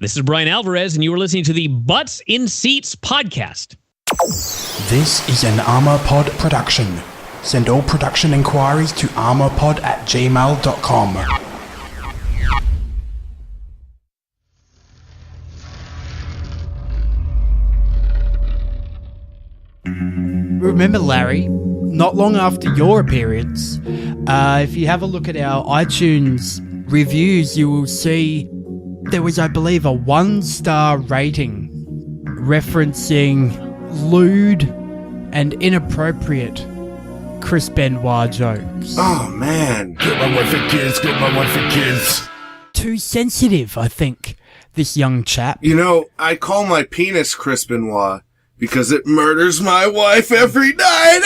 This is Brian Alvarez, and you are listening to the Butts in Seats podcast. This is an ArmorPod production. Send all production inquiries to armorpod@gmail.com. Remember, Larry, not long after your appearance, if you have a look at our iTunes reviews, you will see there was, I believe, a 1-star rating referencing lewd and inappropriate Chris Benoit jokes. Oh, man. Get my wife and kids, get my wife and kids. Too sensitive, I think, this young chap. You know, I call my penis Chris Benoit because it murders my wife every night.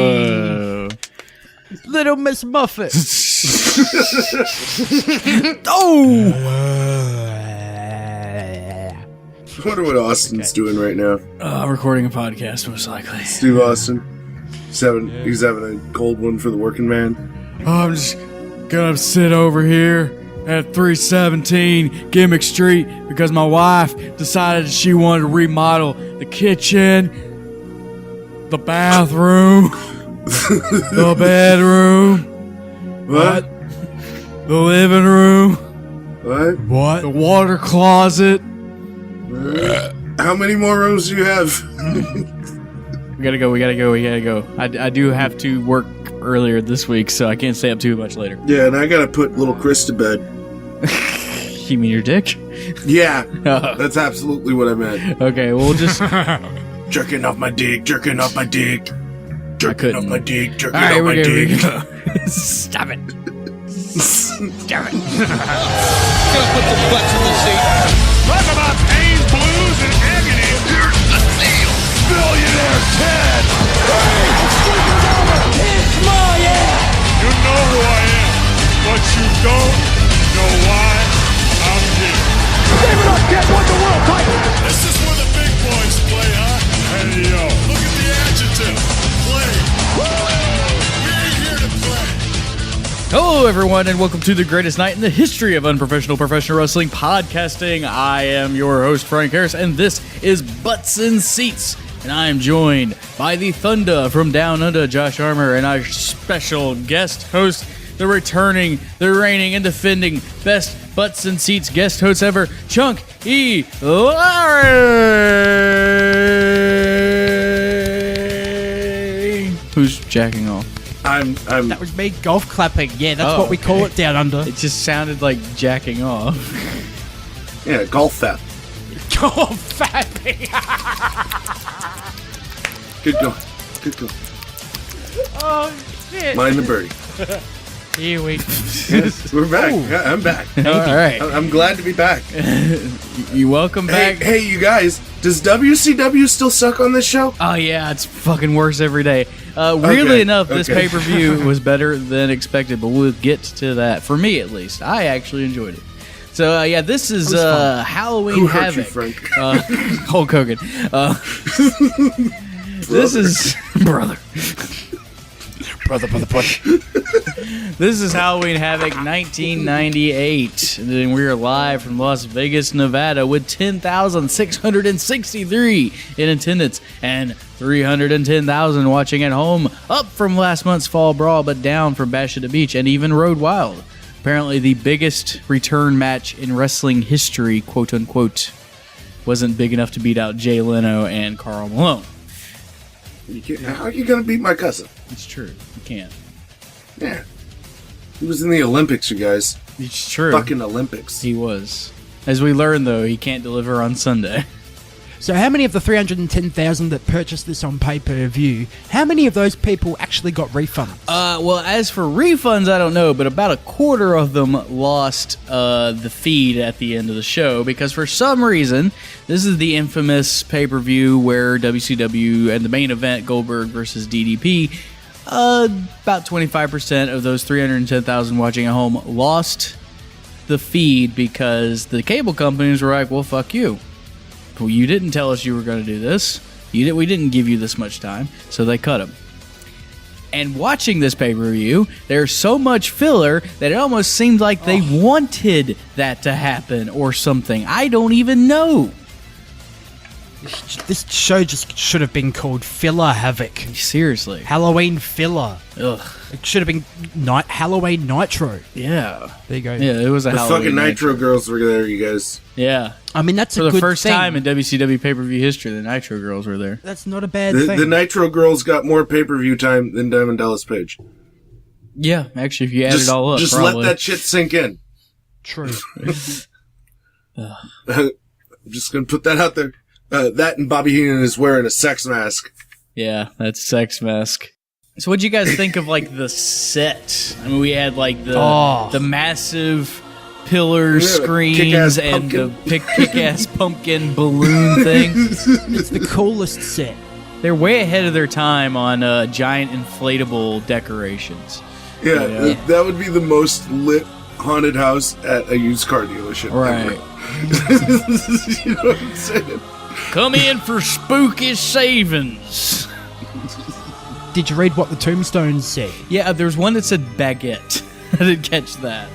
Oh! Little Miss Muffet. Oh! I wonder what Austin's doing right now. Recording a podcast, most likely. Steve Austin. He's having a cold one for the working man. I'm just gonna sit over here at 317 Gimmick Street because my wife decided she wanted to remodel the kitchen, the bathroom, the bedroom. What? The living room. What? The water closet. How many more rooms do you have? We gotta go. I do have to work earlier this week, so I can't stay up too much later. Yeah, and I gotta put little Chris to bed. You mean your dick? Yeah, that's absolutely what I meant. Okay, we'll just... Jerking off my dick, jerking off my dick. Jerking off my dick, jerking off my dick. Stop it. Damn it. Gonna put the butts in the seat. Talk about pain, blues, and agony. Here's the deal. Billionaire Ted. Hey, it's my ass. You know who I am, but you don't know why I'm here. Give it up, Ted won the world title. This is where the big boys play, huh? Hey, yo. Look at the adjective. Play. We're here to play. Hello, everyone, and welcome to the greatest night in the history of unprofessional professional wrestling podcasting. I am your host, Frank Harris, and this is Butts in Seats. And I am joined by the Thunder from Down Under, Josh Armour, and our special guest host, the returning, the reigning, and defending best Butts in Seats guest host ever, Chun Kee Larry. Who's jacking off? I'm. That was me golf clapping. Yeah, that's what we call it down under. It just sounded like jacking off. Yeah, golf fap. Golf fapping. Good going. Good going. Oh, shit. Mind the birdie. Here we go. Yes, we're back. Ooh. Yeah, I'm back. All right. I'm glad to be back. You welcome back. Hey, you guys. Does WCW still suck on this show? Oh, yeah, it's fucking worse every day. Weirdly enough, this pay-per-view was better than expected, but we'll get to that. For me, at least. I actually enjoyed it. So, yeah, this is Halloween Who Havoc. hurt you, Frank? Hulk Hogan. This is... Brother. Brother, push. This is Halloween Havoc 1998. And then we are live from Las Vegas, Nevada with 10,663 in attendance and 310,000 watching at home. Up from last month's Fall Brawl, but down from Bash at the Beach and even Road Wild. Apparently the biggest return match in wrestling history, quote unquote, wasn't big enough to beat out Jay Leno and Karl Malone. How are you going to beat my cousin? It's true. You can't. Yeah. He was in the Olympics, you guys. It's true. Fucking Olympics. He was. As we learned, though, he can't deliver on Sunday. So how many of the 310,000 that purchased this on pay-per-view, how many of those people actually got refunds? Well, as for refunds, I don't know, but about a quarter of them lost the feed at the end of the show because for some reason, this is the infamous pay-per-view where WCW and the main event, Goldberg versus DDP, about 25% of those 310,000 watching at home lost the feed because the cable companies were like, well, fuck you. Well, you didn't tell us you were going to do this. We didn't give you this much time, so they cut them. And watching this pay-per-view, there's so much filler that it almost seemed like they wanted that to happen or something. I don't even know. This show just should have been called Filler Havoc. Seriously. Halloween Filler. Ugh. It should have been Halloween Nitro. Yeah. There you go. Yeah, it was a The Halloween fucking Nitro Girls were there, you guys. Yeah. I mean, that's For a the good first thing. time in WCW pay-per-view history, the Nitro Girls were there. That's not a bad The thing. Nitro Girls got more pay-per-view time than Diamond Dallas Page. Yeah, actually, if you add it all up, just probably. let that shit sink in. True. I'm just gonna put that out there. That and Bobby Heenan is wearing a sex mask. Yeah, that's Sex Mask. So what'd you guys think of, like, the set? I mean, we had, like, the massive pillar screens kick-ass and the pumpkin. kick-ass pumpkin balloon thing. It's the coolest set. They're way ahead of their time on giant inflatable decorations. Yeah, Yeah. that would be the most lit haunted house at a used car dealership. Right. Ever. You know what I'm saying? Come in for spooky savings. Did you read what the tombstones said? Yeah, there's one that said baguette. I didn't catch that.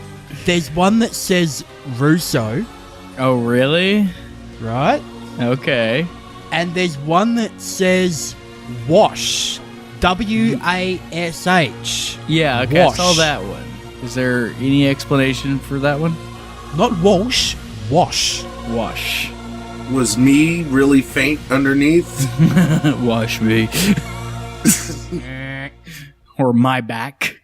There's one that says Russo, Oh, really? right? Okay. And there's one that says Wash. W-A-S-H. Yeah, okay, I Wash. saw that one. Is there any explanation for that one? Not Walsh, Wash. Wash. Was me really faint underneath? Wash me. Or my back.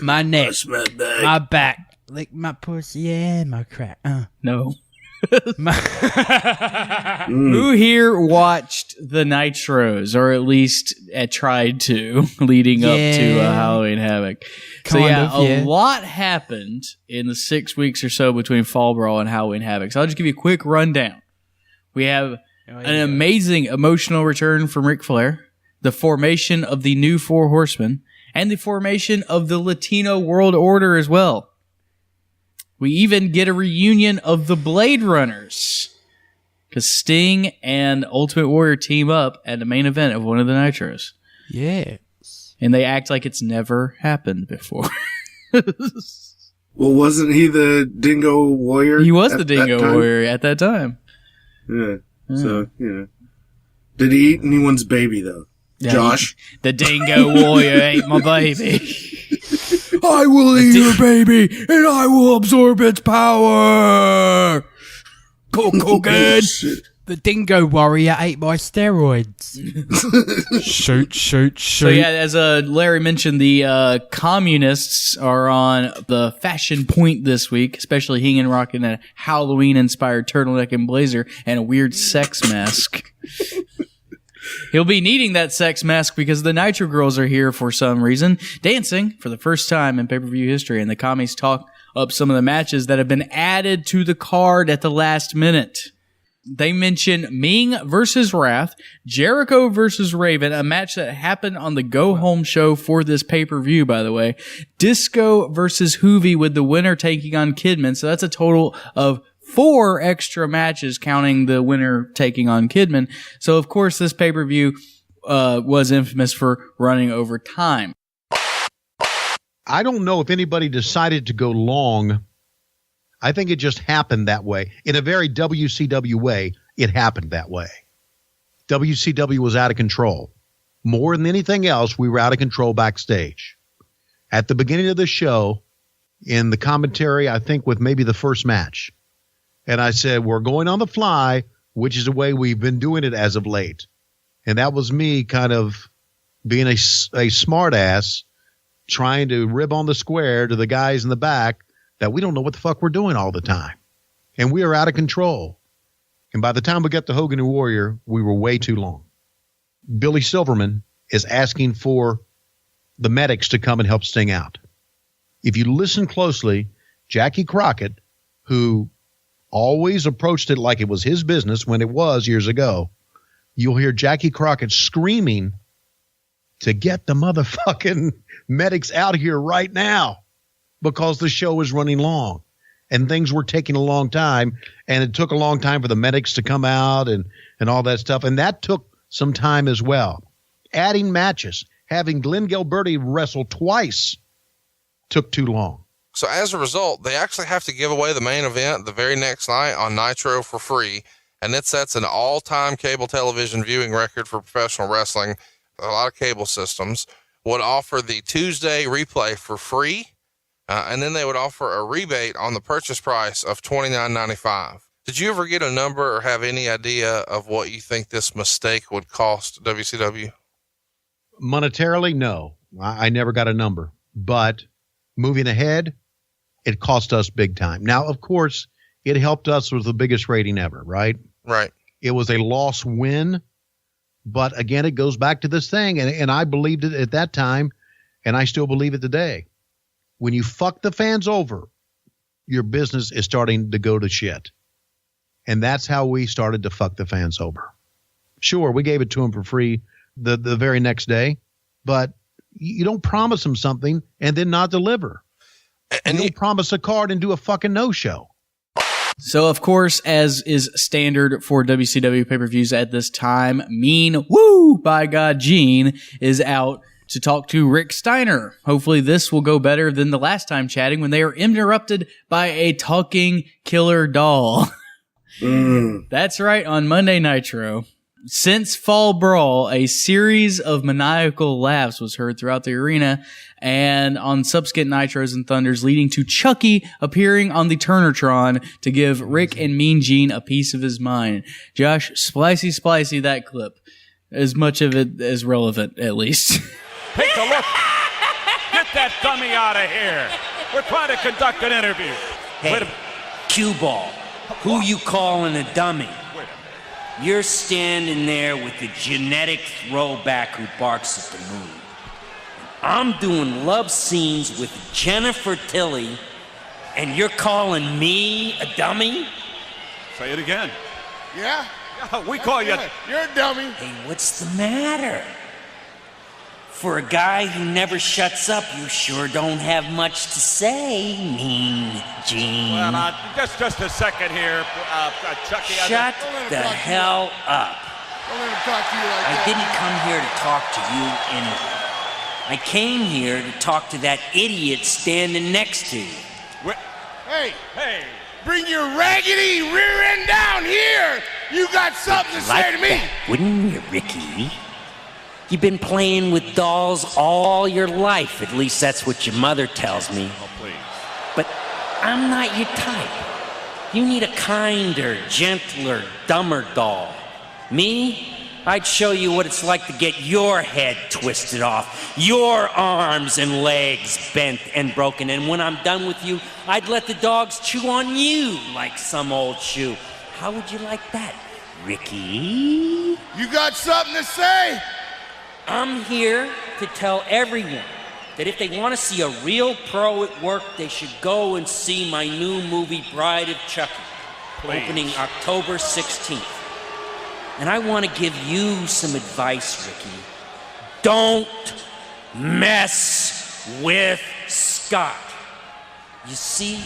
My neck, That's my bag. my back, lick my pussy and my crack. No. My Who here watched the Nitros, or at least tried to, leading up to Halloween Havoc? A lot happened in the 6 weeks or so between Fall Brawl and Halloween Havoc. So I'll just give you a quick rundown. We have an amazing emotional return from Ric Flair, the formation of the new Four Horsemen, and the formation of the Latino World Order as well. We even get a reunion of the Blade Runners, because Sting and Ultimate Warrior team up at the main event of one of the Nitros. Yeah. And they act like it's never happened before. Well, wasn't he the Dingo Warrior? He was at the Dingo that time? Warrior at that time. Yeah. So, Did he eat anyone's baby, though? Yeah, Josh? The Dingo Warrior ate my baby. I will eat your baby and I will absorb its power. Hogan. The Dingo Warrior ate my steroids. shoot. So yeah, as Larry mentioned, the communists are on the fashion point this week, especially Heenan rocking a Halloween-inspired turtleneck and blazer and a weird sex mask. He'll be needing that sex mask because the Nitro Girls are here for some reason, dancing for the first time in pay-per-view history, and the commies talk up some of the matches that have been added to the card at the last minute. They mention Ming versus Wrath, Jericho versus Raven, a match that happened on the Go Home show for this pay-per-view, by the way. Disco versus Hoovy with the winner taking on Kidman. So that's a total of 4 extra matches, counting the winner taking on Kidman. So, of course, this pay-per-view was infamous for running over time. I don't know if anybody decided to go long. I think it just happened that way. In a very WCW way, it happened that way. WCW was out of control. More than anything else, we were out of control backstage. At the beginning of the show, in the commentary, I think with maybe the first match, and I said, we're going on the fly, which is the way we've been doing it as of late. And that was me kind of being a smart ass, trying to rib on the square to the guys in the back that we don't know what the fuck we're doing all the time. And we are out of control. And by the time we got to Hogan and Warrior, we were way too long. Billy Silverman is asking for the medics to come and help Sting out. If you listen closely, Jackie Crockett, who always approached it like it was his business when it was years ago, you'll hear Jackie Crockett screaming to get the motherfucking medics out here right now, because the show is running long and things were taking a long time, and it took a long time for the medics to come out and all that stuff. And that took some time as well. Adding matches, having Glenn Gilberti wrestle twice took too long. So as a result, they actually have to give away the main event the very next night on Nitro for free. And it sets an all-time cable television viewing record for professional wrestling. A lot of cable systems would offer the Tuesday replay for free. And then they would offer a rebate on the purchase price of $29.95. Did you ever get a number or have any idea of what you think this mistake would cost WCW? Monetarily, no. I never got a number. But moving ahead, it cost us big time. Now, of course, it helped us with the biggest rating ever, right? Right. It was a loss win. But again, it goes back to this thing. And I believed it at that time, and I still believe it today. When you fuck the fans over, your business is starting to go to shit. And that's how we started to fuck the fans over. Sure, we gave it to them for free the very next day, but you don't promise them something and then not deliver. And you don't promise a card and do a fucking no-show. So, of course, as is standard for WCW pay-per-views at this time, Mean Woo by God Gene is out to talk to Rick Steiner. Hopefully this will go better than the last time chatting when they are interrupted by a talking killer doll. That's right, on Monday Nitro. Since Fall Brawl, a series of maniacal laughs was heard throughout the arena and on subsequent Nitros and Thunders, leading to Chucky appearing on the Turnertron to give Rick and Mean Gene a piece of his mind. Josh, splicey that clip. As much of it as relevant, at least. Take a look. Get that dummy out of here. We're trying to conduct an interview. Hey, cue ball. Who you calling a dummy? You're standing there with the genetic throwback who barks at the moon. I'm doing love scenes with Jennifer Tilly, and you're calling me a dummy? Say it again. Yeah? We call you. You're a dummy. Hey, what's the matter? For a guy who never shuts up, you sure don't have much to say, Mean Gene. Well, just a second here, Chucky. Shut the hell up. Don't let him talk to you like that. I didn't come here to talk to you anyway. I came here to talk to that idiot standing next to you. Hey, bring your raggedy rear end down here. You got something to say to me. That, wouldn't you, Ricky? You've been playing with dolls all your life. At least that's what your mother tells me. Oh, please. But I'm not your type. You need a kinder, gentler, dumber doll. Me? I'd show you what it's like to get your head twisted off, your arms and legs bent and broken, and when I'm done with you, I'd let the dogs chew on you like some old shoe. How would you like that, Ricky? You got something to say? I'm here to tell everyone that if they want to see a real pro at work, they should go and see my new movie, Bride of Chucky, opening October 16th. And I want to give you some advice, Ricky. Don't mess with Scott. You see,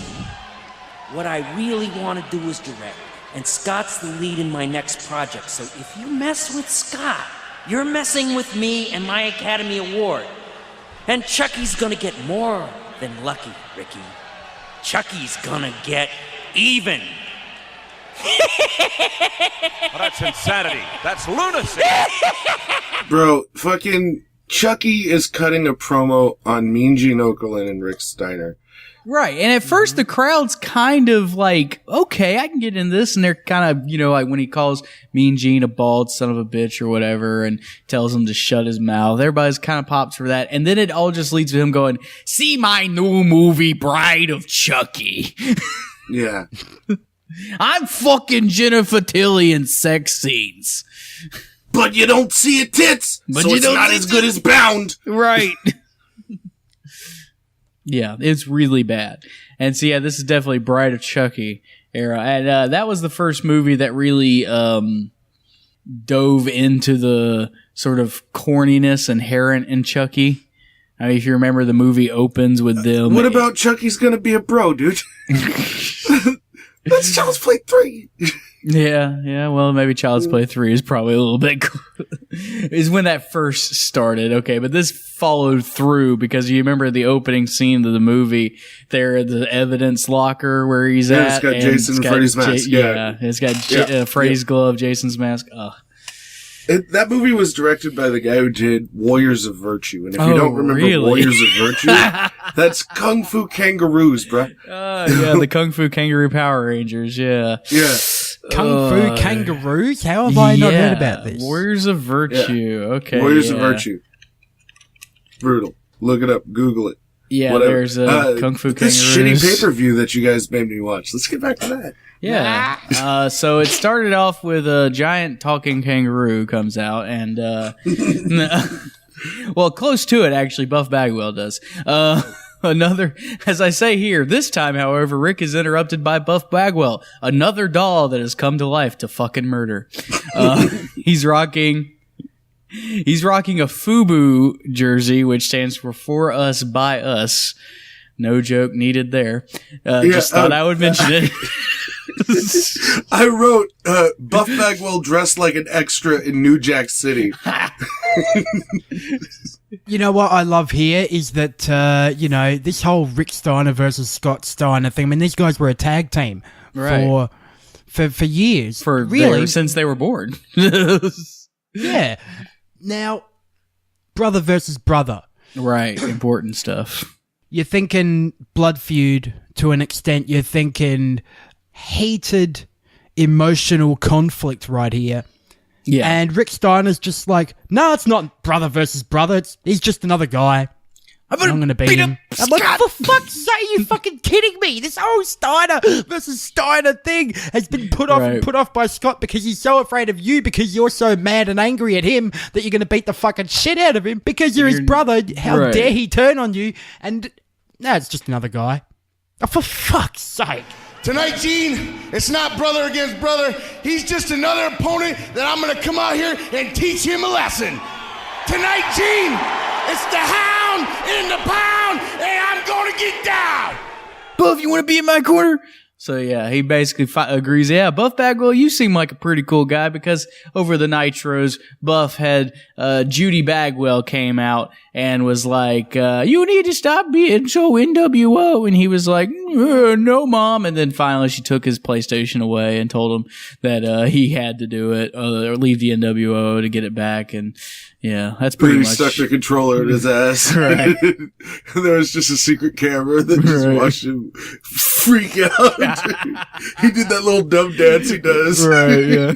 what I really want to do is direct, and Scott's the lead in my next project. So if you mess with Scott, you're messing with me and my Academy Award. And Chucky's gonna get more than lucky, Ricky. Chucky's gonna get even. Well, that's insanity. That's lunacy. Bro, fucking Chucky is cutting a promo on Mean Gene Okerlund and Rick Steiner. Right. And at first the crowd's kind of like, okay, I can get in this. And they're kind of, like when he calls Mean Gene a bald son of a bitch or whatever and tells him to shut his mouth, everybody's kind of pops for that. And then it all just leads to him going, see my new movie, Bride of Chucky. Yeah. I'm fucking Jennifer Tilly in sex scenes. But you don't see it tits, but so it's not as good as Bound. Right. Yeah, it's really bad. And so, yeah, this is definitely Bride of Chucky era. And that was the first movie that really dove into the sort of corniness inherent in Chucky. I mean, if you remember, the movie opens with them. What about Chucky's gonna be a bro, dude? That's Child's Play 3. Yeah. Well, maybe Child's Play 3 is probably a little bit is when that first started. Okay, but this followed through because you remember the opening scene of the movie there at the evidence locker where he's at. It's got Jason and Freddy's mask. It's got Freddy's glove, Jason's mask. That movie was directed by the guy who did Warriors of Virtue. And if you don't remember Warriors of Virtue, that's Kung Fu Kangaroos, bro. Yeah, the Kung Fu Kangaroo Power Rangers, yeah. Yeah. Kung Fu Kangaroos? How have I not heard about this? Warriors of Virtue, okay. Warriors of Virtue. Brutal. Look it up. Google it. Yeah, whatever. There's Kung Fu Kangaroos. This shitty pay-per-view that you guys made me watch. Let's get back to that. Yeah. So it started off with a giant talking kangaroo comes out and, well, close to it, actually, Buff Bagwell does. Another, as I say here, this time, however, Rick is interrupted by Buff Bagwell, another doll that has come to life to fucking murder. He's rocking a FUBU jersey, which stands for Us by Us. No joke needed there. Just thought I would mention it. I wrote Buff Bagwell dressed like an extra in New Jack City. You know what I love here is that, this whole Rick Steiner versus Scott Steiner thing, I mean, these guys were a tag team for years. Since they were born. Yeah. Now, brother versus brother. Right, important stuff. You're thinking blood feud to an extent. You're thinking heated emotional conflict right here. Yeah. And Rick Steiner's just like, no, it's not brother versus brother. He's just another guy. I'm going to beat him. I'm like, for fuck's sake, are you fucking kidding me? This whole Steiner versus Steiner thing has been put off by Scott because he's so afraid of you because you're so mad and angry at him that you're going to beat the fucking shit out of him because you're his brother. How dare he turn on you? And no, it's just another guy. Oh, for fuck's sake. Tonight, Gene, it's not brother against brother. He's just another opponent that I'm going to come out here and teach him a lesson. Tonight, Gene, it's the hound in the pound, and I'm going to get down. Buff, you want to be in my corner? So, yeah, he basically agrees. Yeah, Buff Bagwell, you seem like a pretty cool guy because over the Nitros, Buff had Judy Bagwell came out and was like, you need to stop being so NWO. And he was like, no, Mom. And then finally she took his PlayStation away and told him that he had to do it or leave the NWO to get it back. And yeah, that's pretty much. He stuck the controller in his ass. Right. There was just a secret camera that just watched him freak out. He did that little dumb dance he does. Right, yeah.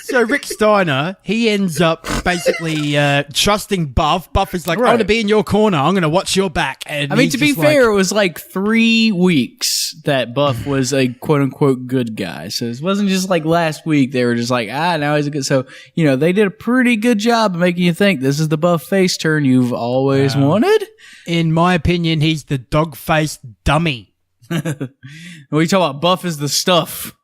So Rick Steiner, he ends up basically trusting Buff. Buff is like, I'm going to be in your corner. I'm going to watch your back. And I mean, to be fair, it was like 3 weeks that Buff was a quote-unquote good guy. So it wasn't just like last week. They were just like, now he's a good... So, they did a pretty good job of making you think this is the Buff face turn you've always wanted. In my opinion, he's the dog-faced dummy. We talk about Buff is the stuff.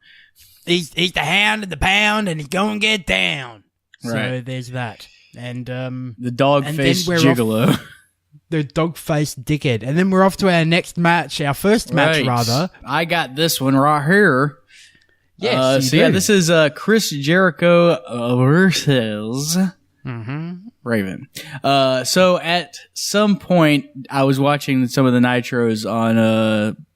He's the hound and the pound, and he's going to get down. Right. So there's that. And the dog-faced gigolo. The dog-faced dickhead. And then we're off to our next match, our first match, rather. I got this one right here. Yes, this is Chris Jericho versus Raven. So at some point, I was watching some of the Nitros on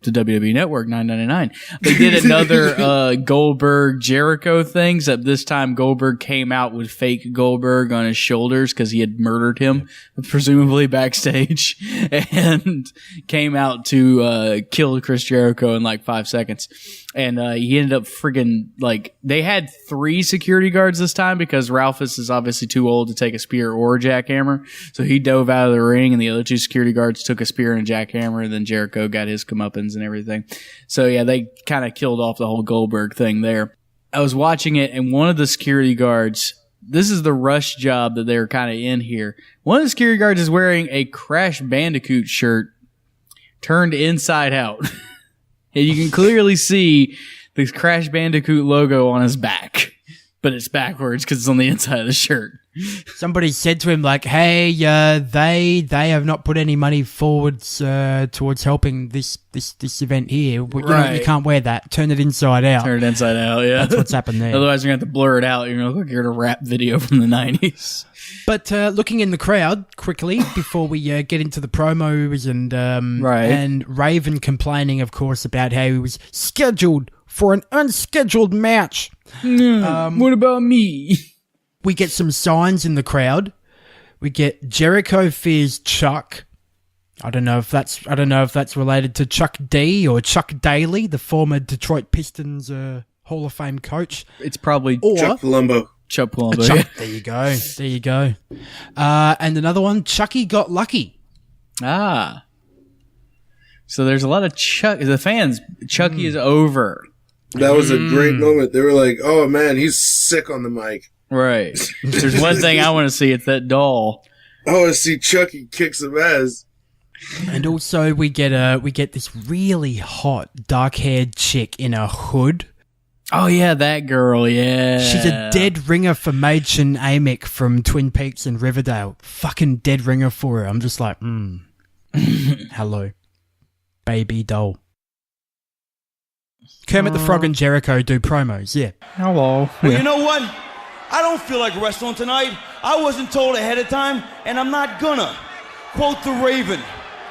the WWE Network, $9.99. They did another Goldberg Jericho thing, except this time Goldberg came out with fake Goldberg on his shoulders because he had murdered him, presumably backstage, and came out to kill Chris Jericho in like 5 seconds. And he ended up friggin' they had 3 security guards this time because Ralphus is obviously too old to take a spear or a jackhammer. So he dove out of the ring and the other 2 security guards took a spear and a jackhammer, and then Jericho got his comeuppance and everything. So yeah, they kind of killed off the whole Goldberg thing there. I was watching it, and one of the security guards, this is the rush job that they're kind of in here. One of the security guards is wearing a Crash Bandicoot shirt turned inside out. And you can clearly see the Crash Bandicoot logo on his back, but it's backwards because it's on the inside of the shirt. Somebody said to him, like, hey, they have not put any money forwards towards helping this event here. You can't wear that. Turn it inside out. Turn it inside out, yeah. That's what's happened there. Otherwise, you're going to have to blur it out. You're going to look like you're in a rap video from the 90s. But looking in the crowd quickly before we get into the promos and Raven complaining, of course, about how he was scheduled for an unscheduled match. What about me? We get some signs in the crowd. We get Jericho fears Chuck. I don't know if that's related to Chuck D or Chuck Daly, the former Detroit Pistons Hall of Fame coach. It's probably Chuck Palumbo. Chuck Palumbo. Yeah. There you go. And another one, Chucky got lucky. Ah. So there's a lot of the fans. Chucky is over. That was a great moment. They were like, "Oh man, he's sick on the mic." Right. There's one thing I want to see. It's that doll. I want to see Chucky kick some ass. And also, we get this really hot, dark-haired chick in a hood. Oh yeah, that girl. Yeah, she's a dead ringer for Machen Amick from Twin Peaks and Riverdale. Fucking dead ringer for her. I'm just like, hello, baby doll. Kermit the Frog and Jericho do promos. Yeah. Hello. Well, you know what? I don't feel like wrestling tonight. I wasn't told ahead of time, and I'm not gonna. Quote the Raven,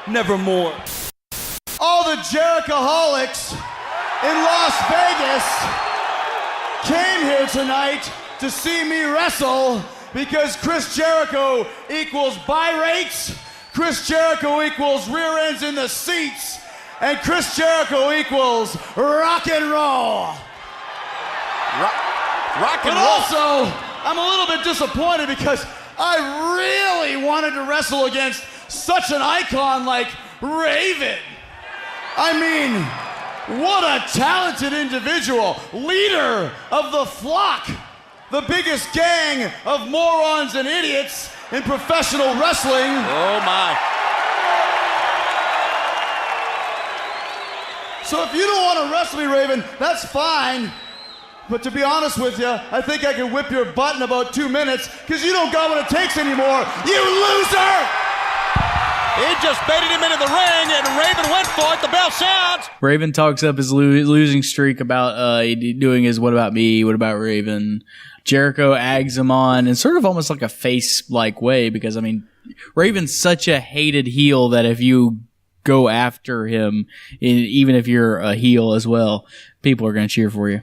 nevermore. All the Jerichoholics in Las Vegas came here tonight to see me wrestle because Chris Jericho equals buy rates, Chris Jericho equals rear ends in the seats, and Chris Jericho equals rock and roll. Rock and roll. But also, I'm a little bit disappointed because I really wanted to wrestle against such an icon like Raven. I mean, what a talented individual, leader of the flock, the biggest gang of morons and idiots in professional wrestling. Oh my. So if you don't want to wrestle me, Raven, that's fine. But to be honest with you, I think I can whip your butt in about 2 minutes because you don't got what it takes anymore, you loser! He just baited him into the ring, and Raven went for it. The bell sounds. Raven talks up his losing streak about doing his "What about me? What about Raven?" Jericho eggs him on in sort of almost like a face-like way because, I mean, Raven's such a hated heel that if you go after him, even if you're a heel as well, people are going to cheer for you.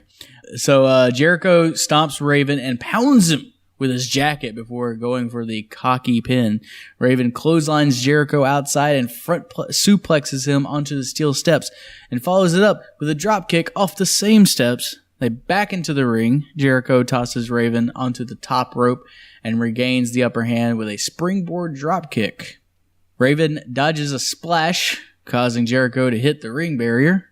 So Jericho stomps Raven and pounds him with his jacket before going for the cocky pin. Raven clotheslines Jericho outside and front suplexes him onto the steel steps and follows it up with a drop kick off the same steps. They back into the ring. Jericho tosses Raven onto the top rope and regains the upper hand with a springboard drop kick. Raven dodges a splash, causing Jericho to hit the ring barrier.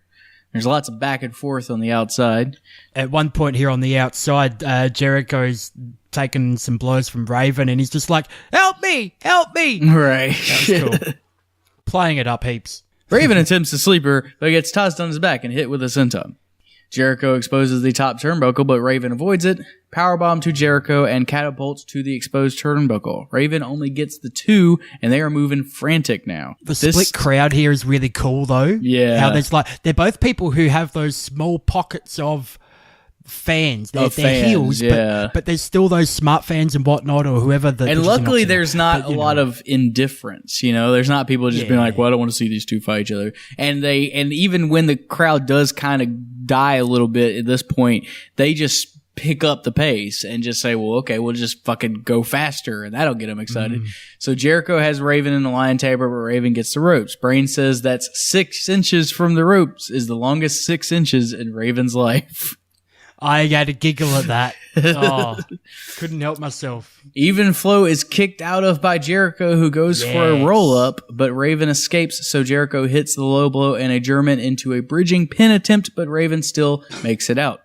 There's lots of back and forth on the outside. At one point here on the outside, Jericho's taking some blows from Raven, and he's just like, help me! Right. That was cool. Playing it up heaps. Raven attempts to sleeper, but gets tossed on his back and hit with a senton. Jericho exposes the top turnbuckle, but Raven avoids it. Powerbomb to Jericho and catapults to the exposed turnbuckle. Raven only gets the 2, and they are moving frantic now. The split crowd here is really cool, though. Yeah. How there's they're both people who have those small pockets of fans. They're heels, yeah. but there's still those smart fans and whatnot, or whoever. And luckily, there's not a lot of indifference. You know, there's not people just being like, "Well, I don't want to see these two fight each other." And even when the crowd does kind of die a little bit at this point, they just pick up the pace and just say, "Well, okay, we'll just fucking go faster," and that'll get them excited. So Jericho has Raven in the lion tamer, but Raven gets the ropes. Brain says that's 6 inches from the ropes is the longest 6 inches in Raven's life. I had a giggle at that. Oh, couldn't help myself. Even Flow is kicked out of by Jericho, who goes for a roll-up, but Raven escapes, so Jericho hits the low blow and a German into a bridging pin attempt, but Raven still makes it out.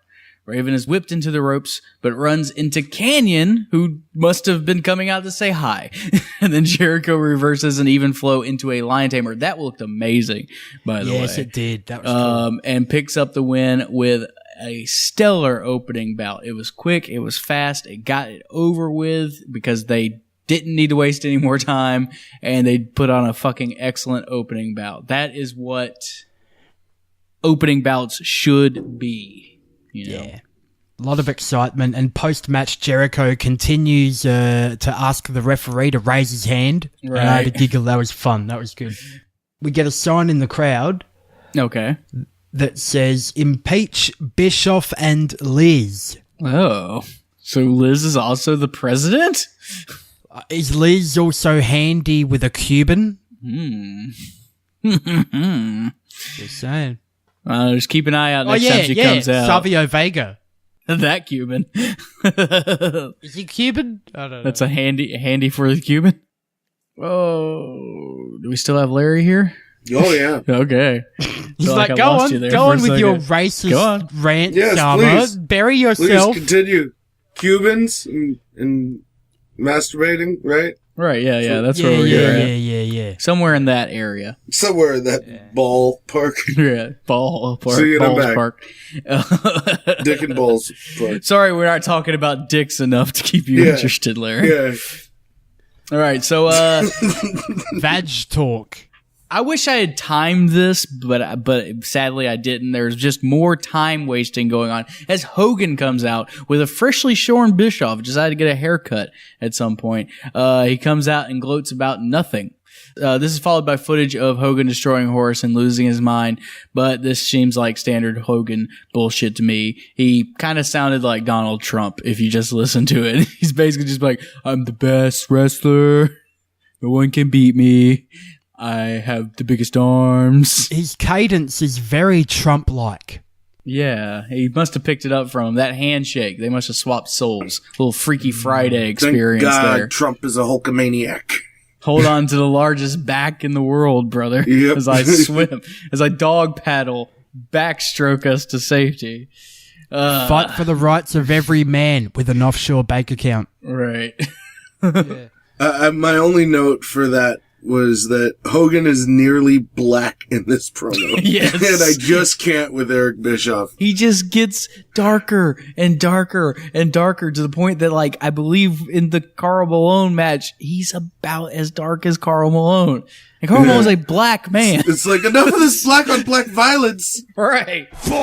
Raven is whipped into the ropes, but runs into Canyon, who must have been coming out to say hi. And then Jericho reverses an Even Flow into a lion tamer. That looked amazing, by the way. Yes, it did. That was cool. And picks up the win with a stellar opening bout. It was quick, it was fast, it got it over with because they didn't need to waste any more time, and they put on a fucking excellent opening bout. That is what opening bouts should be, you know? Yeah. A lot of excitement, and post-match Jericho continues to ask the referee to raise his hand. Right. And I had a giggle. That was fun. That was good. We get a sign in the crowd. Okay. That says, impeach Bischoff and Liz. Oh. So Liz is also the president? Is Liz also handy with a Cuban? Just saying. Just keep an eye out next time she comes out. Savio Vega. That Cuban. Is he Cuban? I don't know. That's a handy for the Cuban. Oh, do we still have Larry here? Oh yeah. Okay. He's like, go on with your racist rant, Sama. Please. Bury yourself. Please continue. Cubans and masturbating, right? Right, yeah, that's where we're at. Yeah. Somewhere in that area. Somewhere in that ball park. Yeah, ball park. See you in Balls back. park. Dick and balls park. Sorry, we're not talking about dicks enough to keep you interested, Larry. Yeah. All right, so Vag talk. I wish I had timed this, but sadly I didn't. There's just more time wasting going on as Hogan comes out with a freshly shorn Bischoff. Decided to get a haircut at some point. He comes out and gloats about nothing. This is followed by footage of Hogan destroying a horse and losing his mind, but this seems like standard Hogan bullshit to me. He kind of sounded like Donald Trump if you just listen to it. He's basically just like, I'm the best wrestler. No one can beat me. I have the biggest arms. His cadence is very Trump-like. Yeah, he must have picked it up from him. That handshake, they must have swapped souls. Little Freaky Friday experience Thank God there. Trump is a Hulkamaniac. Hold on to the largest back in the world, brother. Yep. As I swim, as I dog paddle, backstroke us to safety. Fight for the rights of every man with an offshore bank account. Right. My only note for that was that Hogan is nearly black in this promo. Yes. And I just can't with Eric Bischoff. He just gets darker and darker and darker to the point that, like, I believe in the Karl Malone match, he's about as dark as Karl Malone. And Karl Malone's a black man. It's like, enough of this black on black violence. Right. For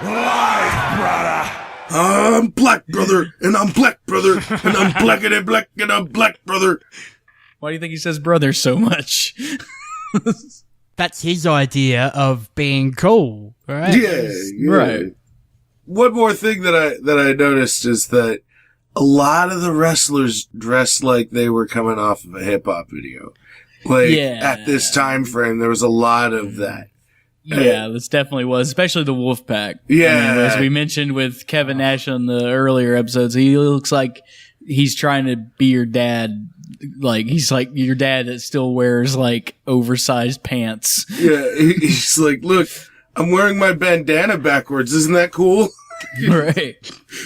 life, brother. I'm black, brother, and I'm black, brother, and I'm blackity black, and I'm black, brother. Why do you think he says brother so much? That's his idea of being cool, right? Yeah. Right. One more thing that I noticed is that a lot of the wrestlers dressed like they were coming off of a hip hop video. Like, at this time frame, there was a lot of that. Yeah, this definitely was, especially the Wolfpack. Yeah. I mean, as we mentioned with Kevin Nash on the earlier episodes, he looks like he's trying to be your dad. Like, he's like your dad that still wears, like, oversized pants. Yeah, he's like, look, I'm wearing my bandana backwards. Isn't that cool? Right.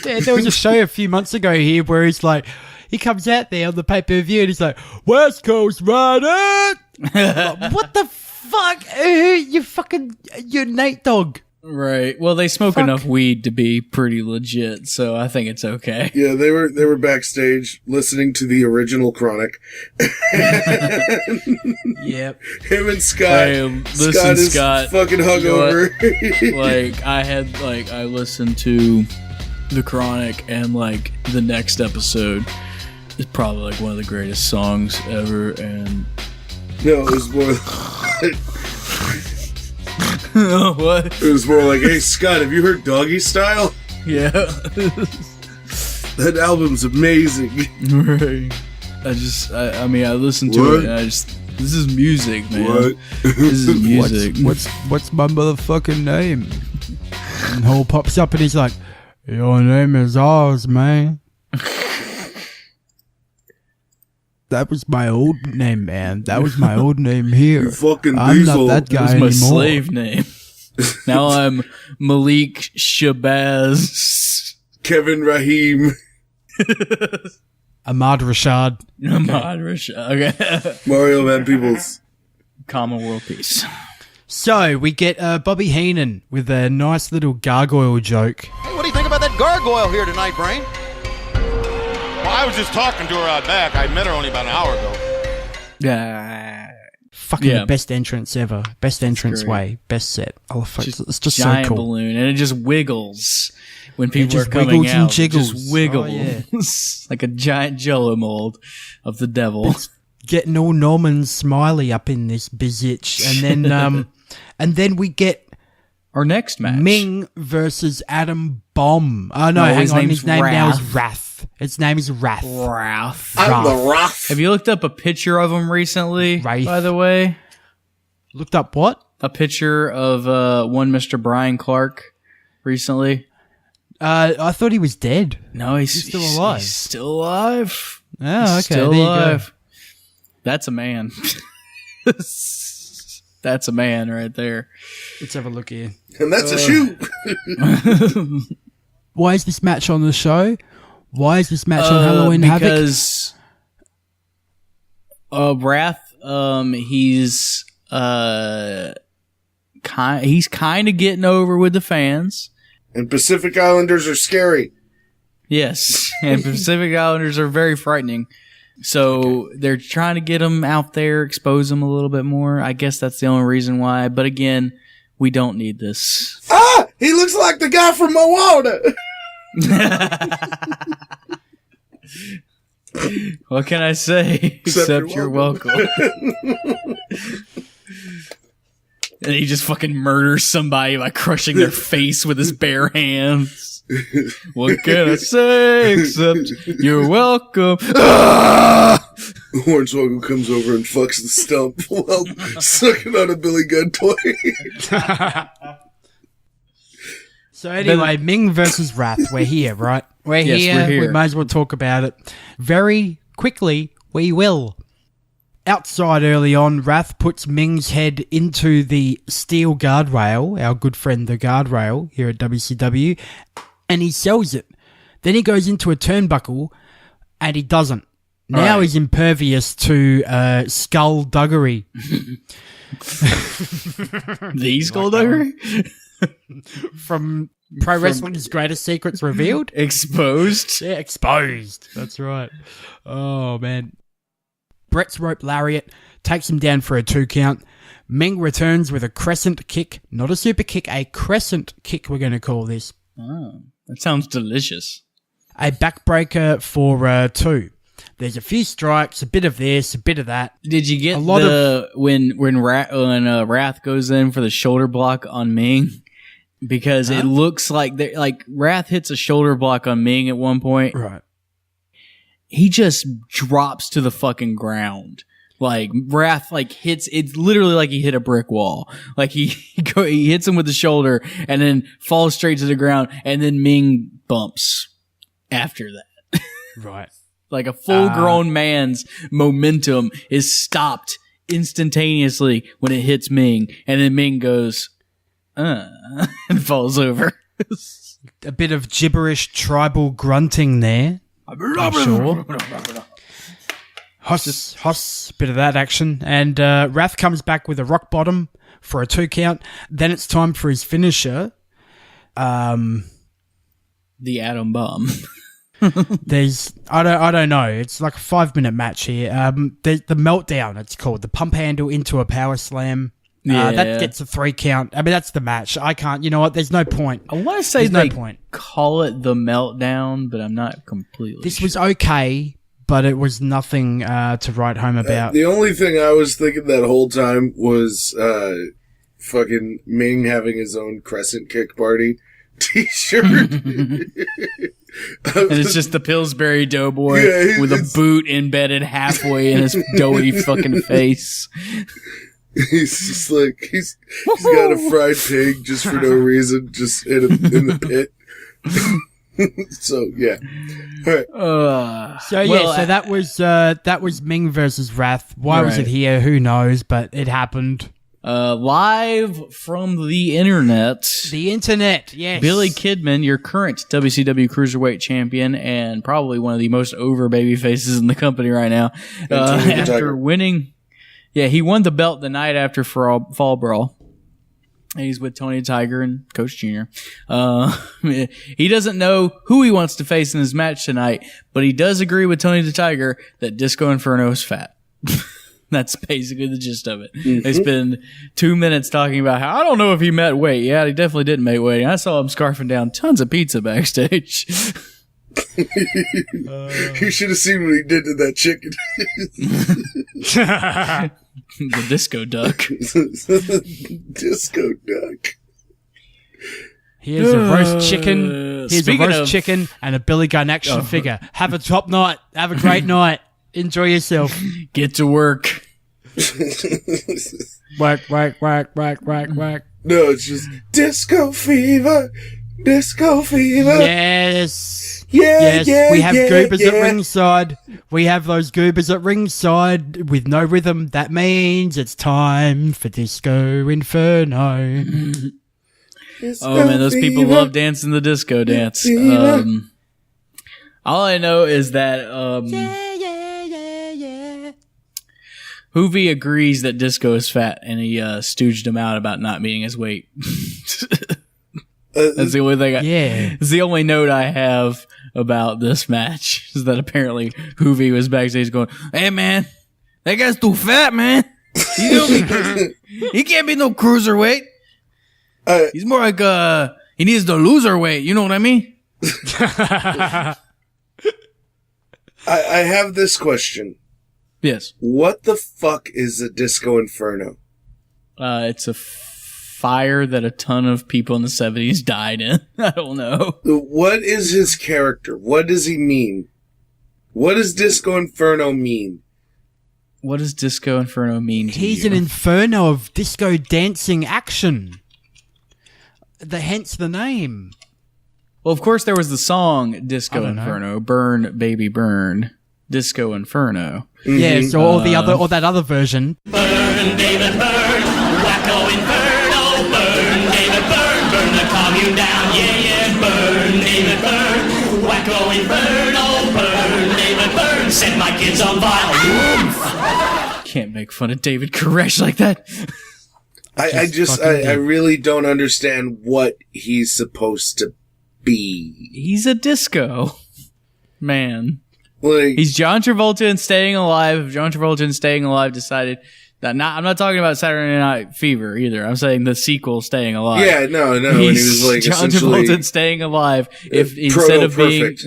There was a show a few months ago here where he's like, he comes out there on the pay-per-view and he's like, West Coast Rider! What the fuck? You're Nate Dogg. Right. Well, they smoke enough weed to be pretty legit, so I think it's okay. Yeah, they were backstage listening to the original Chronic. Yep. Him and Scott. Hey, listen, Scott, fucking hungover. I listened to the Chronic, and like the next episode is probably like one of the greatest songs ever. And no, it was more. What? It was more like, hey Scott, have you heard Doggy Style? Yeah. That album's amazing. Right. I mean, I listened to it and this is music, man. What? This is music. What's my motherfucking name? And Hole pops up and he's like, your name is ours, man. That was my old name, man. That was my old name here. You fucking I'm diesel. not that guy That was my anymore. slave name. Now I'm Malik Shabazz. Kevin Raheem. Ahmad Rashad. Ahmad Rashad. Okay. Mario Van Peebles. Common world peace. So we get Bobby Heenan with a nice little gargoyle joke. Hey, what do you think about that gargoyle here tonight, Brain? Well, I was just talking to her out back. I met her only about an hour ago. Fucking the best entrance ever. Best entrance way. Best set. It's just giant so cool. balloon, and it just wiggles when people are just coming wiggles out. and jiggles. Just wiggles. Oh, yeah. Like a giant jello mold of the devil. It's getting all Norman Smiley up in this bizitch. And then we get our next match. Ming versus Adam Bomb. Oh, no, hang on. His name now is Wrath. His name is Wrath. I'm the Wrath. Have you looked up a picture of him recently, Wraith. by the way? Looked up what? A picture of one Mr. Brian Clark recently. I thought he was dead. No, he's still alive. He's still alive. Oh, okay. Still there you alive. go. That's a man. That's a man right there. Let's have a look here. And that's a shoe. Why is this match on the show? Why is this match on Halloween Havoc? Because Wrath, he's kind of getting over with the fans. And Pacific Islanders are scary. Yes, and Pacific Islanders are very frightening. So they're trying to get him out there, expose him a little bit more. I guess that's the only reason why. But again, we don't need this. Ah! He looks like the guy from Moana! What can I say? Except you're welcome. And he just fucking murders somebody by crushing their face with his bare hands. What can I say except you're welcome? Hornswoggle comes over and fucks the stump while sucking on a Billy Gunn toy. So anyway, Ming versus Wrath. We're here, right? We're here. We might as well talk about it. Very quickly, we will. Outside early on, Wrath puts Ming's head into the steel guardrail, our good friend the guardrail here at WCW, and he sells it. Then he goes into a turnbuckle, and he doesn't. Now he's impervious to skullduggery. The skullduggery? From Pro Wrestling's Greatest Secrets Revealed? Exposed? Yeah, exposed. That's right. Oh, man. Brett's rope lariat takes him down for a 2 count. Ming returns with a crescent kick. Not a super kick, a crescent kick we're going to call this. Oh, that sounds delicious. A backbreaker for 2. There's a few strikes, a bit of this, a bit of that. Did you get when Wrath goes in for the shoulder block on Ming? Because it looks like Wrath hits a shoulder block on Ming at one point. Right. He just drops to the fucking ground. Like Wrath hits, it's literally like he hit a brick wall. Like he hits him with the shoulder and then falls straight to the ground, and then Ming bumps after that. Right. Like a full-grown man's momentum is stopped instantaneously when it hits Ming, and then Ming goes, and falls over. A bit of gibberish tribal grunting there. I'm sure. Hoss, bit of that action. And Wrath comes back with a rock bottom for a 2 count. Then it's time for his finisher. The Atom Bomb. There's I don't know. It's like a 5-minute match here. There's the meltdown. It's called the pump handle into a power slam. That gets a 3 count. I mean, that's the match. I can't. You know what? There's no point. I want to say no point. Call it the meltdown, but I'm not completely. This was okay, but it was nothing to write home about. The only thing I was thinking that whole time was fucking Ming having his own Crescent Kick Party t-shirt. And it's just the Pillsbury Doughboy with a boot embedded halfway in his doughy fucking face. He's just like he's got a fried pig just for no reason, just in the pit. So yeah, all right. So that was Ming versus Wrath. Why was it here? Who knows? But it happened. Live from the internet. The internet, yes. Billy Kidman, your current WCW Cruiserweight champion and probably one of the most over baby faces in the company right now. After winning, he won the belt the night after Fall Brawl. He's with Tony the Tiger and Coach Jr. He doesn't know who he wants to face in his match tonight, but he does agree with Tony the Tiger that Disco Inferno is fat. That's basically the gist of it. Mm-hmm. They spend 2 minutes talking about how I don't know if he met weight. Yeah, he definitely didn't make weight. I saw him scarfing down tons of pizza backstage. You should have seen what he did to that chicken. The disco duck. Disco duck. Here's a roast chicken. Here's a roast chicken and a Billy Gunn action figure. Have a top night. Have a great night. Enjoy yourself. Get to work. Work. No, it's just disco fever. Disco fever. Yes. Yeah. We have goobers at ringside. We have those goobers at ringside with no rhythm. That means it's time for Disco Inferno. Oh man, those people love dancing the disco dance. All I know is that Hoovy agrees that Disco is fat, and he stooged him out about not meeting his weight. That's the only thing. It's the only note I have about this match is that apparently Hoovy was backstage going, "Hey man, that guy's too fat, man. He can't be no cruiserweight. He's more like he needs the loser weight. You know what I mean?" I have this question. Yes. What the fuck is a Disco Inferno? It's a fire that a ton of people in the 70s died in. I don't know. What is his character? What does he mean? What does Disco Inferno mean? What does Disco Inferno mean to He's you? an inferno of disco dancing action. Hence the name. Well, of course, there was the song Disco Inferno, Burn Baby Burn, Disco Inferno. Mm-hmm. Yeah, so or that other version. Burn, David, burn, wacko inferno, burn, David, burn the commune down, yeah, burn, David, burn, wacko inferno, burn, David, burn, set my kids on fire. Can't make fun of David Koresh like that. I really don't understand what he's supposed to be. He's a disco man. Like, he's John Travolta in Staying Alive. If John Travolta in Staying Alive decided that I'm not talking about Saturday Night Fever either. I'm saying the sequel Staying Alive. Yeah, no. And he was like John Travolta in Staying Alive. If instead of being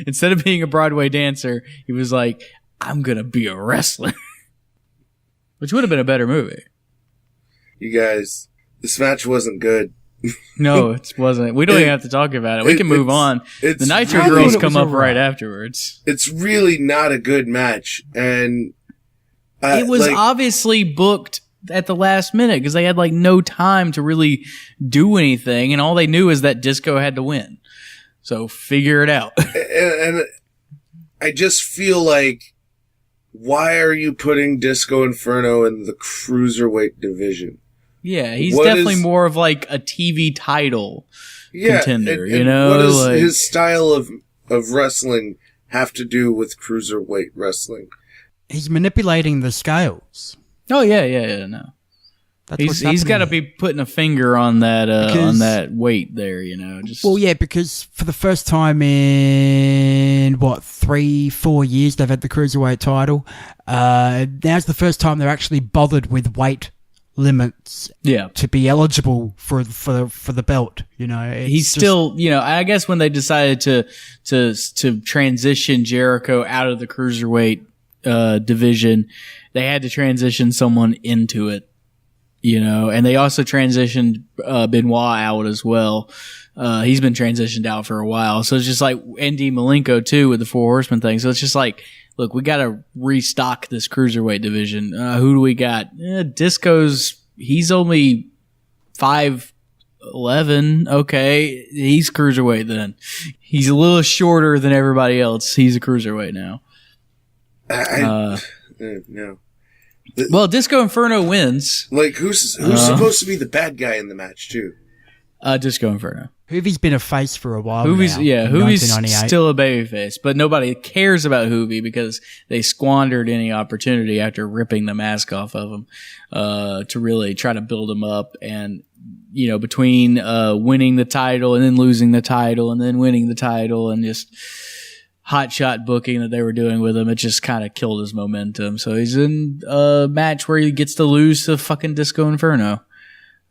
instead of being a Broadway dancer, he was like, I'm gonna be a wrestler, which would have been a better movie. You guys, this match wasn't good. No, it wasn't. We don't even have to talk about it. We can move on. The Nitro Girls come up right afterwards. It's really not a good match. And it was obviously booked at the last minute because they had no time to really do anything. And all they knew is that Disco had to win. So figure it out. And I just feel like, why are you putting Disco Inferno in the cruiserweight division? Yeah, he's definitely more of a TV title contender, and what does his style of wrestling have to do with cruiserweight wrestling? He's manipulating the scales. Oh yeah, no. He's got to be putting a finger on that weight there, just. Well, yeah, because for the first time in 3-4 years they've had the cruiserweight title. Now's the first time they're actually bothered with weight limits to be eligible for the belt. He's still, I guess when they decided to transition Jericho out of the cruiserweight division, they had to transition someone into it, and they also transitioned Benoit out as well. He's been transitioned out for a while, so it's just like Andy Malenko too with the Four Horsemen thing. So it's just like, look, we got to restock this cruiserweight division. Who do we got? Disco's, he's only 5'11". Okay, he's cruiserweight then. He's a little shorter than everybody else. He's a cruiserweight now. No. Well, Disco Inferno wins. Who's supposed to be the bad guy in the match too? Disco Inferno. Hoovie's been a face for a while Hoovie's, now. yeah, in Hoovie's 1998. still a babyface, but nobody cares about Hoovie because they squandered any opportunity after ripping the mask off of him to really try to build him up. And, you know, between winning the title and then losing the title and then winning the title and just hot shot booking that they were doing with him, it just kind of killed his momentum. So he's in a match where he gets to lose to fucking Disco Inferno.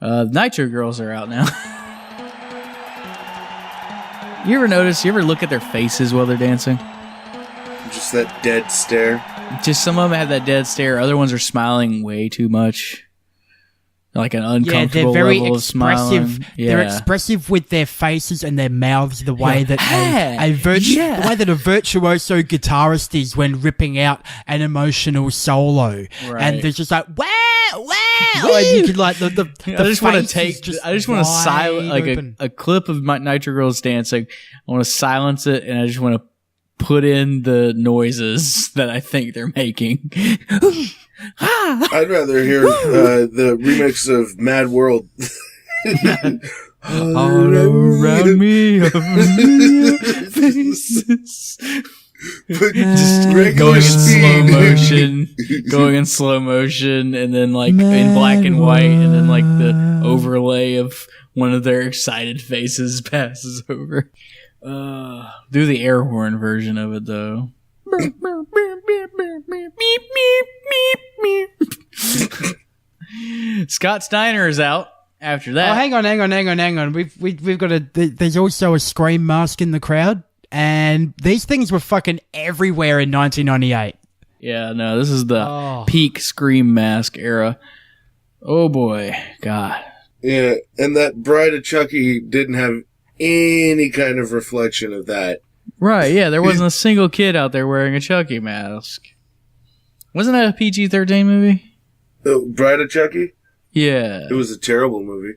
Nitro Girls are out now. You ever look at their faces while they're dancing? Just that dead stare. Just some of them have that dead stare. Other ones are smiling way too much. Like an uncomfortable they're very level of smiling. expressive. Yeah. They're expressive with their faces and their mouths, the way that the way that a virtuoso guitarist is when ripping out an emotional solo. Right. And there's just like, wow, and you could like the I just want to face take. is I just want to silence like open. a clip of my Nitro Girls dancing. I want to silence it, and I just want to put in the noises that I think they're making. I'd rather hear the remix of Mad World. All around me are familiar faces. Just going in slow motion, and then like in black and white, and then like the overlay of one of their excited faces passes over. Do the air horn version of it though. Scott Steiner is out after that. Oh, hang on. We've got there's also a Scream mask in the crowd, and these things were fucking everywhere in 1998. Yeah, no, this is the peak Scream mask era. Oh boy, God. Yeah, and that Bride of Chucky didn't have any kind of reflection of that. Right, yeah, there wasn't a single kid out there wearing a Chucky mask. Wasn't that a PG-13 movie? Bride of Chucky? Yeah. It was a terrible movie.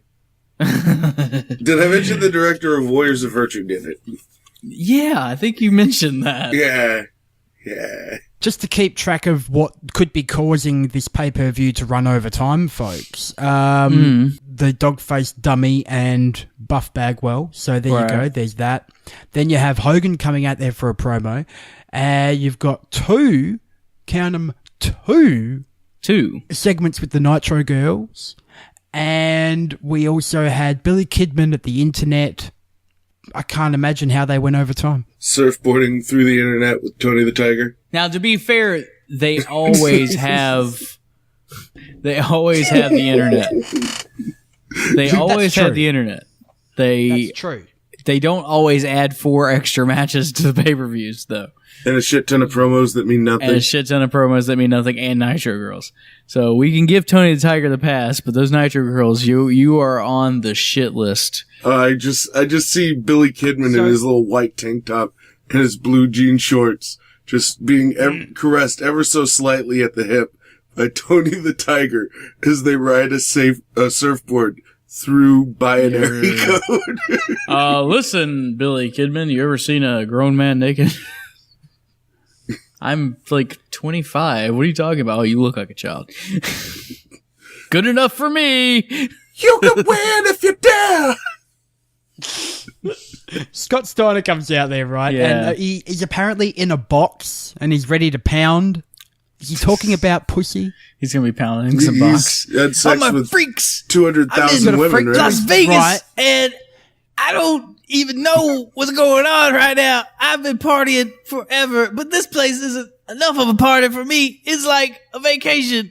Did I mention the director of Warriors of Virtue did it? Yeah, I think you mentioned that. Yeah. Just to keep track of what could be causing this pay-per-view to run over time, folks. The dog-faced dummy and Buff Bagwell. So there you go. There's that. Then you have Hogan coming out there for a promo. You've got two segments with the Nitro Girls. And we also had Billy Kidman at the internet. I can't imagine how they went over time. Surfboarding through the internet with Tony the Tiger. Now, to be fair, they always have the internet. They always have the internet. That's true. They don't always add 4 extra matches to the pay-per-views, though. And a shit ton of promos that mean nothing. And Nitro Girls. So we can give Tony the Tiger the pass, but those Nitro Girls, you are on the shit list. I just see Billy Kidman in his little white tank top and his blue jean shorts just being caressed ever so slightly at the hip by Tony the Tiger as they ride a surfboard through binary code. Listen, Billy Kidman, you ever seen a grown man naked? I'm like 25. What are you talking about? Oh, you look like a child. Good enough for me. You can win if you dare. Scott Steiner comes out there, right? Yeah. And he's apparently in a box and he's ready to pound. Is he talking about pussy? He's going to be pounding some box. He's had sex with freaks. 200,000 women, right? Las Vegas, Right. and I don't even know what's going on right now. I've been partying forever, but this place isn't enough of a party for me. It's like a vacation.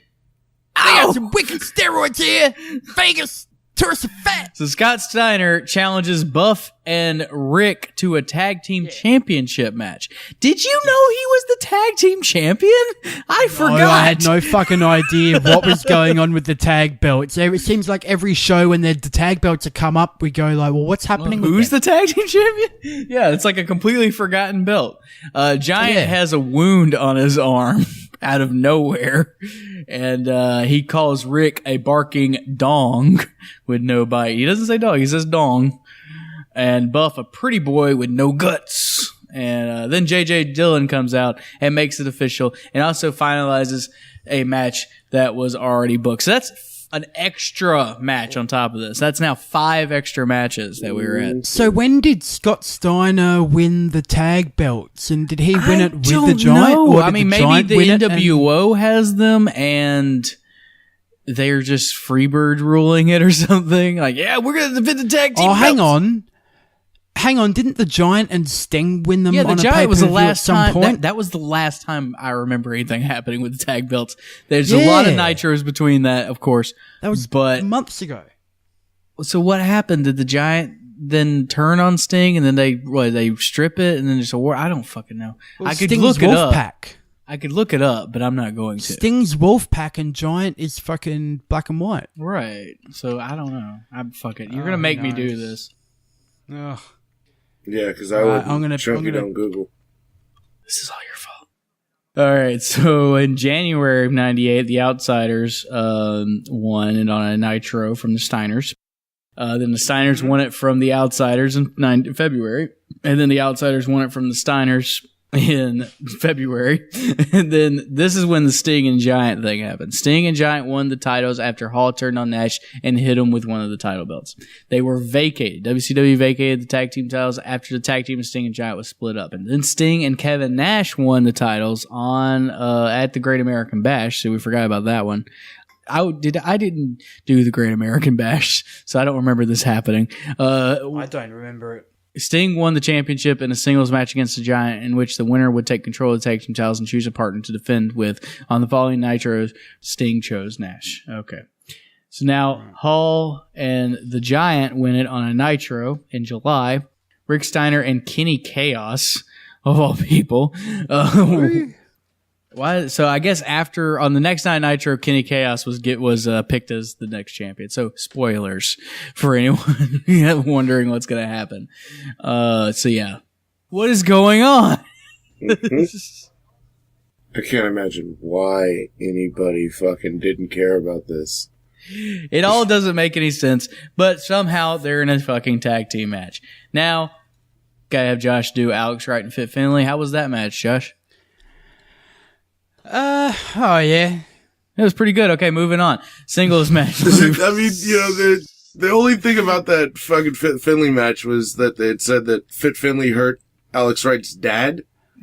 They got some wicked steroids here. Vegas. Tourists are fat. So Scott Steiner challenges Buff and Rick to a tag team championship match. Did you know he was the tag team champion? I forgot. I had no fucking idea what was going on with the tag belts. It seems like every show when the tag belts have come up, we go like, well, what's happening with who's them? the tag team champion? Yeah, it's like a completely forgotten belt. Giant has a wound on his arm out of nowhere. And he calls Rick a barking dong with no bite. He doesn't say dog, he says dong. And Buff a pretty boy with no guts. And then JJ Dillon comes out and makes it official and also finalizes a match that was already booked. So that's an extra match on top of this. That's now 5 extra matches that we were at. So when did Scott Steiner win the tag belts? And did he win it with the Giant? Or maybe the NWO has them and they're just Freebird ruling it or something. Like, yeah, we're going to defend the tag team belts. Hang on. Didn't the Giant and Sting win them? Yeah, the Giant was the last time. Point? That was the last time I remember anything happening with the tag belts. There's a lot of nitros between that, of course. That was months ago. So what happened? Did the Giant then turn on Sting and then they strip it and then there's a war? I don't fucking know. Well, I could Sting's look it up. Wolfpack. I could look it up, but I'm not going to. Sting's Wolfpack and Giant is fucking black and white. Right. So I don't know. Fuck it. You're gonna make me do this. Ugh. Yeah, because I would check it on Google. This is all your fault. All right, so in January of '98, the Outsiders won it on a Nitro from the Steiners. Then the Steiners won it from the Outsiders in February, and then the Outsiders won it from the Steiners in February. And then this is when the Sting and Giant thing happened. Sting and Giant won the titles after Hall turned on Nash and hit him with one of the title belts. They were vacated. WCW vacated the tag team titles after the tag team of Sting and Giant was split up. And then Sting and Kevin Nash won the titles on at the Great American Bash, so we forgot about that one. I didn't do the Great American Bash, so I don't remember this happening. I don't remember it. Sting won the championship in a singles match against the Giant, in which the winner would take control of the tag team titles and choose a partner to defend with. On the following Nitros, Sting chose Nash. Okay. So now Hall and the Giant win it on a Nitro in July. Rick Steiner and Kenny Chaos, of all people. Why? So I guess after on the next night Nitro, Kenny Chaos was picked as the next champion. So spoilers for anyone wondering what's going to happen. So yeah, what is going on? I can't imagine why anybody fucking didn't care about this. It all doesn't make any sense, but somehow they're in a fucking tag team match. Now, gotta have Josh do Alex Wright and Fit Finlay. How was that match, Josh? Oh yeah, it was pretty good. Okay, moving on. Singles match. I mean, the only thing about that fucking Fit Finlay match was that they had said that Fit Finlay hurt Alex Wright's dad.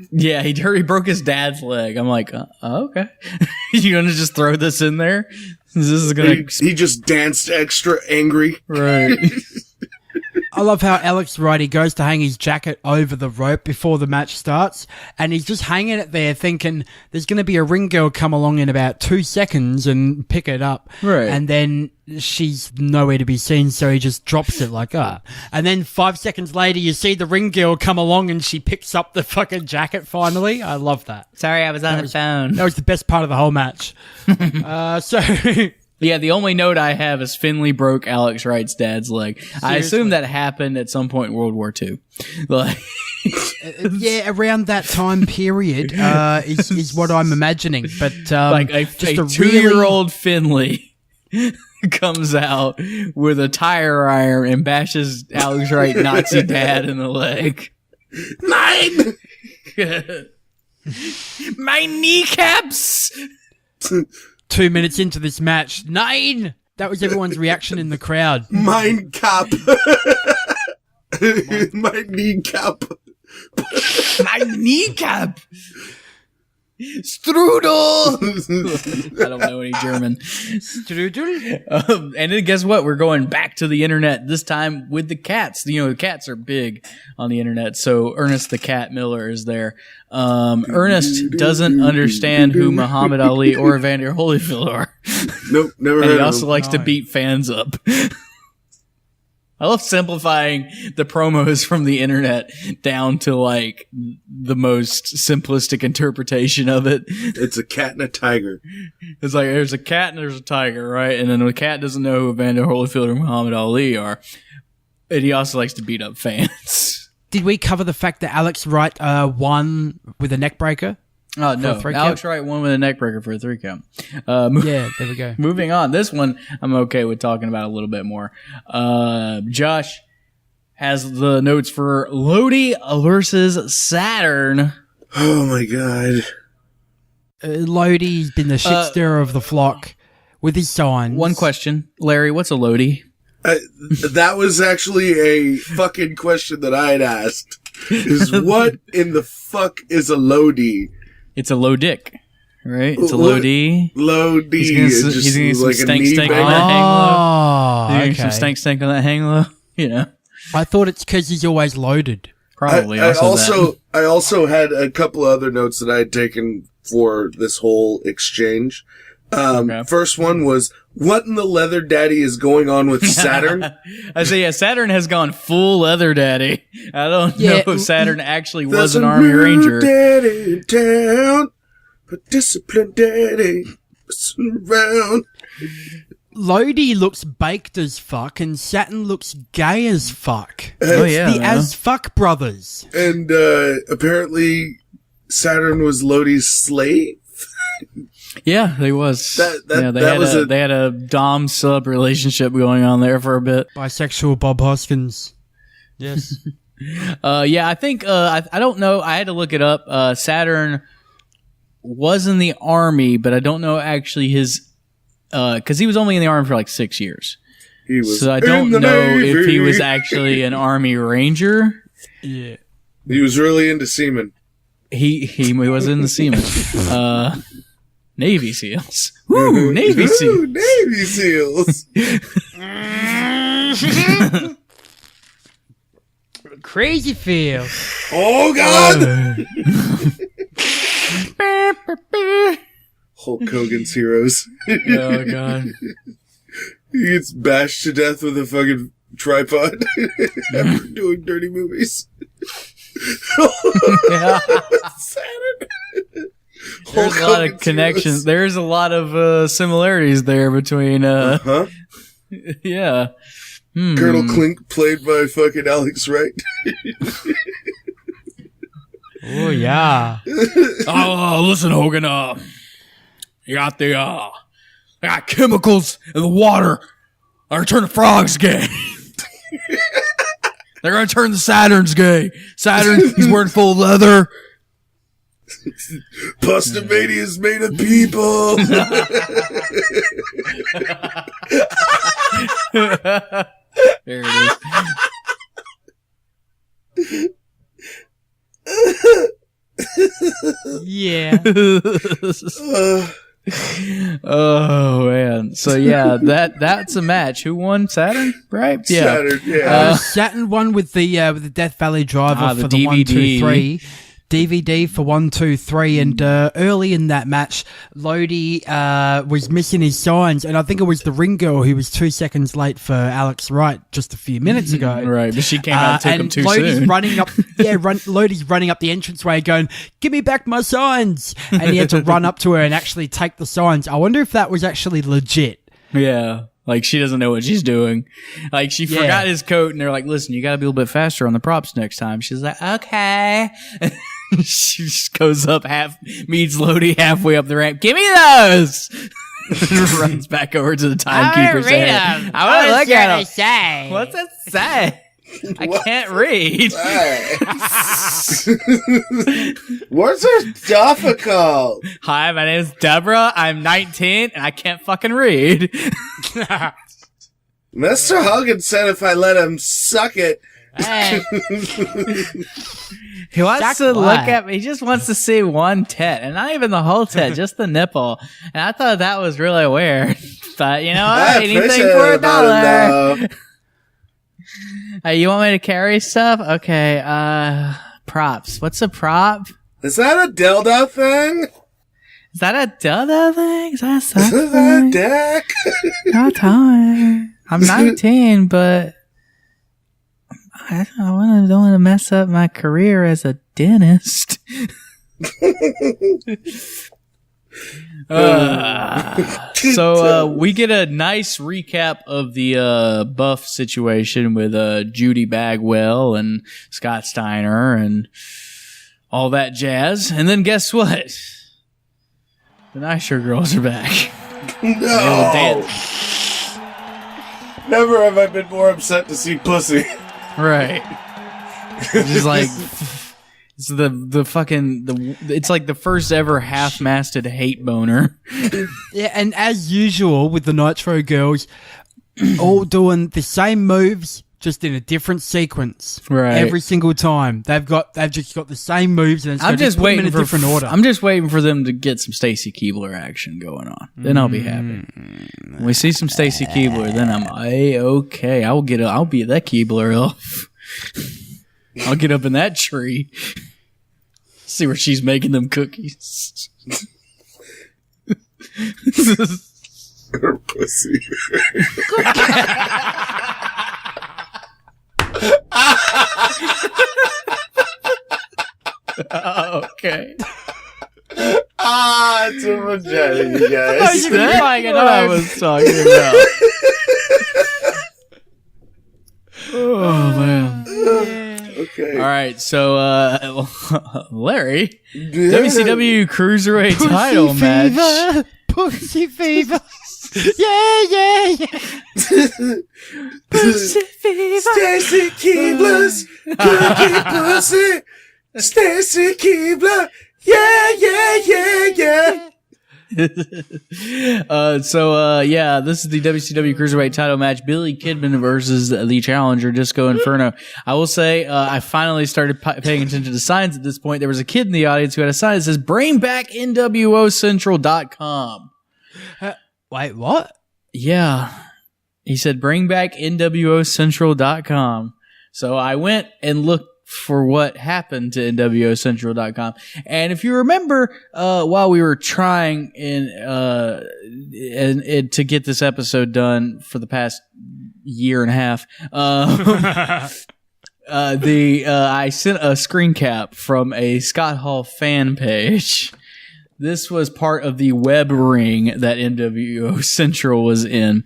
Yeah, he broke his dad's leg. I'm like, okay. You gonna just throw this in there? This is gonna. He just danced extra angry. Right. I love how Alex Wright, he goes to hang his jacket over the rope before the match starts, and he's just hanging it there thinking there's going to be a ring girl come along in about 2 seconds and pick it up. Right. And then she's nowhere to be seen, so he just drops it like, And then 5 seconds later, you see the ring girl come along and she picks up the fucking jacket finally. I love that. Sorry, I was on the phone. That was the best part of the whole match. Yeah, the only note I have is Finlay broke Alex Wright's dad's leg. Seriously? I assume that happened at some point in World War II. Like, yeah, around that time period is what I'm imagining. But like a 2-year-old Finlay comes out with a tire iron and bashes Alex Wright Nazi dad in the leg. Mine! My kneecaps! 2 minutes into this match, 9! That was everyone's reaction in the crowd. Mein Cap. My kneecap. My kneecap. Strudel. I don't know any German. Strudel. And then guess what? We're going back to the internet, this time with the cats. You know, the cats are big on the internet. So Ernest the Cat Miller is there. Ernest doesn't understand who Muhammad Ali or Evander Holyfield are. Nope, never heard of him. And he also likes to beat fans up. I love simplifying the promos from the internet down to like the most simplistic interpretation of it. It's a cat and a tiger. It's like there's a cat and there's a tiger, right? And then the cat doesn't know who Evander Holyfield or Muhammad Ali are. And he also likes to beat up fans. Did we cover the fact that Alex Wright won with a neck breaker? Oh, no. Alex Wright won with a neck breaker for a 3 count. Yeah, there we go. Moving on. This one I'm okay with talking about a little bit more. Josh has the notes for Lodi versus Saturn. Oh, my God. Lodi's been the shit stirrer of the flock with his signs. One question, Larry, what's a Lodi? That was actually a fucking question that I had asked. Is what in the fuck is a Lodi? It's a low dick, right? It's a Lodi. Lodi. He's gonna some stank on that hang low. Okay. Some stank on that hang low. I thought it's because he's always loaded. Probably. I also had a couple of other notes that I had taken for this whole exchange. First one was, what in the leather daddy is going on with Saturn? I say, yeah, Saturn has gone full leather daddy. I don't know if Saturn actually was an Army Ranger. Daddy in town, but disciplined daddy, around. Lodi looks baked as fuck, and Saturn looks gay as fuck. Oh, yeah. The As Fuck Brothers. And apparently Saturn was Lodi's slave. Yeah, they was. They had a dom sub relationship going on there for a bit. Bisexual Bob Hoskins. Yes. I think I don't know. I had to look it up. Saturn was in the Army, but I don't know actually his because he was only in the Army for like 6 years. So I don't know if he was actually an Army Ranger. Yeah, he was really into semen. He was in the semen. Navy SEALs. Woo, Navy SEALs. Navy SEALs. Crazy feel. Oh, God. Hulk Hogan's heroes. Oh, God. He gets bashed to death with a fucking tripod after doing dirty movies. Saturn. There's a lot of connections. There's a lot of similarities there between. Yeah. Colonel Klink, played by fucking Alex Wright. Oh yeah. Oh, listen, Hogan. You got they got chemicals in the water. They're gonna turn the frogs gay. They're gonna turn the Saturns gay. Saturn, he's wearing full leather. Pustomania is made of people. There it is. Yeah. Oh man. So yeah, that's a match. Who won? Saturn, right? Yeah. Saturn, yeah. Saturn won with the Death Valley driver for the DVD. 1, 2, 3. DVD for 1, 2, 3, and early in that match, Lodi was missing his signs, and I think it was the ring girl who was 2 seconds late for Alex Wright just a few minutes ago. Right, but she came out and took him too Lodi's soon. Lodi's running up the entranceway going, "Give me back my signs!" And he had to run up to her and actually take the signs. I wonder if that was actually legit. Yeah. Like, she doesn't know what she's doing. Like, she forgot his coat, and they're like, listen, you gotta be a little bit faster on the props next time. She's like, okay. She just goes up meets Lodi halfway up the ramp. Give me those! Runs back over to the timekeeper saying, I want to look at them. What's it say? I can't read. What's so difficult? Hi, my name is Deborah. I'm 19 and I can't fucking read. Mr. Hogan said if I let him suck it. Hey. He wants to look at me. He just wants to see one tit, and not even the whole tit, just the nipple. And I thought that was really weird. But you know what? Anything for $1. You want me to carry stuff? Okay. Props. What's a prop? Is that a dildo thing? Is that a dildo thing? Is that a sex thing? Dick? Don't tell me. I'm 19, but I don't want to mess up my career as a dentist. So we get a nice recap of the Buff situation with Judy Bagwell and Scott Steiner and all that jazz. And then guess what? The Nitro Girls are back. No. Never have I been more upset to see pussy. Right. Just like It's it's like the first ever half-masted hate boner. Yeah, and as usual with the Nitro Girls, all doing the same moves, just in a different sequence. Right. Every single time. They've just got the same moves and I'm just put them in waiting a different order. I'm just waiting for them to get some Stacy Keibler action going on. Then I'll be happy. When we see some Stacy Keibler, then I'm okay. I'll be that Keibler elf. I'll get up in that tree. See where she's making them cookies. Her pussy. Okay. It's a vagina, you guys. That's what I was talking about. Oh, man. Okay. All right, so Larry, WCW Cruiserweight title match. Pussy fever. Yeah. Pussy fever. Stacy Keibler's cookie pussy. Stacy Keibler. Yeah. This is the WCW Cruiserweight title match. Billy Kidman versus the challenger, Disco Inferno. I will say, I finally started paying attention to signs at this point. There was a kid in the audience who had a sign that says, "Bring back NWOCentral.com." Wait, what? Yeah. He said, "Bring back NWOCentral.com." So I went and looked for what happened to NWOCentral.com. And if you remember, while we were trying to get this episode done for the past year and a half, I sent a screen cap from a Scott Hall fan page. This was part of the web ring that NWO Central was in.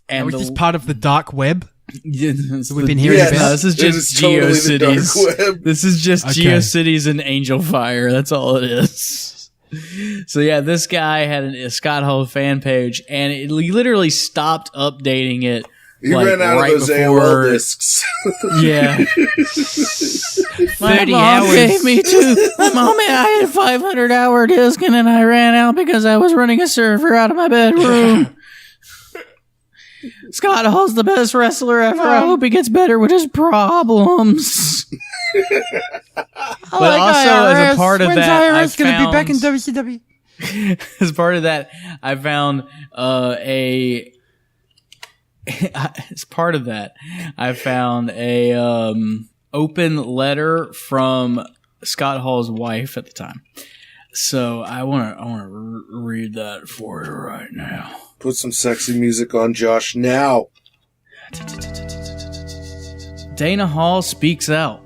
And was this part of the dark web? So we've been hearing about. No, this is just GeoCities. Totally this is just GeoCities and Angel Fire. That's all it is. So yeah, this guy had a Scott Hall fan page, and he literally stopped updating it. He ran out of those AOL discs. Yeah. 30 hours. Gave me my mom, I had a 500-hour disc, and then I ran out because I was running a server out of my bedroom. Scott Hall's the best wrestler ever. I hope he gets better with his problems. But also, as a part of that, I found... going to be back in WCW. As part of that, I found a open letter from Scott Hall's wife at the time. So I want to read that for you right now. Put some sexy music on, Josh, now. Dana Hall speaks out.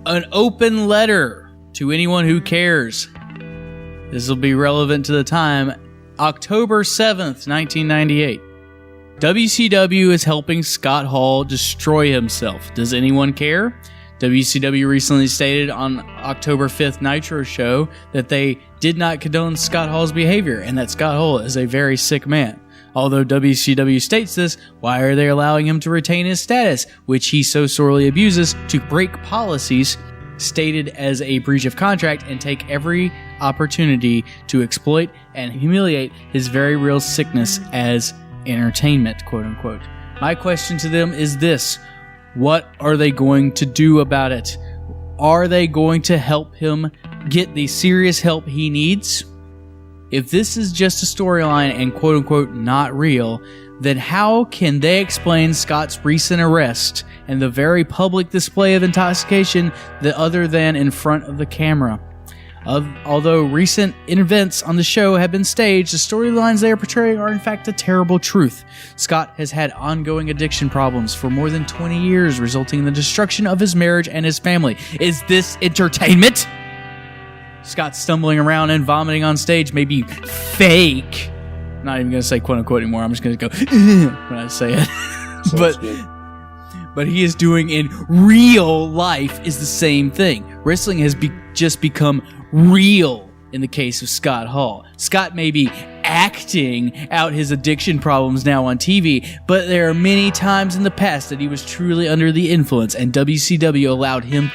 An open letter to anyone who cares. This will be relevant to the time. October 7th, 1998. WCW is helping Scott Hall destroy himself. Does anyone care? WCW recently stated on October 5th Nitro show that they did not condone Scott Hall's behavior and that Scott Hall is a very sick man. Although WCW states this, why are they allowing him to retain his status, which he so sorely abuses, to break policies stated as a breach of contract and take every opportunity to exploit and humiliate his very real sickness as entertainment, quote unquote. My question to them is this: what are they going to do about it? Are they going to help him get the serious help he needs? If this is just a storyline and quote unquote not real, then how can they explain Scott's recent arrest and the very public display of intoxication other than in front of the camera? Although recent events on the show have been staged, the storylines they are portraying are in fact a terrible truth. Scott has had ongoing addiction problems for more than 20 years, resulting in the destruction of his marriage and his family. Is this entertainment? Scott stumbling around and vomiting on stage may be fake. I'm not even going to say quote unquote anymore. I'm just going to go when I say it. But he is doing in real life is the same thing. Wrestling has just become real in the case of Scott Hall. Scott may be acting out his addiction problems now on TV, but there are many times in the past that he was truly under the influence, and WCW allowed him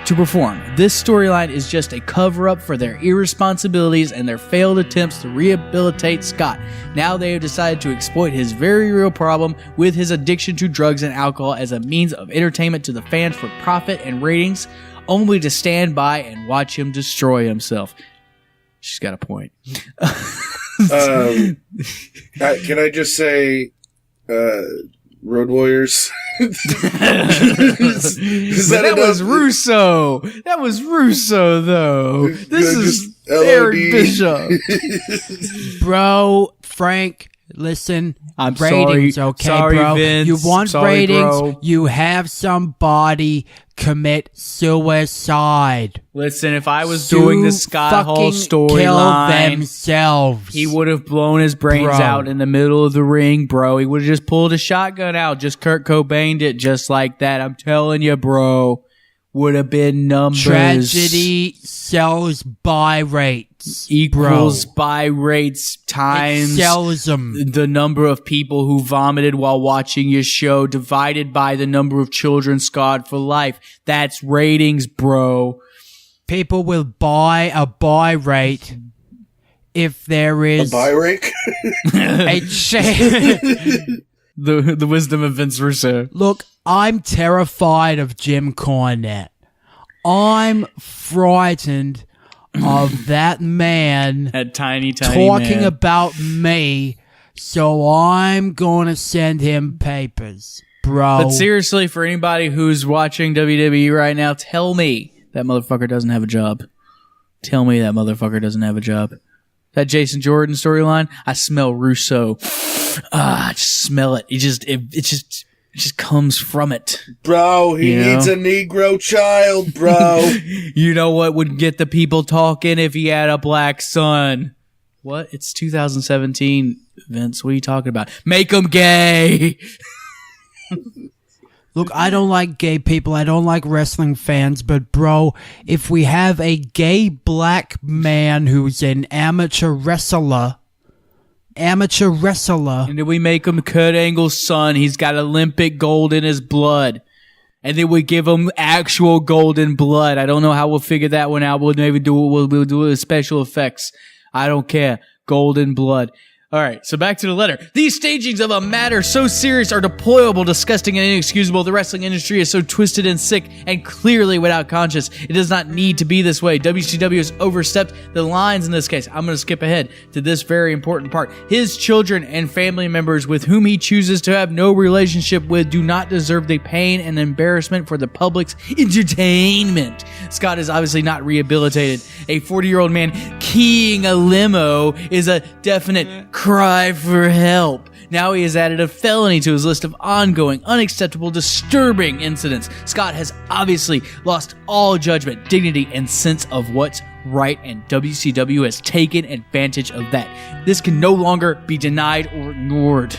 to perform. This storyline is just a cover-up for their irresponsibilities and their failed attempts to rehabilitate Scott. Now they have decided to exploit his very real problem with his addiction to drugs and alcohol as a means of entertainment to the fans for profit and ratings, only to stand by and watch him destroy himself. She's got a point. Can I just say, Road Warriors? That was Russo. That was Russo, though. This is Eric Bishop. Bro, Frank, listen. I'm ratings, sorry. Okay, Sorry, bro. Vince. You want Sorry, ratings? bro. You have somebody commit suicide. Listen, if I was doing the Scott Hall kill storyline, themselves. he would have blown his brains Bro. out in the middle of the ring, bro. He would have just pulled a shotgun out, just Kurt Cobain'd it just like that. I'm telling you, bro. Would have been numbers. Tragedy sells buy rates. Equals buy rates times It sells them. the number of people who vomited while watching your show divided by the number of children scarred for life. That's ratings, bro. People will buy a buy rate if there is A buy rake? a chance. The wisdom of Vince Russo. Look, I'm terrified of Jim Cornette. I'm frightened of that man That tiny talking man. about me, so I'm going to send him papers, bro. But seriously, for anybody who's watching WWE right now, tell me that motherfucker doesn't have a job. Tell me that motherfucker doesn't have a job. That Jason Jordan storyline, I smell Russo. I just smell it. It just comes from it. Bro, he needs a Negro child, bro. You know what would get the people talking if he had a black son? What? It's 2017, Vince. What are you talking about? Make him gay. Look, I don't like gay people. I don't like wrestling fans. But, bro, if we have a gay black man who's an amateur wrestler, and then we make him Kurt Angle's son. He's got Olympic gold in his blood. And then we give him actual golden blood. I don't know how we'll figure that one out. We'll maybe we'll do it with special effects. I don't care. Golden blood. All right, so back to the letter. These stagings of a matter so serious are deplorable, disgusting, and inexcusable. The wrestling industry is so twisted and sick and clearly without conscience. It does not need to be this way. WCW has overstepped the lines in this case. I'm going to skip ahead to this very important part. His children and family members with whom he chooses to have no relationship with do not deserve the pain and embarrassment for the public's entertainment. Scott is obviously not rehabilitated. A 40-year-old man keying a limo is a definite cry for help. Now he has added a felony to his list of ongoing, unacceptable, disturbing incidents. Scott has obviously lost all judgment, dignity, and sense of what's right, and WCW has taken advantage of that. This can no longer be denied or ignored.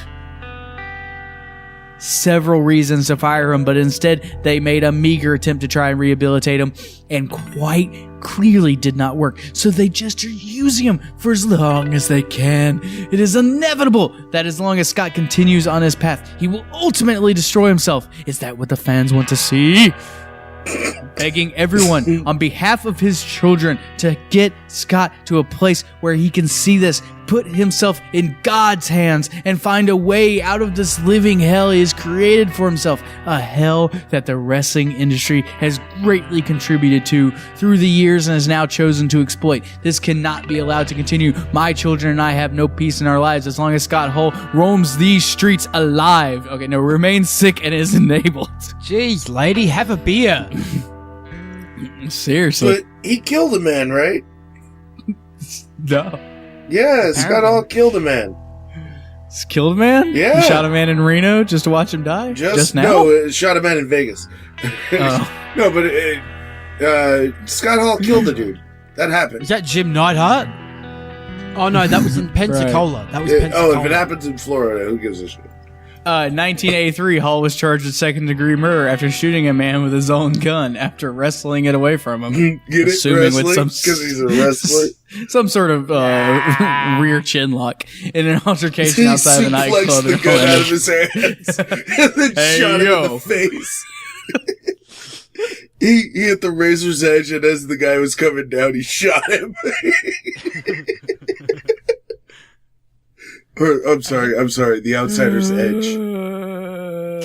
Several reasons to fire him, but instead they made a meager attempt to try and rehabilitate him, and quite clearly did not work. So they just are using him for as long as they can. It is inevitable that as long as Scott continues on his path, he will ultimately destroy himself. Is that what the fans want to see? Begging everyone on behalf of his children to get Scott to a place where he can see this, put himself in God's hands, and find a way out of this living hell he has created for himself. A hell that the wrestling industry has greatly contributed to through the years and has now chosen to exploit. This cannot be allowed to continue. My children and I have no peace in our lives as long as Scott Hall roams these streets alive. Okay, no, remains sick and is enabled. Jeez, lady, have a beer. Seriously. But he killed a man, right? No. Yeah, Scott Hall killed a man. He's killed a man? Yeah. He shot a man in Reno just to watch him die? Just now? No, shot a man in Vegas. Oh. No, but Scott Hall killed the dude. That happened. Is that Jim Neidhart? Oh, no, that was in Pensacola. Right. That was Pensacola. Oh, if it happens in Florida, who gives a shit? 1983, Hall was charged with second-degree murder after shooting a man with his own gun after wrestling it away from him. Get it? Wrestling? Because he's a wrestler? Some sort of rear chin lock in an altercation outside of a nightclub. He flexed the gun out of his hands and then shot him in the face. He hit the razor's edge, and as the guy was coming down, he shot him. I'm sorry, the outsider's edge.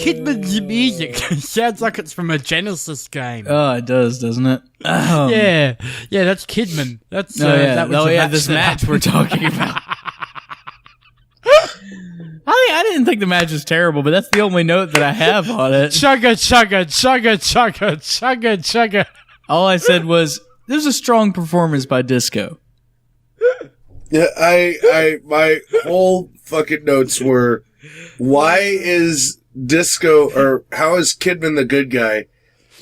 Kidman's music sounds like it's from a Genesis game. Oh, it does, doesn't it? Yeah, that's Kidman. That's this match we're talking about. I didn't think the match was terrible, but that's the only note that I have on it. Chugga, chugga, chugga, chugga, chugga, chugga. All I said was, there's a strong performance by Disco. Yeah, my whole fucking notes were, why is Disco, or how is Kidman the good guy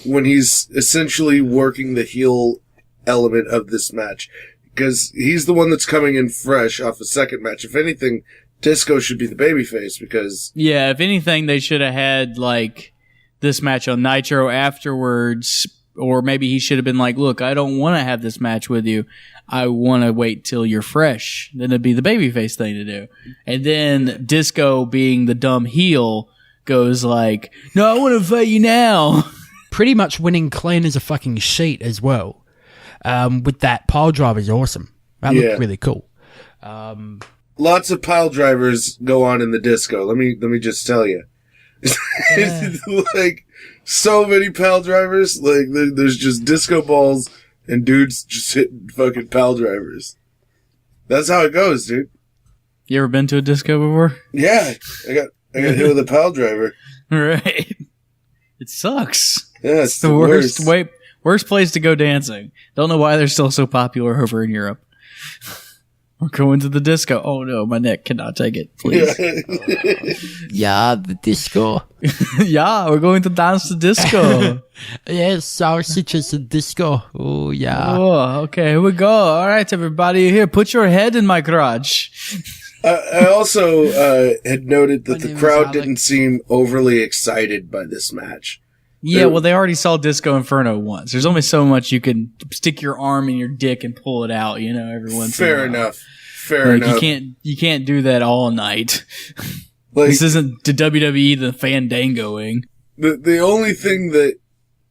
when he's essentially working the heel element of this match? Because he's the one that's coming in fresh off the second match. If anything, Disco should be the babyface because... Yeah, if anything, they should have had, like, this match on Nitro afterwards, or maybe he should have been like, look, I don't want to have this match with you. I want to wait till you're fresh. Then it'd be the babyface thing to do. And then Disco, being the dumb heel, goes like, no, I want to fight you now. Pretty much winning clean as a fucking sheet as well. With that pile driver is awesome. That looked really cool. Lots of pile drivers go on in the Disco. Let me just tell you. Like, so many pile drivers. Like, there's just disco balls and dudes just hitting fucking pile drivers. That's how it goes, dude. You ever been to a disco before? Yeah. I got hit with a pile driver. Right. It sucks. Yeah, it's the worst place to go dancing. Don't know why they're still so popular over in Europe. We're going to the disco. Oh no, my neck cannot take it. Please. Yeah, the disco. Yeah, we're going to dance the disco. Yes, sausages and disco. Oh yeah. Oh, okay, here we go. All right, everybody, here, put your head in my crotch. I also had noted that the crowd didn't seem overly excited by this match. Yeah, well, they already saw Disco Inferno once. There's only so much you can stick your arm in your dick and pull it out, you know, every once in a while. Fair enough. You can't do that all night. Like, this isn't the WWE the Fandangoing. The only thing that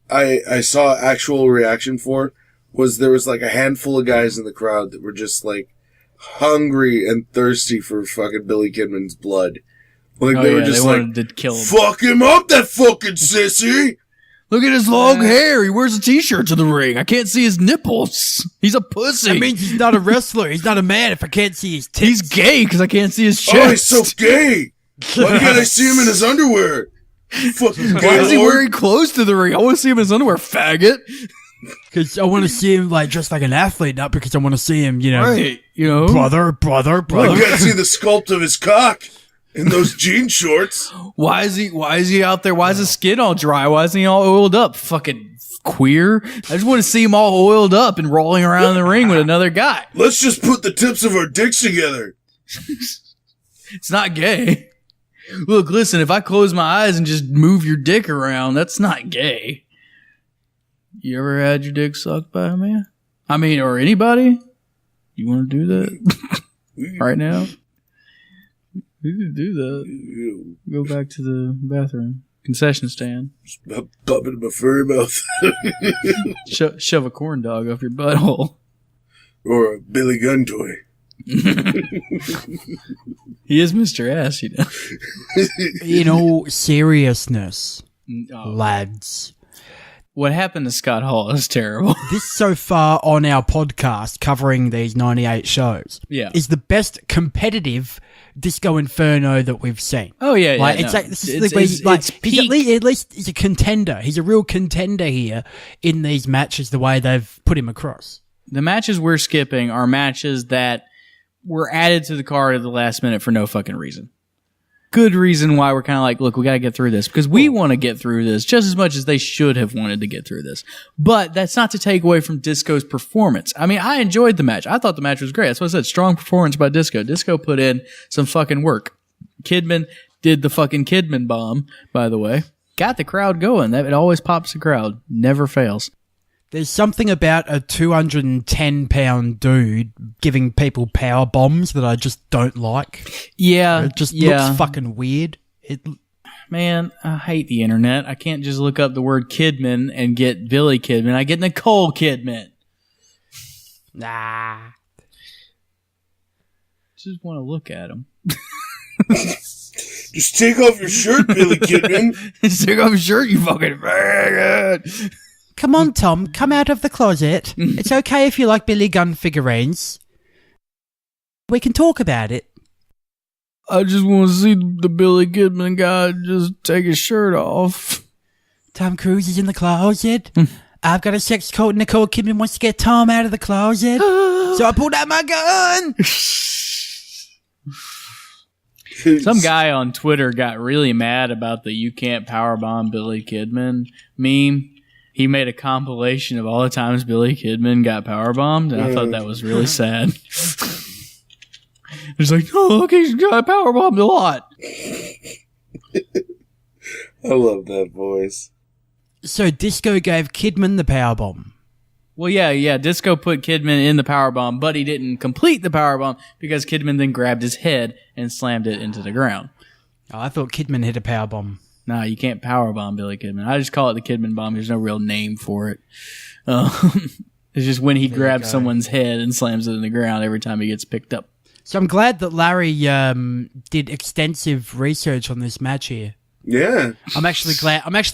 I saw actual reaction for was there was like a handful of guys in the crowd that were just like hungry and thirsty for fucking Billy Kidman's blood. Like they were just wanted to kill him. Fuck him up, that fucking sissy! Look at his long hair. He wears a t-shirt to the ring. I can't see his nipples. He's a pussy. That means he's not a wrestler. He's not a man if I can't see his tits. He's gay because I can't see his chest. Oh, he's so gay! Why can't I see him in his underwear? Fucking gay. Why is he wearing clothes to the ring? I want to see him in his underwear, faggot. Because I want to see him like just like an athlete, not because I want to see him, you know, right? You know, brother. I can't see the sculpt of his cock in those jean shorts. Why is he out there? Why is his skin all dry? Why isn't he all oiled up? Fucking queer. I just want to see him all oiled up and rolling around in the ring with another guy. Let's just put the tips of our dicks together. It's not gay. Look, listen, if I close my eyes and just move your dick around, that's not gay. You ever had your dick sucked by a man? I mean, or anybody? You want to do that right now? We can do that. Go back to the bathroom. Concession stand. Pop it in my furry mouth. Shove a corn dog up your butthole. Or a Billy Gunn toy. He is Mr. Ass, you know. In all seriousness, lads. What happened to Scott Hall is terrible. This so far on our podcast covering these 98 shows is the best competitive Disco Inferno that we've seen. Oh, yeah, yeah. Like, it's peak. At least he's a contender. He's a real contender here in these matches, the way they've put him across. The matches we're skipping are matches that were added to the card at the last minute for no fucking reason. Good reason why we're kind of like, look, we got to get through this because we want to get through this just as much as they should have wanted to get through this. But that's not to take away from Disco's performance. I mean, I enjoyed the match. I thought the match was great. That's what I said. Strong performance by Disco. Disco put in some fucking work. Kidman did the fucking Kidman bomb, by the way. Got the crowd going. It always pops the crowd. Never fails. There's something about a 210-pound dude giving people power bombs that I just don't like. Yeah. It just looks fucking weird. Man, I hate the internet. I can't just look up the word Kidman and get Billy Kidman. I get Nicole Kidman. Nah. Just want to look at him. Just take off your shirt, Billy Kidman. Just take off your shirt, you fucking faggot. Come on, Tom. Come out of the closet. It's okay if you like Billy Gunn figurines. We can talk about it. I just want to see the Billy Kidman guy just take his shirt off. Tom Cruise is in the closet. I've got a sex code. Nicole Kidman wants to get Tom out of the closet. So I pulled out my gun. Some guy on Twitter got really mad about the "you can't powerbomb Billy Kidman" meme. He made a compilation of all the times Billy Kidman got powerbombed, and I thought that was really sad. He's like, "Oh, okay, he's got powerbombed a lot." I love that voice. So Disco gave Kidman the powerbomb. Well, yeah. Disco put Kidman in the powerbomb, but he didn't complete the powerbomb because Kidman then grabbed his head and slammed it into the ground. Oh, I thought Kidman hit a powerbomb. No, you can't powerbomb Billy Kidman. I just call it the Kidman bomb. There's no real name for it. It's just when he grabs someone's head and slams it in the ground every time he gets picked up. So I'm glad that Larry did extensive research on this match here. Yeah. I'm actually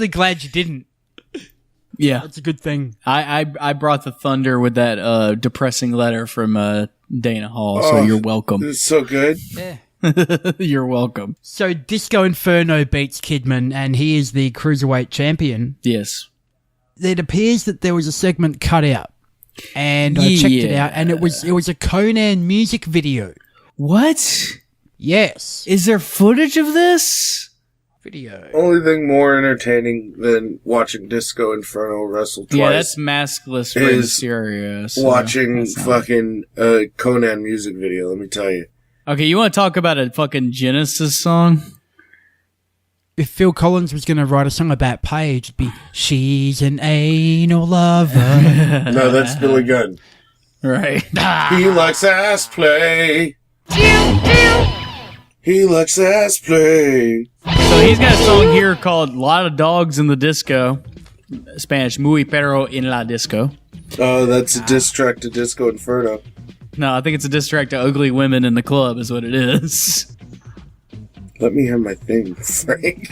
glad you didn't. Yeah. That's a good thing. I brought the thunder with that depressing letter from Dana Hall, so you're welcome. It's so good. Yeah. You're welcome. So Disco Inferno beats Kidman, and he is the Cruiserweight champion. Yes. It appears that there was a segment cut out, and I checked it out, and it was a Conan music video. What? Yes. Is there footage of this? Video. Only thing more entertaining than watching Disco Inferno wrestle twice. Yeah, that's maskless Rey Mysterio. So watching fucking Conan music video, let me tell you. Okay, you want to talk about a fucking Genesis song? If Phil Collins was going to write a song about Paige, it'd be "She's an anal lover." No, that's Billy Gunn. Right. He likes ass play. He likes ass play. So he's got a song here called "A Lot of Dogs in the Disco." Spanish, "Muy perro en la disco." Oh, that's a diss track to Disco Inferno. No, I think it's a diss track to "Ugly Women in the Club" is what it is. Let me have my thing, Frank.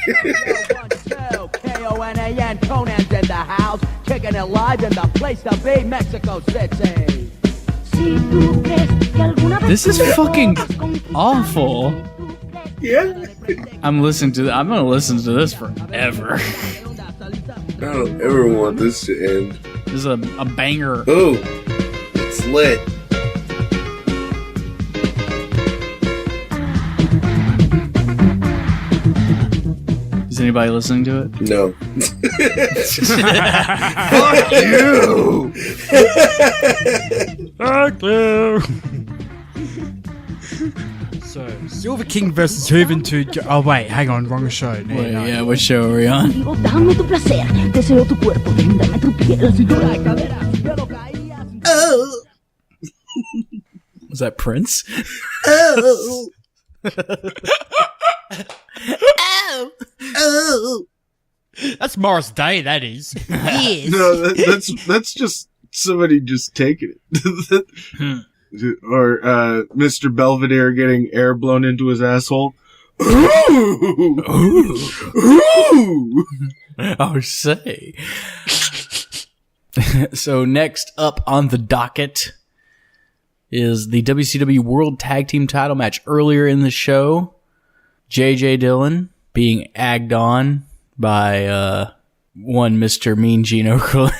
K-O-N-A-N, Conan's in the house, kicking it live in the place to be, Mexico City. This is fucking awful. Yeah. I'm gonna listen to this forever. I don't ever want this to end. This is a banger. Ooh, it's lit. Is anybody listening to it? No. Fuck you! Fuck you! So, Silver King versus Hooven to... Oh, wait, hang on, wrong show. No, Wait, yeah, what show are we on? Dame tu placer, deseo tu cuerpo, dame tu piel, cintura, cadera, Oh! Was that Prince? Oh! Oh! That's Morris Day, that is. Yes. No, that's just somebody just taking it. Or Mr. Belvedere getting air blown into his asshole. Ooh! Ooh! Oh, say. So next up on the docket is the WCW World Tag Team title match. Earlier in the show, J.J. Dillon being egged on by one Mr. Mean Gene Okerlund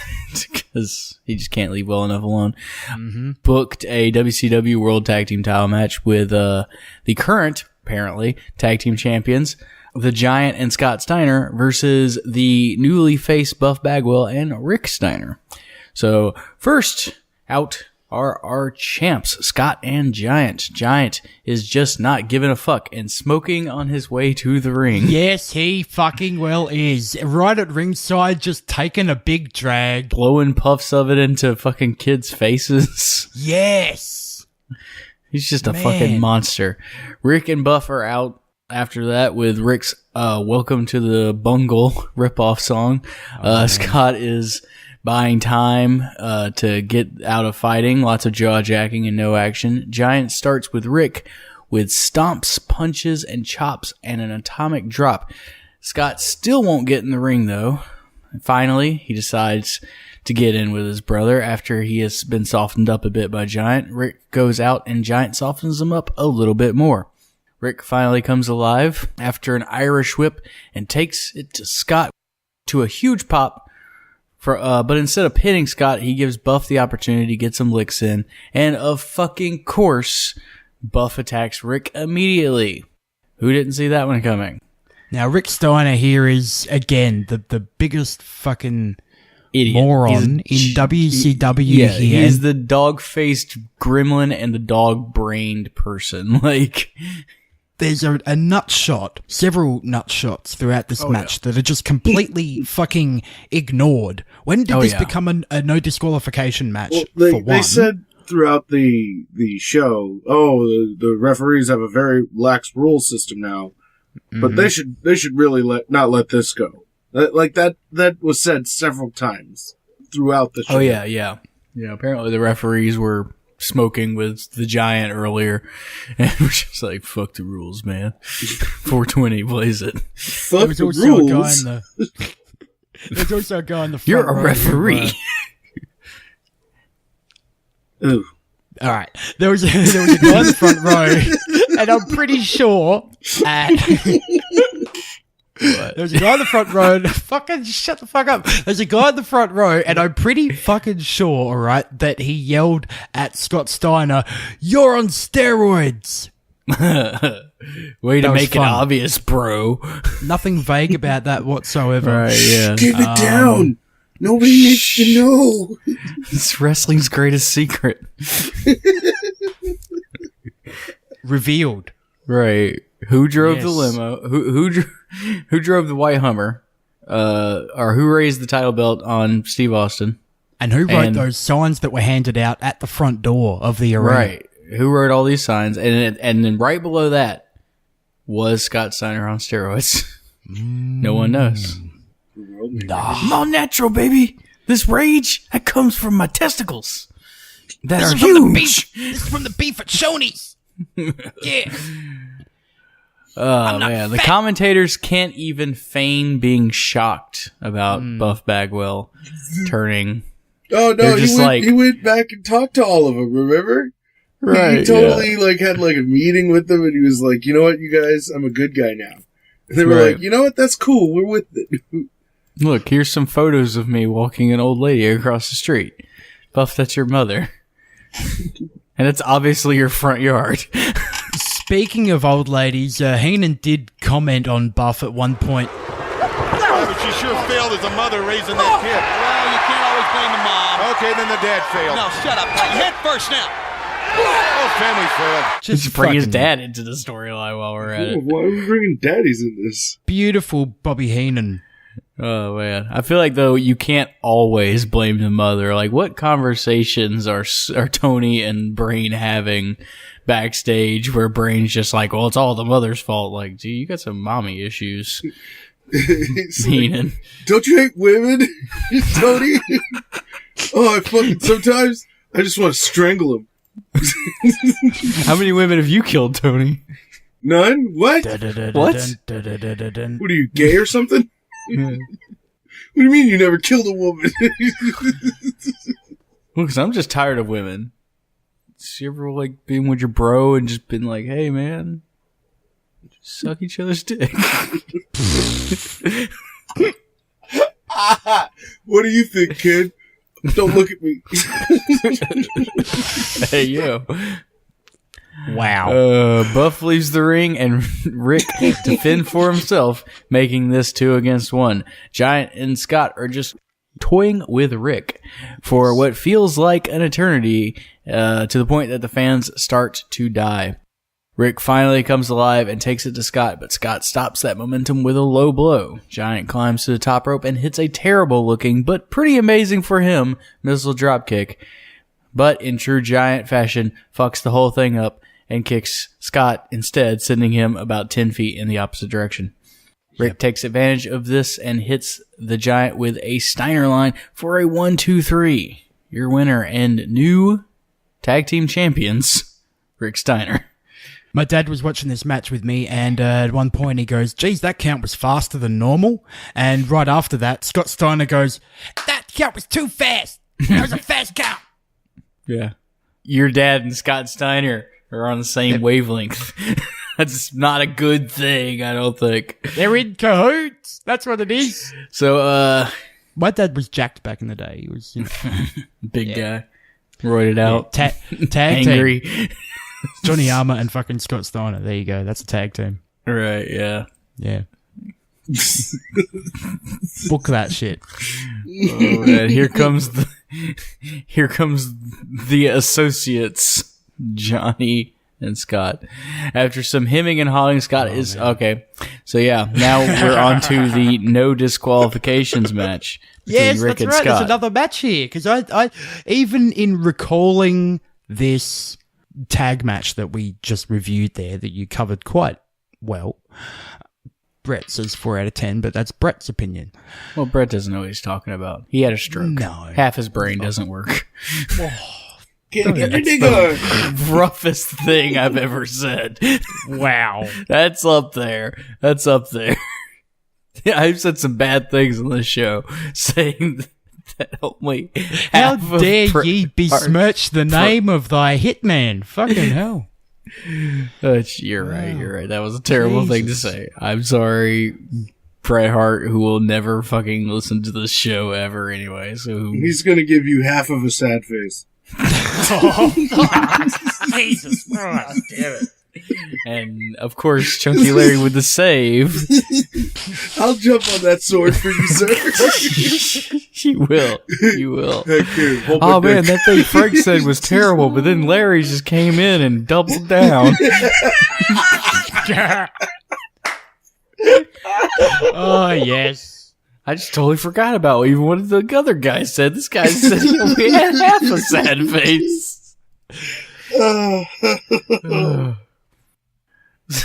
because he just can't leave well enough alone. Mm-hmm. Booked a WCW World Tag Team title match with the current, apparently, tag team champions, the Giant and Scott Steiner versus the newly faced Buff Bagwell and Rick Steiner. So first out are our champs, Scott and Giant. Giant is just not giving a fuck and smoking on his way to the ring. Yes, he fucking well is. Right at ringside, just taking a big drag. Blowing puffs of it into fucking kids' faces. Yes. He's just a fucking monster. Rick and Buff are out. After that, with Rick's Welcome to the Bungle ripoff song, Scott is buying time to get out of fighting. Lots of jaw-jacking and no action. Giant starts with Rick with stomps, punches, and chops, and an atomic drop. Scott still won't get in the ring, though. Finally, he decides to get in with his brother after he has been softened up a bit by Giant. Rick goes out, and Giant softens him up a little bit more. Rick finally comes alive after an Irish whip and takes it to Scott to a huge pop. But instead of pinning Scott, he gives Buff the opportunity to get some licks in. And of fucking course, Buff attacks Rick immediately. Who didn't see that one coming? Now, Rick Steiner here is, again, the biggest fucking idiot moron in WCW here. He's And the dog-faced gremlin and the dog-brained person. Like... There's a nut shot, several nut shots throughout this match that are just completely fucking ignored. When did this become a no disqualification match? Well, they said throughout the show, the referees have a very lax rule system now, but they should really not let this go. That was said several times throughout the show. Oh yeah. Apparently the referees were smoking with the Giant earlier, and we're just like, fuck the rules, man. 420 plays it. Fuck the rules. There's also a guy in the front. You're a referee. Ooh. All right. There was a guy in the front row, and I'm pretty sure there's a guy in the front row. Fucking shut the fuck up. There's a guy in the front row, and I'm pretty fucking sure, all right, that he yelled at Scott Steiner, "You're on steroids." Way to make it obvious, bro. Nothing vague about that whatsoever. Right, yeah. Keep it down. Nobody needs to know. It's wrestling's greatest secret. Revealed. Right. Who drove the limo? Who drove the white Hummer? Or who raised the title belt on Steve Austin? And who wrote those signs that were handed out at the front door of the arena? Right. Who wrote all these signs? And then right below that was Scott Steiner on steroids. No one knows. I'm all natural, baby. This rage, that comes from my testicles. That are huge. This is from the beef at Shoney's. Yeah. Oh, man. The commentators can't even feign being shocked about Buff Bagwell turning. Oh, no, he went back and talked to all of them, remember? Right. He totally had a meeting with them, and he was like, you know what, you guys, I'm a good guy now. And they were like, you know what, that's cool, we're with it. Look, here's some photos of me walking an old lady across the street. Buff, that's your mother. And it's obviously your front yard. Speaking of old ladies, Heenan did comment on Buff at one point. Yeah, but she sure failed as a mother raising that kid. Well, you can't always blame the mom. Okay, then the dad failed. No, shut up. Head first now. Oh, family failed. Just bring his dad into the storyline while we're at it. Why are we bringing daddies in this? Beautiful Bobby Heenan. Oh, man. I feel like, though, you can't always blame the mother. Like, what conversations are Tony and Brain having backstage where Brain's just like, well, it's all the mother's fault? Like, gee, you got some mommy issues. Like, don't you hate women, Tony? Oh, sometimes I just want to strangle them. How many women have you killed, Tony? None? What? What? What are you, gay or something? What do you mean you never killed a woman? Well, because I'm just tired of women. You ever been with your bro and just been like, hey man, just suck each other's dick? What do you think, kid? Don't look at me. Hey yo. Wow. Buff leaves the ring and Rick to fend for himself, making this 2 against 1. Giant and Scott are just toying with Rick for what feels like an eternity, to the point that the fans start to die. Rick finally comes alive and takes it to Scott, but Scott stops that momentum with a low blow. Giant climbs to the top rope and hits a terrible looking, but pretty amazing for him, missile dropkick. But in true Giant fashion, fucks the whole thing up and kicks Scott instead, sending him about 10 feet in the opposite direction. Rick takes advantage of this and hits the Giant with a Steiner line for a 1-2-3. Your winner and new tag team champions, Rick Steiner. My dad was watching this match with me, and at one point he goes, geez, that count was faster than normal. And right after that, Scott Steiner goes, that count was too fast. That was a fast count. Yeah. Your dad and Scott Steiner are on the same wavelength. That's not a good thing, I don't think. They're in cahoots. That's what it is. So, my dad was jacked back in the day. He was big guy. Roided out. Tag angry. team. Johnny Armour and fucking Scott Steiner. There you go. That's a tag team. Right, yeah. Yeah. Book that shit. Oh, man. Here comes the associates, Johnny and Scott. After some hemming and hawing, Scott is okay. So yeah, now we're on to the no disqualifications match. Yes, Rick that's and right. Scott. There's another match here because I even in recalling this tag match that we just reviewed there that you covered quite well. Brett says 4 out of 10, but that's Brett's opinion. Well, Brett doesn't know what he's talking about. He had a stroke. No. Half his brain doesn't work. Get That's the roughest thing I've ever said. Wow. That's up there. Yeah, I've said some bad things on this show, saying that only How dare ye besmirch the name of thy hitman? Fucking hell. You're right. That was a terrible thing to say. I'm sorry, Bret Hart, who will never fucking listen to this show ever anyway. So he's gonna give you half of a sad face. Jesus Christ, damn it. And of course, Chunky Larry with the save. I'll jump on that sword for you, sir. You will. Okay, oh man, that thing Frank said was terrible, but then Larry just came in and doubled down. Oh yes. I just totally forgot about even what the other guy said. This guy said he only had half a sad face.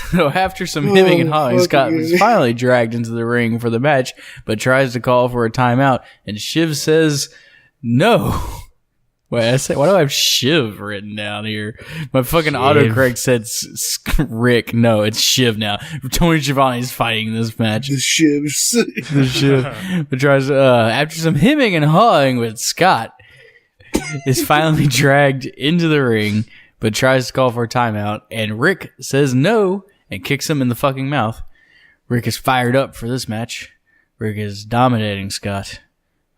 So after some hemming and hawing, Scott was finally dragged into the ring for the match, but tries to call for a timeout, and Shiv says no. Wait, why do I have Shiv written down here? My fucking autocorrect said Rick. No, it's Shiv now. Tony Schiavone's fighting this match. The Shiv. But tries after some hemming and hawing with Scott, is finally dragged into the ring, but tries to call for a timeout, and Rick says no and kicks him in the fucking mouth. Rick is fired up for this match. Rick is dominating Scott.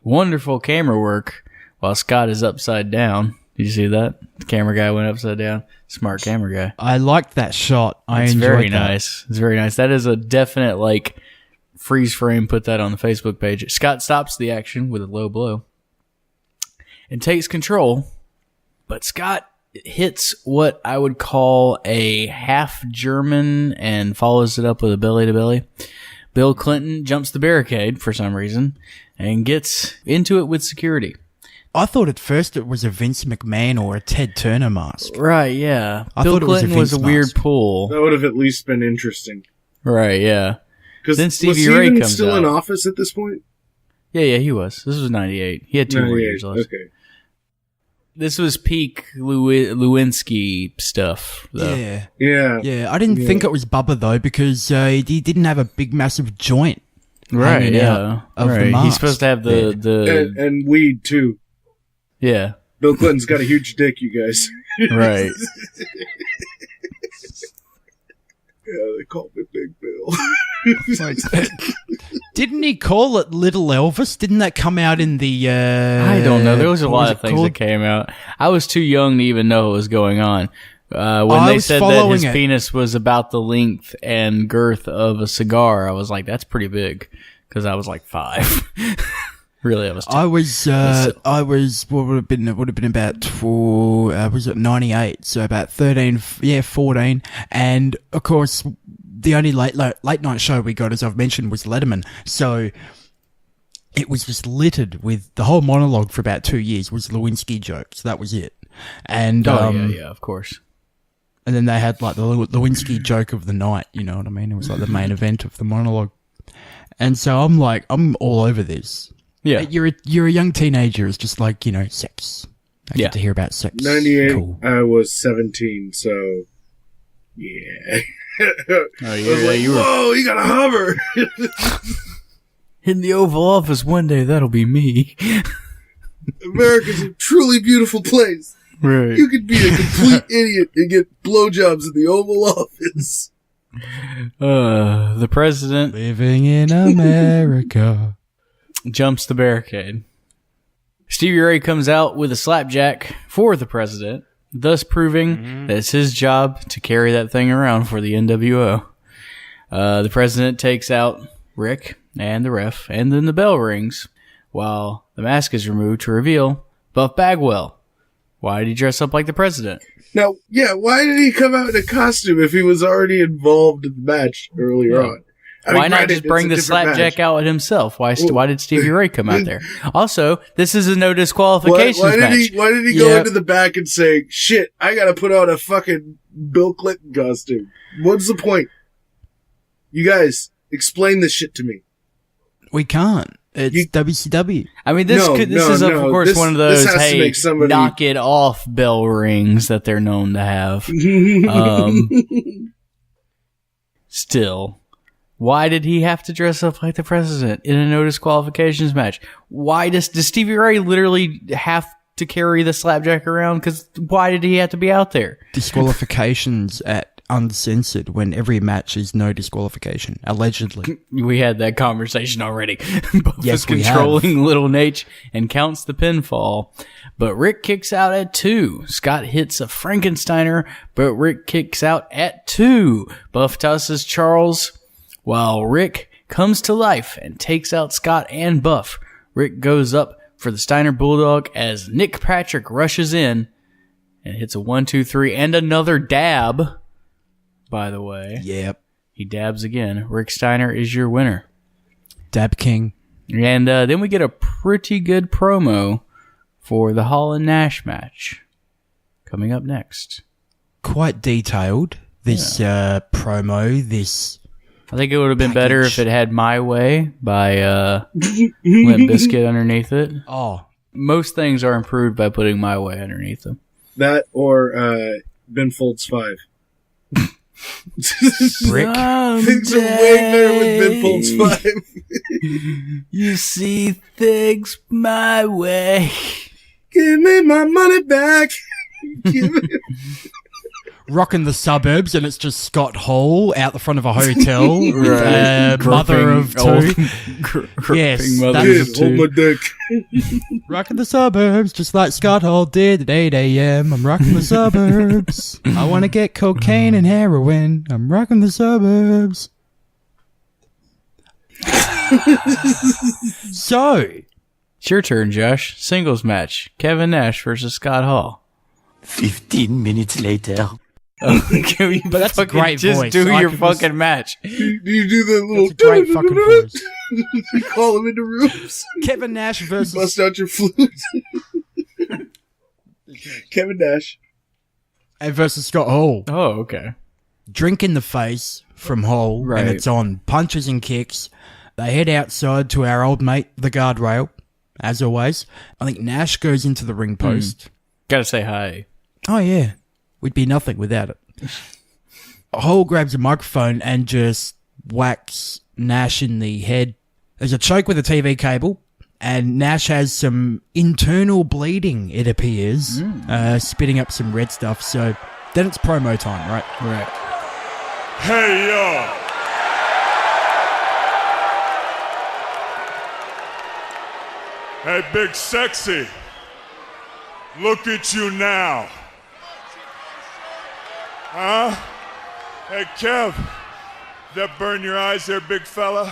Wonderful camera work while Scott is upside down. Did you see that? The camera guy went upside down. Smart camera guy. I liked that shot. It's very nice. It's very nice. That is a definite, freeze frame. Put that on the Facebook page. Scott stops the action with a low blow and takes control, but Scott hits what I would call a half German and follows it up with a belly to belly. Bill Clinton jumps the barricade for some reason and gets into it with security. I thought at first it was a Vince McMahon or a Ted Turner mask. Right, yeah. I Bill thought it was a Clinton was a Vince weird mask. pull. That would have at least been interesting. Right, yeah. Because then was Stevie he Ray even comes still out. in office at this point? Yeah, he was. This was 98. He had 2 more years left. Okay. This was peak Lewinsky stuff, though. Yeah. I didn't think it was Bubba, though, because he didn't have a big, massive joint. Right, hanging out of the mask. He's supposed to have the And weed, too. Yeah. Bill Clinton's got a huge dick, you guys. Right. Yeah, they call me Big Bill. Didn't he call it Little Elvis? Didn't that come out in the... I don't know. There was a what lot of things that came out. I was too young to even know what was going on. When they said that his penis was about the length and girth of a cigar, I was like, that's pretty big. Because I was like 5. Really, I was 2. I was, what would have been, it would have been about, was it 98? So about 14. And of course, the only late night show we got, as I've mentioned, was Letterman. So it was just littered with the whole monologue for about 2 years was Lewinsky jokes. That was it. And, yeah, of course. And then they had like the Lewinsky joke of the night, you know what I mean? It was like the main event of the monologue. And so I'm all over this. Yeah. You're a young teenager. It's just like, you know, sex. I get to hear about sex. 98, cool. I was 17, so yeah. You were. Whoa, you got a Hummer. In the Oval Office one day, that'll be me. America's a truly beautiful place. Right. You could be a complete idiot and get blowjobs in the Oval Office. The president, living in America, jumps the barricade. Stevie Ray comes out with a slapjack for the president, thus proving that it's his job to carry that thing around for the NWO. The president takes out Rick and the ref, and then the bell rings, while the mask is removed to reveal Buff Bagwell. Why did he dress up like the president? Now, yeah, why did he come out in a costume if he was already involved in the match earlier on? Why not just bring the slapjack out himself? Why did Stevie Ray come out there? Also, this is a no disqualifications match. Why did he go into the back and say, shit, I gotta put on a fucking Bill Clinton costume? What's the point? You guys, explain this shit to me. We can't. It's WCW. I mean, this is of course one of those, hey, knock it off bell rings that they're known to have. Still, why did he have to dress up like the president in a no disqualifications match? Why does Stevie Ray literally have to carry the slapjack around? Because why did he have to be out there? Disqualifications at Uncensored when every match is no disqualification, allegedly. We had that conversation already. Buff yes, is controlling Little Nate and counts the pinfall. But Rick kicks out at 2. Scott hits a Frankensteiner, but Rick kicks out at 2. Buff tosses Charles, while Rick comes to life and takes out Scott and Buff. Rick goes up for the Steiner Bulldog as Nick Patrick rushes in and hits a 1-2-3 and another dab. By the way. Yep. He dabs again. Rick Steiner is your winner. Dab King. And then we get a pretty good promo for the Hall and Nash match coming up next. Quite detailed, this promo, this I think it would have been better if it had My Way by Limp Bizkit underneath it. Oh. Most things are improved by putting My Way underneath them. That or Ben Folds 5. Rick. Things are way better with Ben Folds 5. You see things my way. Give me my money back. Give me... Rocking the Suburbs, and it's just Scott Hall out the front of a hotel with mother of 2. Yes, that's hold my dick. Rocking the Suburbs, just like Scott Hall did at 8 a.m. I'm rocking the suburbs. I want to get cocaine and heroin. I'm rocking the suburbs. So, it's your turn, Josh. Singles match. Kevin Nash versus Scott Hall. 15 minutes later. Can we but that's a great just voice. do your fucking match? Do you do the little... That's a great fucking voice. You call him into rooms. Kevin Nash versus... Bust out your flute. Kevin Nash. And versus Scott Hall. Oh, okay. Drink in the face from Hall, right. And it's on punches and kicks. They head outside to our old mate, the guardrail, as always. I think Nash goes into the ring post. Gotta say hi. Oh, yeah. We'd be nothing without it. Hall grabs a microphone and just whacks Nash in the head. There's a choke with a TV cable, and Nash has some internal bleeding, it appears, spitting up some red stuff. So then it's promo time, right? Right. Hey, yo. Hey, Big Sexy. Look at you now. Huh? Hey, Kev. That burn your eyes there, big fella?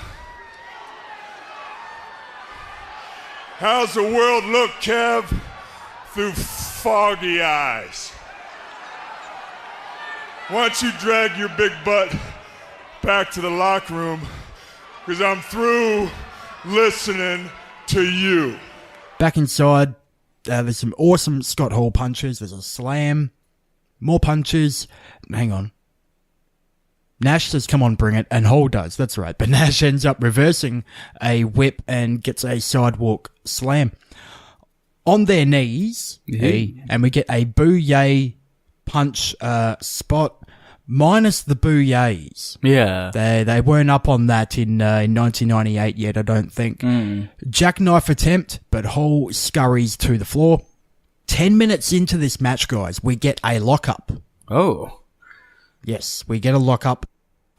How's the world look, Kev? Through foggy eyes. Why don't you drag your big butt back to the locker room? Because I'm through listening to you. Back inside, there's some awesome Scott Hall punches. There's a slam. More punches. Hang on. Nash says, come on, bring it. And Hall does. That's right. But Nash ends up reversing a whip and gets a sidewalk slam. On their knees. And we get a boo-yay punch spot. Minus the boo-yays. Yeah. They weren't up on that in 1998 yet, I don't think. Jackknife attempt, but Hall scurries to the floor. 10 minutes into this match, guys, we get a lockup. Oh. Yes, we get a lockup.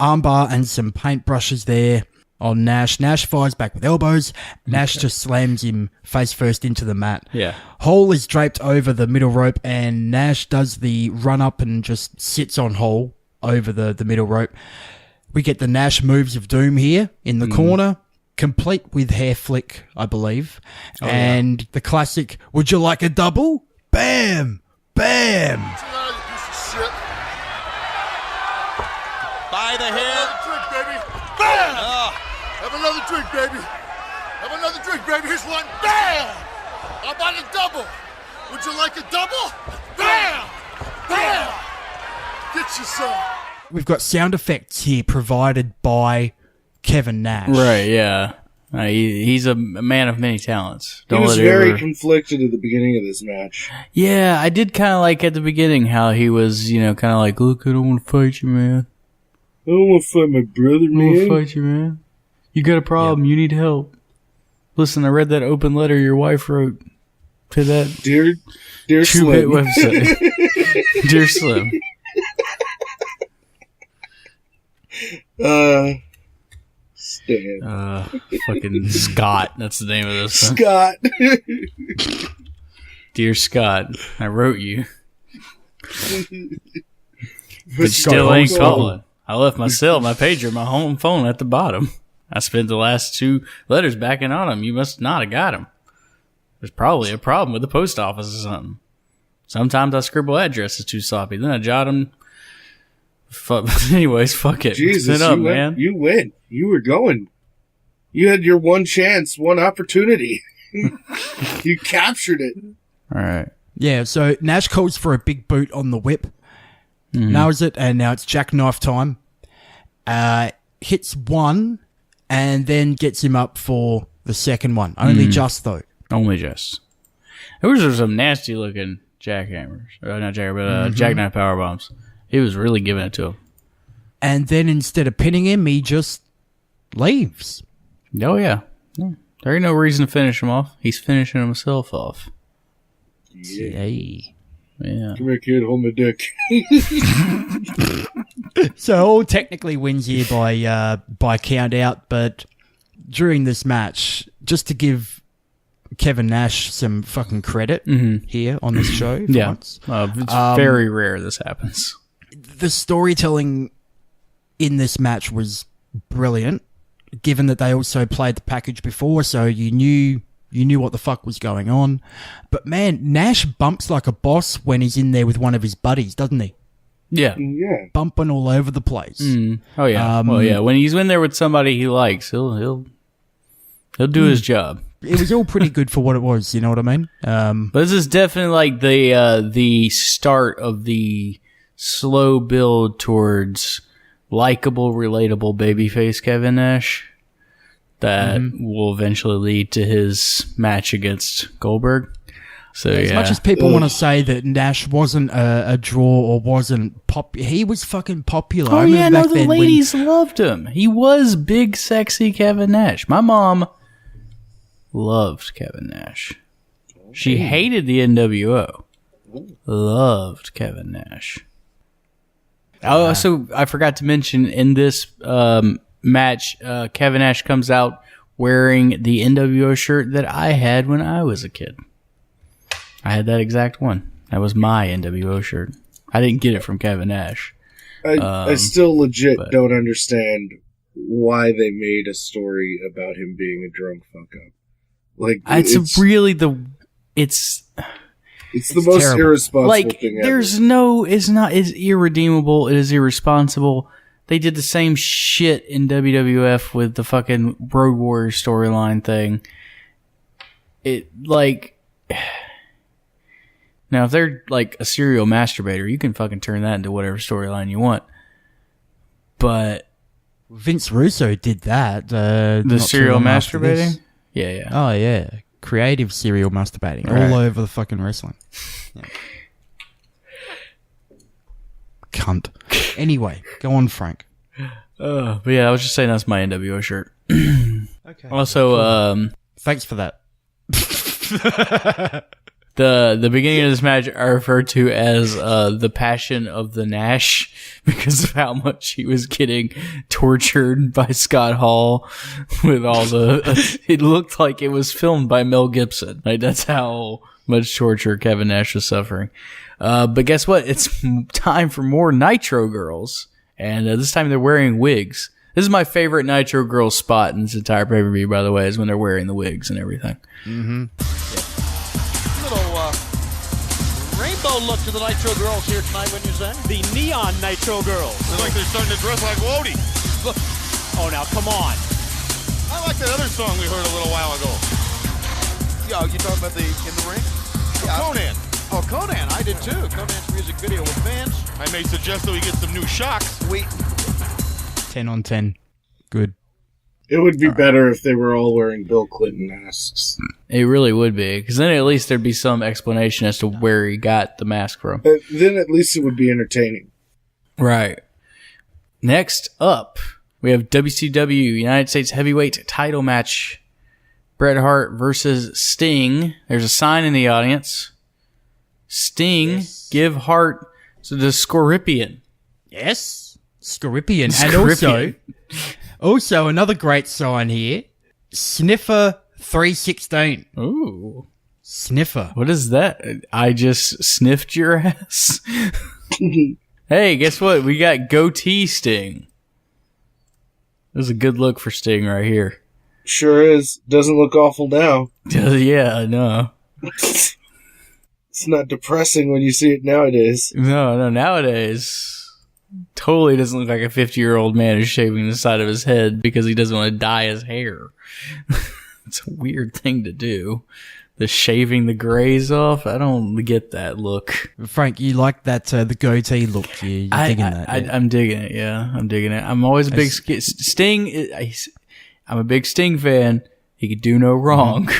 Armbar and some paintbrushes there on Nash. Nash fires back with elbows. Nash just slams him face first into the mat. Yeah. Hall is draped over the middle rope, and Nash does the run up and just sits on Hall over the middle rope. We get the Nash moves of doom here in the corner, complete with hair flick, I believe. And the classic, would you like a double? Bam! Bam! By the hair. Drink, baby. Bam! Have another drink, baby. Have another drink, baby. Here's one. Bam! How about a double? Would you like a double? Bam! Bam! Get you some. We've got sound effects here provided by Kevin Nash. Right, yeah. He's a man of many talents. He was very conflicted at the beginning of this match. Yeah, I did kind of like at the beginning how he was, kind of like, look, I don't want to fight you, man. I don't want to fight my brother, man. I don't want to fight you, man. You got a problem. You need help. Listen, I read that open letter your wife wrote to that Dear Slim website. Dear Slim. Stan. Fucking Scott. That's the name of this. Scott. Dear Scott, I wrote you. But Scott still ain't also. calling. I left my pager, my home phone at the bottom. I spent the last 2 letters backing on them. You must not have got them. There's probably a problem with the post office or something. Sometimes I scribble addresses too sloppy. Then I jot them. Anyways, fuck it. Jesus, Up, man. You win. You were going. You had your one chance, one opportunity. You captured it. All right. Yeah, so Nash calls for a big boot on the whip. Nails it, and now it's jackknife time. Hits one, and then gets him up for the second one. Only just, though. Only just. There was some nasty looking jackhammers. Not jackhammer, but jackknife power bombs. He was really giving it to him. And then instead of pinning him, he just leaves. Oh, yeah. There ain't no reason to finish him off. He's finishing himself off. Yay. Yeah. Come here, kid. Hold my dick. So Hall technically wins here by count out, but during this match, just to give Kevin Nash some fucking credit here on this show. Yeah. Once. It's very rare this happens. The storytelling in this match was brilliant, given that they also played the package before, so you knew what the fuck was going on. But man, Nash bumps like a boss when he's in there with one of his buddies, doesn't he? Yeah. Bumping all over the place. Oh yeah. Well, yeah. When he's in there with somebody he likes, he'll do his job. It was all pretty good for what it was. You know what I mean? But this is definitely like the start of the slow build towards likable, relatable babyface Kevin Nash that will eventually lead to his match against Goldberg. So as much as people want to say that Nash wasn't a draw or wasn't he was fucking popular. Oh yeah, no, the ladies loved him. He was big, sexy Kevin Nash. My mom loved Kevin Nash. She hated the NWO. Loved Kevin Nash. Oh, so I forgot to mention in this match, Kevin Nash comes out wearing the NWO shirt that I had when I was a kid. I had that exact one. That was my NWO shirt. I didn't get it from Kevin Nash. I still legit don't understand why they made a story about him being a drunk fuck up. Like it's the most terrible. irresponsible thing ever. It's irredeemable. It is irresponsible. They did the same shit in WWF with the fucking Road Warrior storyline thing. Now, if they're like a serial masturbator, you can fucking turn that into whatever storyline you want. But Vince Russo did that. The serial masturbating? Yeah. Oh, yeah. Creative serial masturbating. Right. All over the fucking wrestling. Yeah. Cunt. Anyway, go on, Frank. But yeah, I was just saying that's my NWO shirt. Okay. Also, cool. Thanks for that. The beginning of this match I referred to as the Passion of the Nash because of how much he was getting tortured by Scott Hall with all the... it looked like it was filmed by Mel Gibson. Like, that's how much torture Kevin Nash was suffering. But guess what? It's time for more Nitro Girls. And this time they're wearing wigs. This is my favorite Nitro Girls spot in this entire pay-per-view, by the way, is when they're wearing the wigs and everything. Mm-hmm. Little rainbow look to the Nitro Girls here tonight, wouldn't you say? The Neon Nitro Girls. Looks like they're starting to dress like Woody. Look. Oh, now, come on. I like that other song we heard a little while ago. Yeah, you talking about in the ring? Yeah. Conan. Oh, Conan, I did too. Conan's music video with fans. I may suggest that we get some new shocks. 10 on 10. Good. It would be better if they were all wearing Bill Clinton masks. It really would be, because then at least there'd be some explanation as to where he got the mask from. Then at least it would be entertaining. Right. Next up, we have WCW United States Heavyweight title match. Bret Hart versus Sting. There's a sign in the audience. Sting, give Hart the Scorpion. Yes. Scorpion. And also another great sign here. Sniffer 316. Ooh. Sniffer. What is that? I just sniffed your ass. Hey, guess what? We got goatee Sting. This is a good look for Sting right here. Sure is. Doesn't look awful now. Yeah, I know. It's not depressing when you see it nowadays. No, nowadays... Totally doesn't look like a 50-year-old man who's shaving the side of his head because he doesn't want to dye his hair. It's a weird thing to do. The shaving the grays off, I don't get that look. Frank, you like that the goatee look? You're digging that? I'm digging it. Yeah, I'm digging it. I'm always a big Sting. I'm a big Sting fan. He could do no wrong.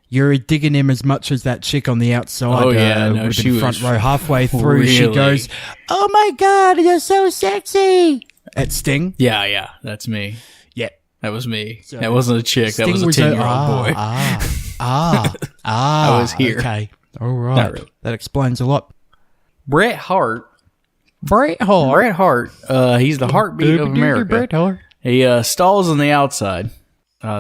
You're digging him as much as that chick on the outside. Oh, yeah. No, she was front row halfway through. Really? She goes, "Oh my God, you're so sexy." At Sting? Yeah. That's me. Yeah. That was me. So, that wasn't a chick. Sting that was a 10-year-old boy. I was here. Okay. All right. Really. That explains a lot. Bret Hart. He's the heartbeat of America. Bret Hart. He stalls on the outside.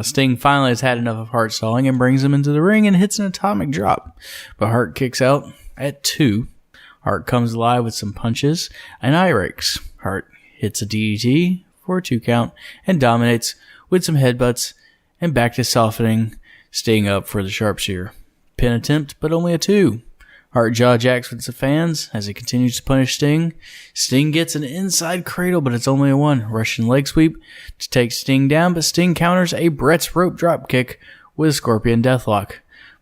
Sting finally has had enough of Hart stalling and brings him into the ring and hits an atomic drop. But Hart kicks out at 2. Hart comes alive with some punches and eye rakes. Hart hits a DDT for a 2 count and dominates with some headbutts and back to softening Sting up for the sharpshooter. Pin attempt, but only a 2. Hart jaw jacks with the fans as he continues to punish Sting. Sting gets an inside cradle, but it's only a 1. Russian leg sweep to take Sting down, but Sting counters a Bret's rope drop kick with a Scorpion deathlock.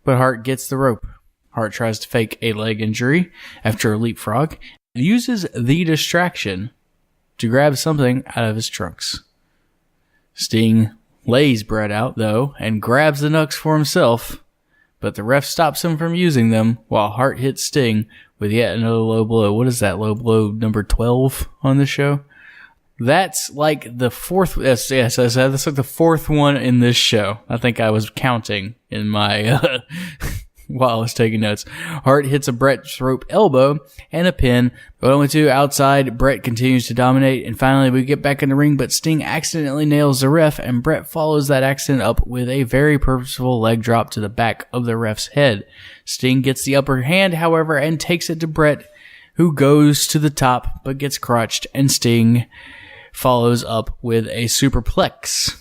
But Hart gets the rope. Hart tries to fake a leg injury after a leapfrog and uses the distraction to grab something out of his trunks. Sting lays Bret out, though, and grabs the knucks for himself. But the ref stops him from using them while Hart hits Sting with yet another low blow. What is that low blow number 12 on the show? That's like the fourth. Yes, I said that's like the 4th one in this show. I think I was counting in my while I was taking notes. Hart hits a Bret's rope elbow and a pin, but only 2 outside. Bret continues to dominate, and finally we get back in the ring, but Sting accidentally nails the ref, and Bret follows that accident up with a very purposeful leg drop to the back of the ref's head. Sting gets the upper hand, however, and takes it to Bret, who goes to the top, but gets crotched, and Sting follows up with a superplex.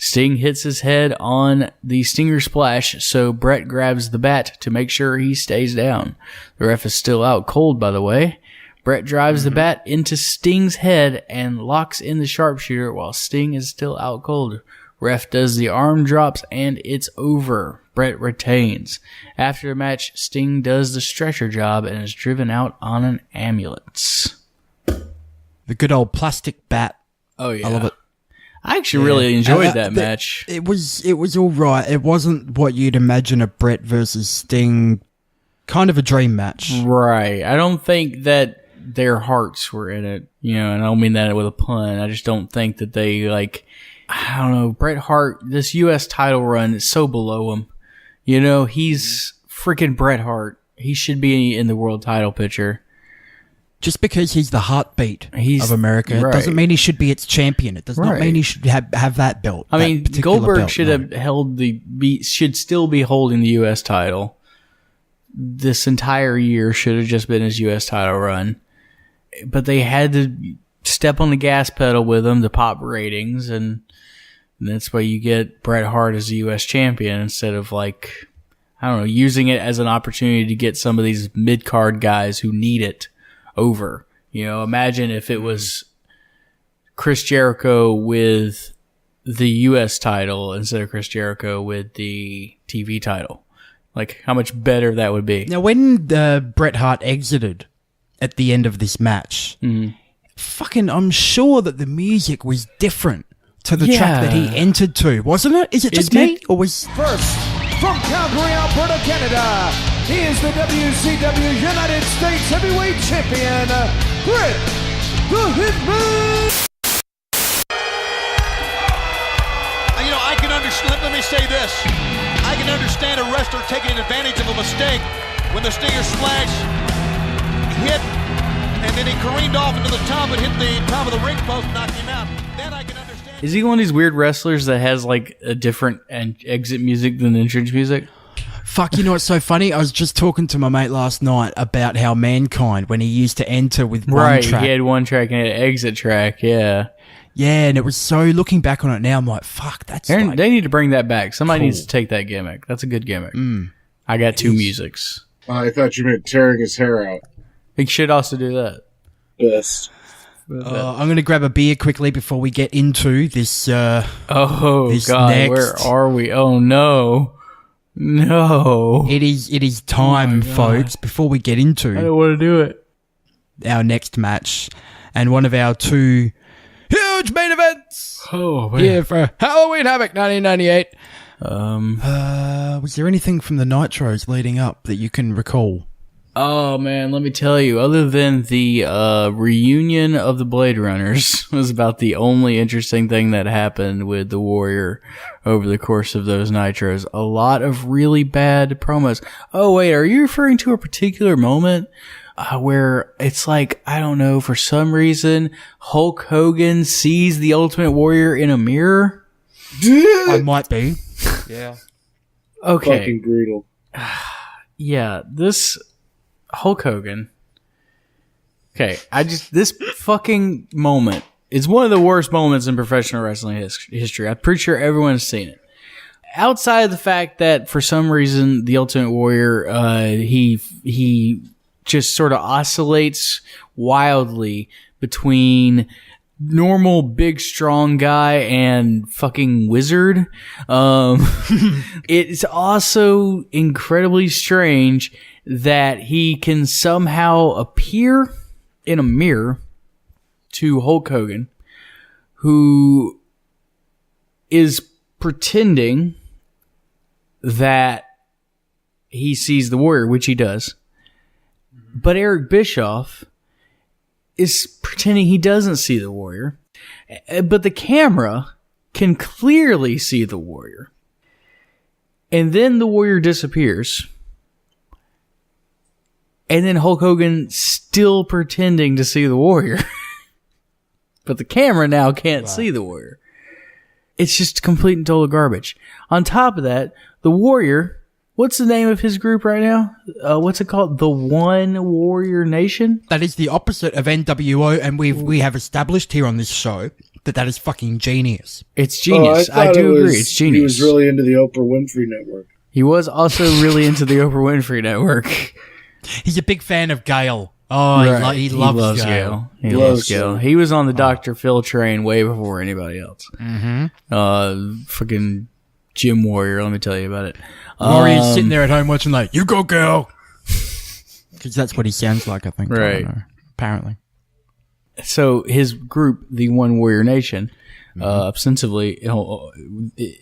Sting hits his head on the Stinger Splash, so Bret grabs the bat to make sure he stays down. The ref is still out cold, by the way. Bret drives the bat into Sting's head and locks in the sharpshooter while Sting is still out cold. Ref does the arm drops, and it's over. Bret retains. After the match, Sting does the stretcher job and is driven out on an ambulance. The good old plastic bat. Oh, yeah. I love it. I actually really enjoyed that match. It was all right. It wasn't what you'd imagine a Bret versus Sting kind of a dream match. Right. I don't think that their hearts were in it, and I don't mean that with a pun. I just don't think that they, I don't know, Bret Hart, this U.S. title run is so below him. He's freaking Bret Hart. He should be in the world title picture. Just because he's the heartbeat of America doesn't mean he should be its champion. It does not mean he should have that belt. I mean, Goldberg should have should still be holding the U.S. title. This entire year should have just been his U.S. title run. But they had to step on the gas pedal with him to pop ratings, and that's why you get Bret Hart as the U.S. champion instead of, using it as an opportunity to get some of these mid-card guys who need it over. Imagine if it was Chris Jericho with the U.S. title instead of Chris Jericho with the TV title. How much better that would be. Now, when Bret Hart exited at the end of this match, I'm sure that the music was different to the track that he entered to, wasn't it? Is it just me? Or was... First, from Calgary, Alberta, Canada, he is the WCW United States Heavyweight Champion, Bret the Hitman! I can understand, let me say this. I can understand a wrestler taking advantage of a mistake when the Stinger Splash hit, and then he careened off into the top and hit the top of the ring post, knocked him out. Then I can understand. Is he one of these weird wrestlers that has a different exit music than entrance music? Fuck, what's so funny? I was just talking to my mate last night about how Mankind, when he used to enter with one track. He had one track and an exit track, yeah. Yeah, and it was so, looking back on it now, I'm like, fuck, that's they need to bring that back. Somebody needs to take that gimmick. That's a good gimmick. I got two musics. I thought you meant tearing his hair out. He should also do that. Best. I'm going to grab a beer quickly before we get into this. God, next. Where are we? Oh no. It is time, folks, before we get into I don't want to do it. Our next match and one of our two huge main events here for Halloween Havoc 1998. Was there anything from the Nitros leading up that you can recall? Oh man, let me tell you, other than the reunion of the Blade Runners was about the only interesting thing that happened with the Warrior over the course of those Nitros. A lot of really bad promos. Oh wait, are you referring to a particular moment where it's I don't know, for some reason Hulk Hogan sees the Ultimate Warrior in a mirror? I might be. Yeah. Okay. Fucking brutal. Yeah, this Hulk Hogan. Okay, this fucking moment is one of the worst moments in professional wrestling history. I'm pretty sure everyone's seen it. Outside of the fact that for some reason the Ultimate Warrior, he just sort of oscillates wildly between normal big strong guy and fucking wizard. It's also incredibly strange that he can somehow appear in a mirror to Hulk Hogan, who is pretending that he sees the Warrior, which he does. But Eric Bischoff is pretending he doesn't see the Warrior. But the camera can clearly see the Warrior. And then the Warrior disappears. And then Hulk Hogan still pretending to see the Warrior. But the camera now can't see the Warrior. It's just complete and total garbage. On top of that, the Warrior... What's the name of his group right now? What's it called? The One Warrior Nation? That is the opposite of NWO, and we have established here on this show that is fucking genius. It's genius. I do agree. It's genius. He was really into the Oprah Winfrey Network. He was also really into the Oprah Winfrey Network. He's a big fan of Gail Oh, Right. he loves Gale. He loves Gale. He was on the Dr. Phil train way before anybody else. Freaking Gym Warrior, let me tell you about it. Warrior's sitting there at home watching like, you go, Gale. Because that's what he sounds like, I think. Right. I don't know, apparently. So his group, the One Warrior Nation, ostensibly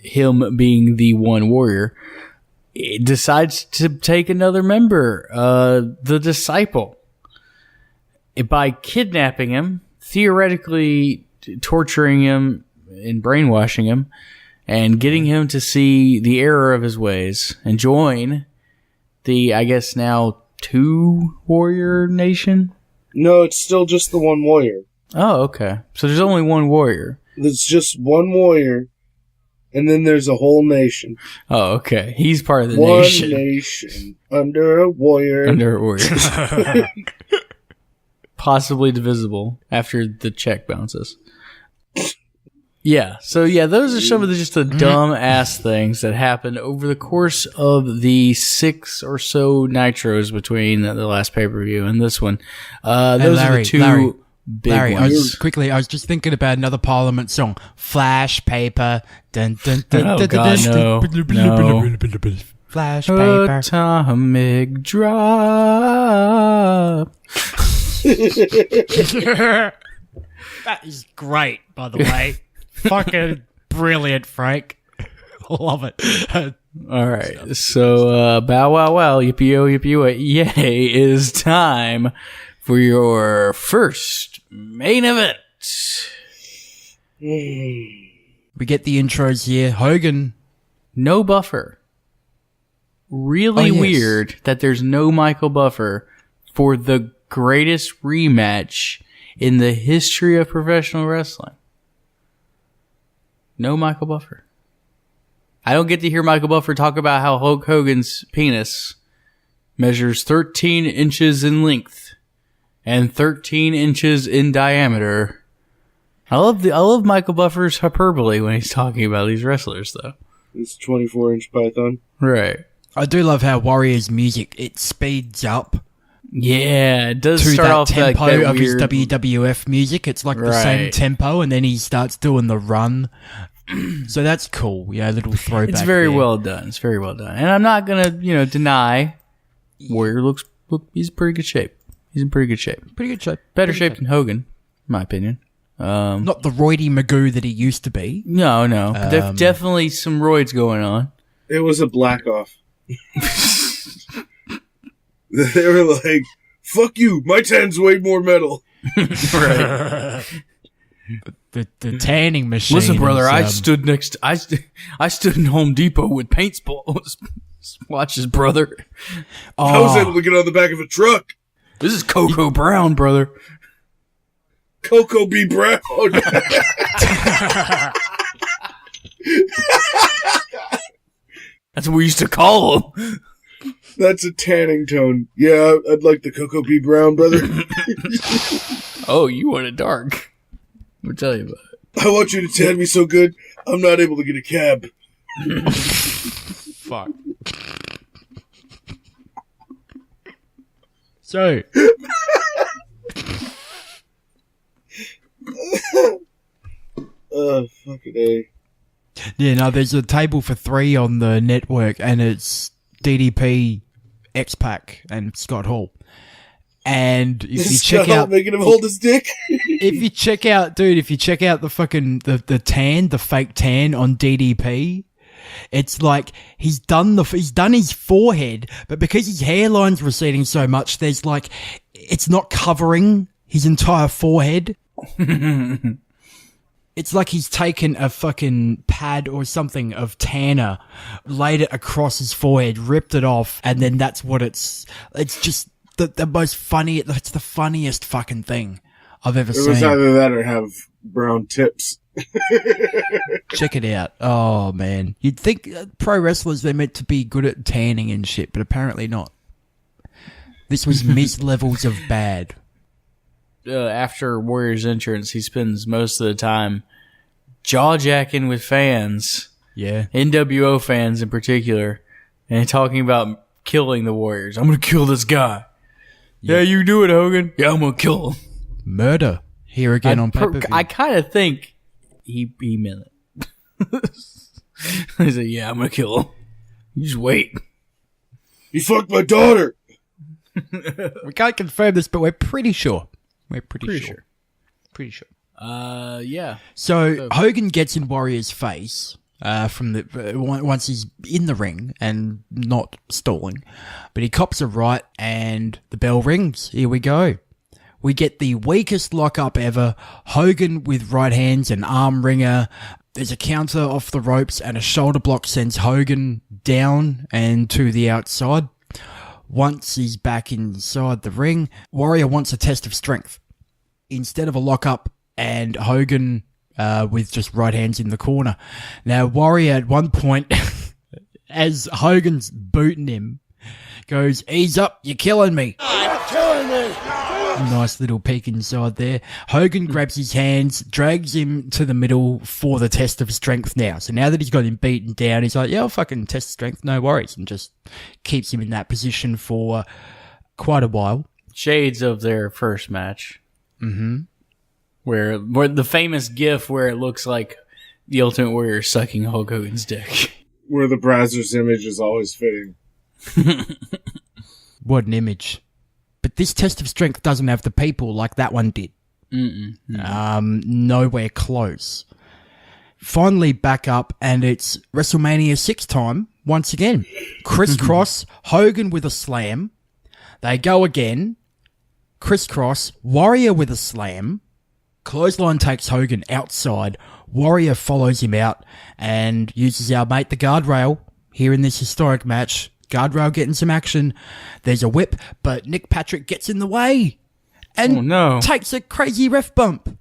him being the One Warrior, decides to take another member, the Disciple, by kidnapping him, theoretically torturing him and brainwashing him, and getting him to see the error of his ways and join the, I guess now, 2 Warrior Nation. No, it's still just the one warrior. Oh, okay. So there's only one warrior. There's just one warrior, and then there's a whole nation. Oh, okay. He's part of the one nation. One nation under a warrior. Under a warrior. Possibly divisible after the check bounces. Yeah. So yeah, those are some of the dumb ass things that happened over the course of the 6 or so Nitros between the last pay-per-view and this one. Those are the two big ones. I was just thinking about another Parliament song. Flash paper. Dun, dun, dun, Oh, dun, God, dun, no. Flash paper. Atomic drop. That is great, by the way. Fucking brilliant, Frank. Love it. All right. So, bow wow wow, yippee-o, yippee-o, yay, is time for your first main event. We get the intros here. Hogan. No Buffer. Really weird that there's no Michael Buffer for the greatest rematch in the history of professional wrestling. No Michael Buffer. I don't get to hear Michael Buffer talk about how Hulk Hogan's penis measures 13 inches in length and 13 inches in diameter. I love Michael Buffer's hyperbole when he's talking about these wrestlers, though. It's 24-inch python. Right. I do love how Warrior's music, it speeds up. Yeah, it does to start that off tempo like that of his weird WWF music. It's like the same tempo, and then he starts doing the run. So that's cool. Yeah, a little throwback. It's very there. well done. It's very well done. And I'm not gonna, deny Warrior looks he's in pretty good shape. He's in pretty good shape. Pretty good shape. Better shape than Hogan, in my opinion. Not the roidy Magoo that he used to be. No. Definitely some roids going on. It was a black off. They were like, fuck you, my tan's way more metal. Right. The tanning machine. Listen, brother, is, I stood in Home Depot with paint swatches, brother. I was able to get on the back of a truck. This is Coco Brown, brother. Coco B. Brown. That's what we used to call him. That's a tanning tone. Yeah, I'd like the Coco B. Brown, brother. Oh, you want it dark. I'll tell you about it. I want you to tan me so good, I'm not able to get a cab. Fuck. So. Fucking A. Yeah, no, there's a table for 3 on the network, and it's DDP, X-Pac, and Scott Hall. And if you check out, making him hold his dick. if you check out the fucking the fake tan on DDP, it's like he's done his forehead, but because his hairline's receding so much, there's like it's not covering his entire forehead. It's like he's taken a fucking pad or something of tanner, laid it across his forehead, ripped it off, and then that's what it's just the most funny, it's the funniest fucking thing I've ever seen. It was either that or have brown tips. Check it out. Oh, man. You'd think pro wrestlers, they're meant to be good at tanning and shit, but apparently not. This was Miz levels of bad. After Warrior's entrance, he spends most of the time jaw-jacking with fans. Yeah. NWO fans in particular. And talking about killing the Warriors. I'm going to kill this guy. Yeah, you do it, Hogan. Yeah, I'm gonna kill him. Murder here again on pay-per-view. I kind of think he meant it. He said, "Yeah, I'm gonna kill him. You just wait." He fucked my daughter. We can't confirm this, but we're pretty sure. We're pretty sure. Pretty sure. Yeah. So Hogan gets in Warrior's face from the once he's in the ring and not stalling, but he cops a right and the bell rings. Here we go. We get the weakest lockup ever. Hogan with right hands and arm wringer. There's a counter off the ropes and a shoulder block sends Hogan down and to the outside. Once he's back inside the ring, Warrior wants a test of strength. Instead of a lockup and Hogan with just right hands in the corner. Now, Warrior at one point, as Hogan's booting him, goes, "Ease up, you're killing me." You're killing me. Nice little peek inside there. Hogan grabs his hands, drags him to the middle for the test of strength now. So now that he's got him beaten down, he's like, yeah, I'll fucking test strength, no worries. And just keeps him in that position for quite a while. Shades of their first match. Mm-hmm. Where the famous gif where it looks like the Ultimate Warrior sucking Hulk Hogan's dick. Where the Brazzers image is always fitting. What an image. But this test of strength doesn't have the people like that one did. Nowhere close. Finally back up, and it's WrestleMania 6 time once again. Crisscross, Hogan with a slam. They go again. Crisscross, Warrior with a slam. Clothesline takes Hogan outside. Warrior follows him out and uses our mate the guardrail here in this historic match. Guardrail getting some action. There's a whip, but Nick Patrick gets in the way and takes a crazy ref bump.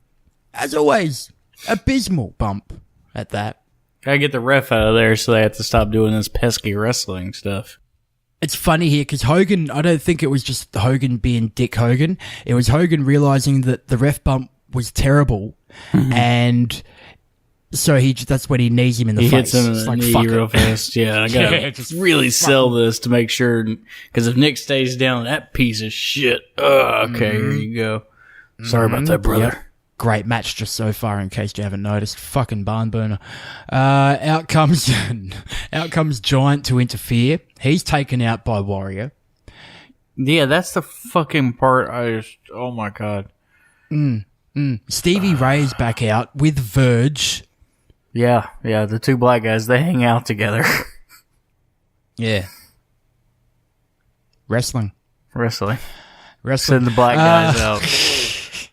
As always, abysmal bump at that. Gotta get the ref out of there so they have to stop doing this pesky wrestling stuff. It's funny here because Hogan, I don't think it was just Hogan being Dick Hogan. It was Hogan realizing that the ref bump was terrible and... So that's when he knees him in the face. He hits him in the knee real fast. Yeah, I gotta just really sell this to make sure. Because if Nick stays down, that piece of shit. Okay, here you go. Sorry about that, brother. Yep. Great match just so far, in case you haven't noticed. Fucking barn burner. Out comes Giant to interfere. He's taken out by Warrior. Yeah, that's the fucking part oh my god. Stevie Ray's back out with Verge. Yeah, the two black guys, they hang out together. Yeah. Wrestling. Send the black guys out.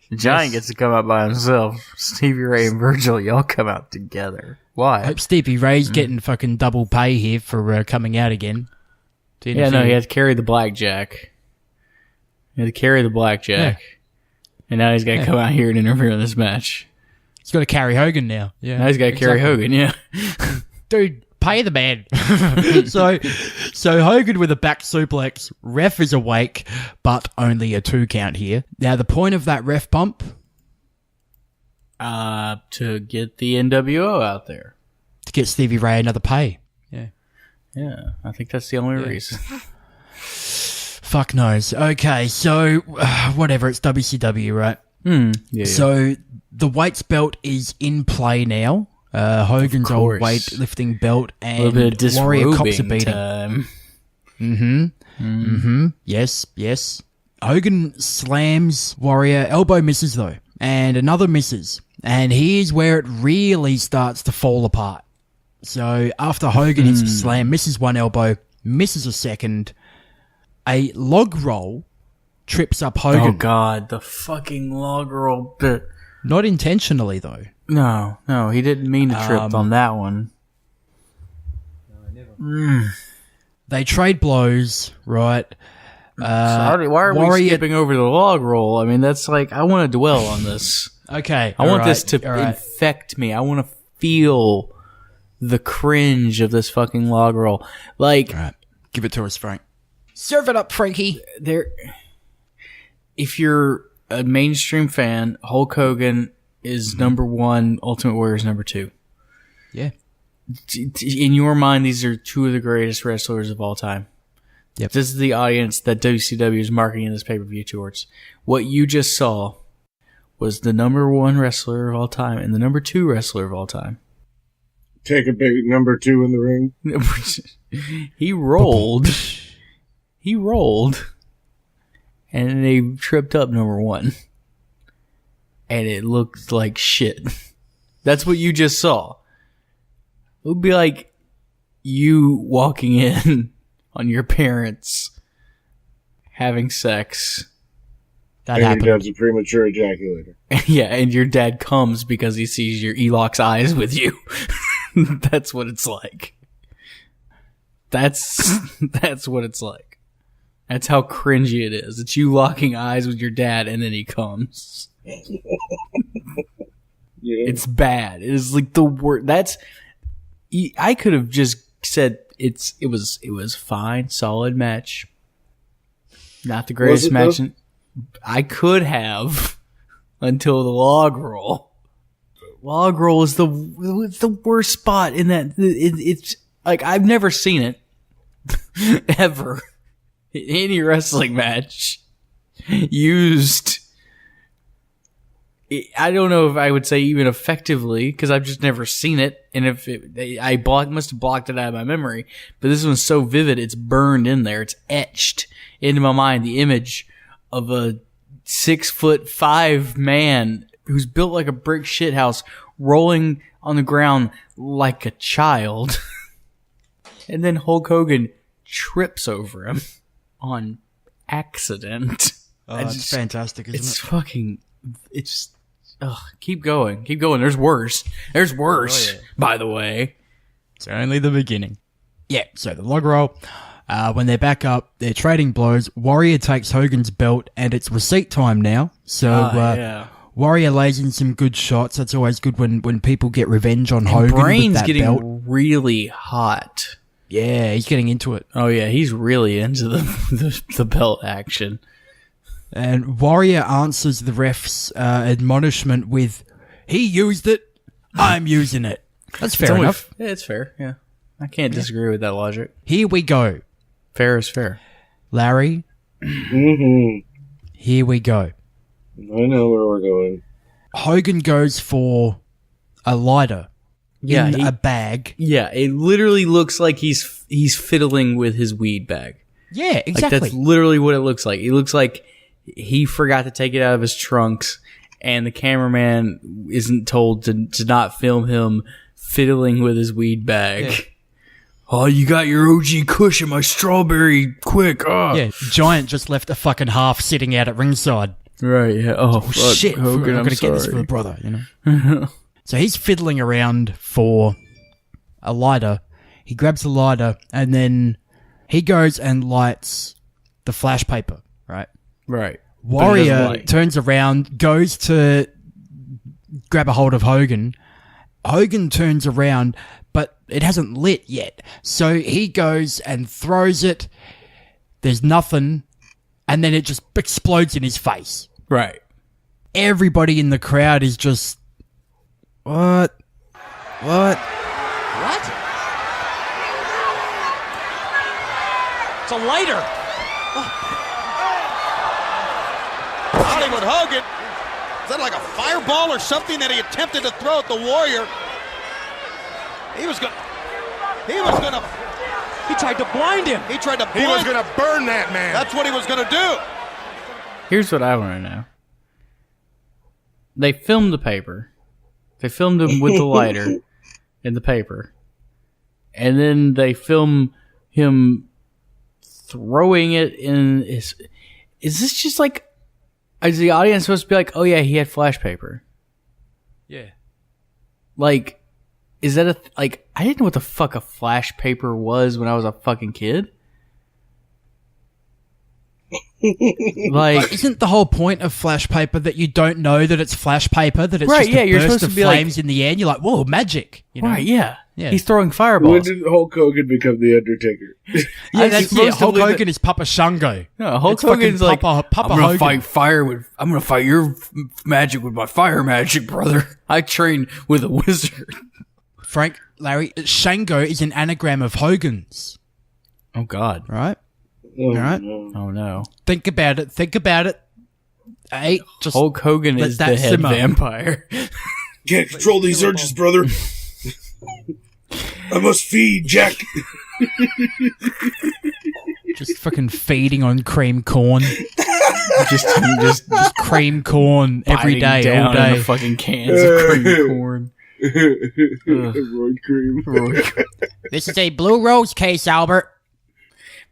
The Giant gets to come out by himself. Stevie Ray and Virgil, y'all come out together. Why? I hope Stevie Ray's getting fucking double pay here for coming out again. Yeah, no, he had to carry the blackjack. Yeah. And now he's got to come out here and interfere in this match. He's got to carry Hogan now. Yeah, now he's got to carry Hogan, yeah. Dude, pay the man. So Hogan with a back suplex. Ref is awake, but only a 2 count here. Now, the point of that ref bump? To get the NWO out there. To get Stevie Ray another pay. Yeah, I think that's the only reason. Fuck knows. Okay, so whatever, it's WCW, right? Yeah. So the weights belt is in play now. Hogan's old weightlifting belt, and Warrior cops a beating. Yes. Hogan slams Warrior, elbow misses though, and another misses. And here's where it really starts to fall apart. So after Hogan hits the slam, misses one elbow, misses a second, a log roll trips up Hogan. Oh god, the fucking log roll bit. Not intentionally though. No, he didn't mean to trip on that one. They trade blows, right? Sorry, why are we skipping over the log roll? I mean, that's like, I want to dwell on this. Okay. I want this to infect me. I want to feel the cringe of this fucking log roll. Like, all right. Give it to us, Frank. Serve it up, Frankie. If you're a mainstream fan, Hulk Hogan is number 1, Ultimate Warrior is number 2. Yeah. In your mind, these are 2 of the greatest wrestlers of all time. Yep. This is the audience that WCW is marketing this pay-per-view towards. What you just saw was the number 1 wrestler of all time and the number 2 wrestler of all time. Take a big number 2 in the ring. He rolled. And they tripped up number 1. And it looked like shit. That's what you just saw. It would be like you walking in on your parents having sex. That and happened. Your dad's a premature ejaculator. Yeah, and your dad comes because he sees he locks eyes with you. That's what it's like. That's what it's like. That's how cringy it is. It's you locking eyes with your dad and then he comes. Yeah. It's bad. It is like the worst. I could have just said it was fine, solid match. Not the greatest match. I could have until the log roll. Log roll is the worst spot in that. It's like I've never seen it ever in any wrestling match used. I don't know if I would say even effectively because I've just never seen it, and I must have blocked it out of my memory. But this one's so vivid, it's burned in there. It's etched into my mind. The image of a 6'5" man who's built like a brick shithouse, rolling on the ground like a child, and then Hulk Hogan trips over him on accident. Oh, it's fantastic, isn't it's it? Fucking. It's. Ugh, keep going. There's worse. Oh, yeah. By the way. It's only the beginning. Yeah, so the log roll. When they're back up, they're trading blows. Warrior takes Hogan's belt, and it's receipt time now. So yeah. Warrior lays in some good shots. That's always good when people get revenge on Hogan. Brain's with that getting belt. really hot. Yeah, he's getting into it. Oh yeah, he's really into the belt action. And Warrior answers the ref's admonishment with, "He used it, I'm using it." That's fair enough. Yeah, it's fair. Yeah, I can't disagree with that logic. Here we go. Fair is fair. Larry. Here we go. I know where we're going. Hogan goes for a lighter in a bag. Yeah, it literally looks like he's fiddling with his weed bag. Yeah, exactly. Like, that's literally what it looks like. It looks like he forgot to take it out of his trunks, and the cameraman isn't told to not film him fiddling with his weed bag. Yeah. Oh, you got your OG Kush in my strawberry, quick. Oh. Yeah, Giant just left a fucking half sitting out at ringside. Right, yeah. Oh, fuck, shit. Hogan, I'm going to get this for the brother, you know? So he's fiddling around for a lighter. He grabs the lighter, and then he goes and lights the flash paper, right? Right. Warrior turns around, goes to grab a hold of Hogan. Hogan turns around, but it hasn't lit yet. So he goes and throws it. There's nothing. And then it just explodes in his face. Right. Everybody in the crowd is just... What? It's a lighter. Hollywood Hogan. Is that like a fireball or something that he attempted to throw at the Warrior? He tried to blind him. He was going to burn that man. That's what he was going to do. Here's what I want to know. They filmed the paper. They filmed him with the lighter in the paper. And then they film him throwing it in his... Is this just like... Is the audience supposed to be like, oh yeah, he had flash paper? Yeah. Like, is that like, I didn't know what the fuck a flash paper was when I was a fucking kid. Like, isn't the whole point of flash paper that you don't know that it's flash paper, that it's right, just yeah, a you're burst supposed of to be flames like, in the air, and you're like, whoa, magic. You know? Right, yeah. Yeah. He's throwing fireballs. When did Hulk Hogan become the Undertaker? Hulk Hogan is Papa Shango. No, Hulk Hogan's like, Papa I'm gonna Hogan. fight fire with, I'm gonna fight your magic with my fire magic, brother. I trained with a wizard. Larry, Shango is an anagram of Hogan's. Oh God. Right? All right. Oh no. Think about it. Hey, just Hulk Hogan is the head vampire. Can't control these urges, brother. I must feed Jack. just fucking feeding on cream corn. just cream corn every day, down all day. in the fucking cans of cream corn. Roid cream. This is a Blue Rose case, Albert.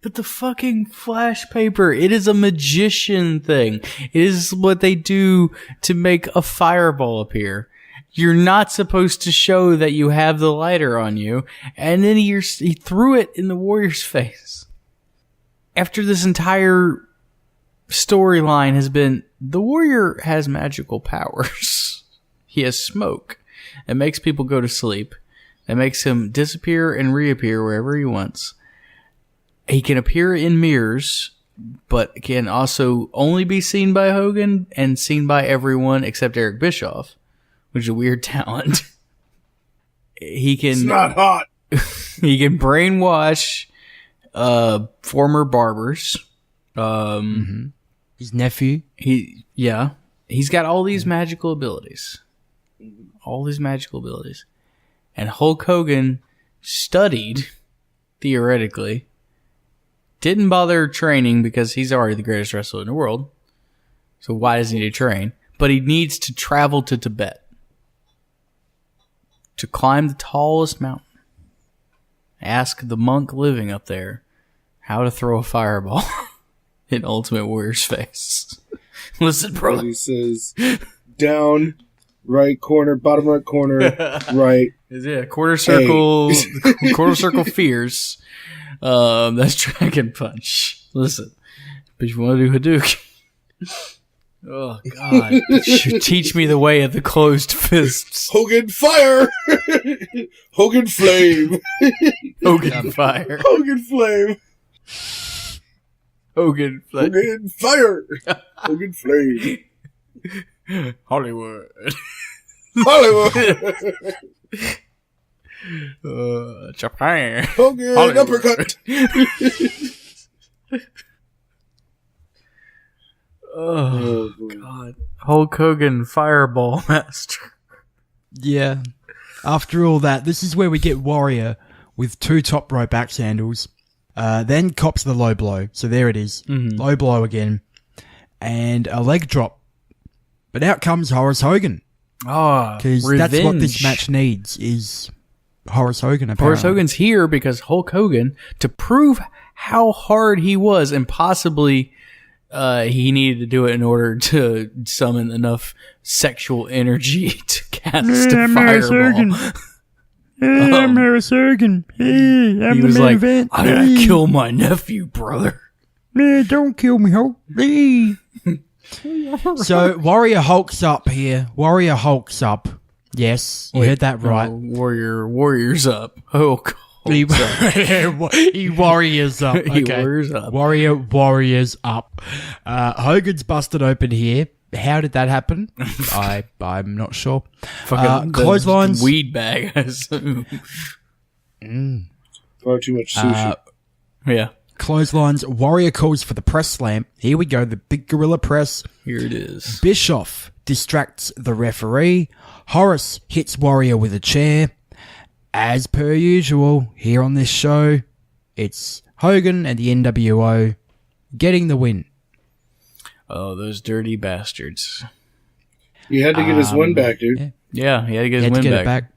But the fucking flash paper, it is a magician thing. It is what they do to make a fireball appear. You're not supposed to show that you have the lighter on you, and then he threw it in the Warrior's face. After this entire storyline has been, the Warrior has magical powers. He has smoke. It makes people go to sleep. It makes him disappear and reappear wherever he wants. He can appear in mirrors, but can also only be seen by Hogan and seen by everyone except Eric Bischoff, which is a weird talent. He can. It's not hot. He can brainwash former barbers. His nephew. He's got all these magical abilities. And Hulk Hogan studied, theoretically, didn't bother training because he's already the greatest wrestler in the world. So why does he need to train? But he needs to travel to Tibet to climb the tallest mountain. Ask the monk living up there how to throw a fireball in Ultimate Warrior's face. Listen, brother. He says, down, right corner, bottom right corner, right. Is it a quarter circle? Quarter circle fierce. That's Dragon Punch. Listen, but if you want to do Hadouken, oh god, teach me the way of the closed fists. Hogan fire, Hogan flame, Hogan fire, Hogan flame, Hogan flame, Hogan fire, Hogan flame, Hollywood, Japan, Hogan Hollywood. uppercut. Oh god, Hulk Hogan Fireball Master. Yeah. After all that, this is where we get Warrior with 2 top rope axe handles. Then cops the low blow. So there it is. Low blow again. And a leg drop. But out comes Horace Hogan. Because that's what this match needs, is Horace Hogan, apparently. Horace Hogan's here because Hulk Hogan, to prove how hard he was, and possibly he needed to do it in order to summon enough sexual energy to cast a fireball. I'm Horace Hogan. Hey, I'm He the was main like, event. I gotta kill my nephew, brother. Yeah, don't kill me, Hulk. Hey. So Warrior hulks up here. Warrior hulks up. Yes, you heard that right. Warriors up. Hulk. He warriors up. Okay. He warriors up. Warriors up. Hogan's busted open here. How did that happen? I'm not sure. Clotheslines. Weed bag, I assume. Far too much sushi. Yeah. Clotheslines. Warrior calls for the press slam. Here we go. The big gorilla press. Here it is. Bischoff distracts the referee. Horace hits Warrior with a chair. As per usual, here on this show, it's Hogan and the NWO getting the win. Oh, those dirty bastards. He had to get his win back, dude. Yeah, he had to get his win back.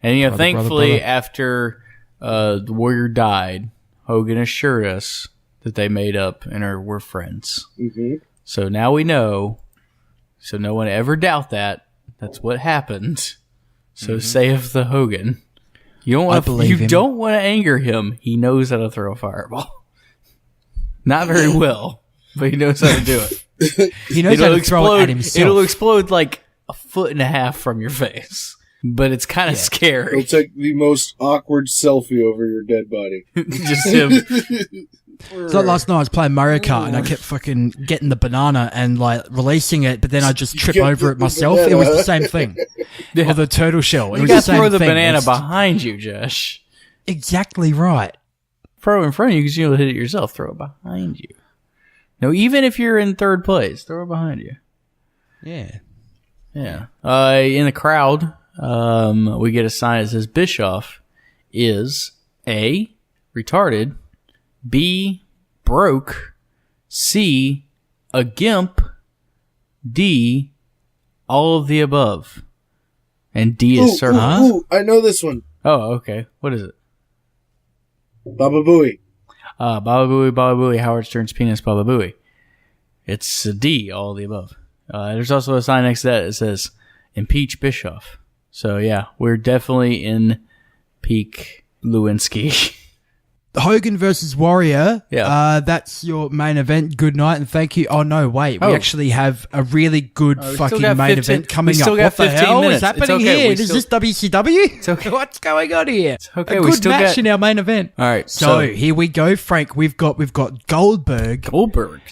And, you know, thankfully, after the Warrior died, Hogan assured us that they made up and were friends. Mm-hmm. So now we know. So no one ever doubt that. That's what happened. So saith the Hogan. You don't want to anger him. He knows how to throw a fireball. Not very well, but he knows how to do it. He knows how to throw it at himself. It'll explode like 1.5 feet from your face, but it's kind of scary. It'll take the most awkward selfie over your dead body. Just him. So last night I was playing Mario Kart and I kept fucking getting the banana and like releasing it, but then I just trip over it myself. It was the same thing. Or the turtle shell. It was the same thing. You got to throw the banana behind you, Josh. Exactly right. throw in front of you because you'll hit it yourself. Throw it behind you. No, even if you're in third place, throw it behind you. Yeah. Yeah. In the crowd, we get a sign that says Bischoff is A, retarded, B, broke, C, a gimp, D, all of the above. And D is Sir. I know this one. Oh, okay. What is it? Baba Booey. Baba Booey, Howard Stern's penis, Baba Booey. It's a D, all of the above. There's also a sign next to that that says impeach Bischoff. So yeah, we're definitely in peak Lewinsky. Hogan versus Warrior. Yeah. That's your main event. Good night and thank you. Oh no, wait. We actually have a really good fucking main event coming up. We still got 15 minutes. Is happening here? Is this WCW? It's okay. What's going on here? It's okay. A good match in our main event. All right. So here we go, Frank. We've got Goldberg,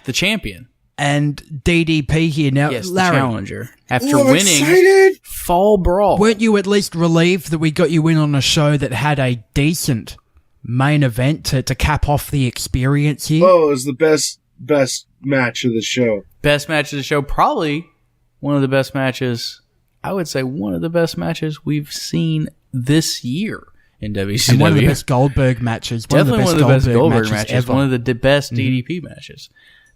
the champion, and DDP here now. Yes, Larry, the challenger. After winning Fall Brawl, weren't you at least relieved that we got you in on a show that had a decent main event to cap off the experience here? Oh, it was the best match of the show. Best match of the show. Probably one of the best matches. I would say one of the best matches we've seen this year in WCW. And one of the best Goldberg matches. Definitely one of the best Goldberg matches ever. One of the best DDP matches.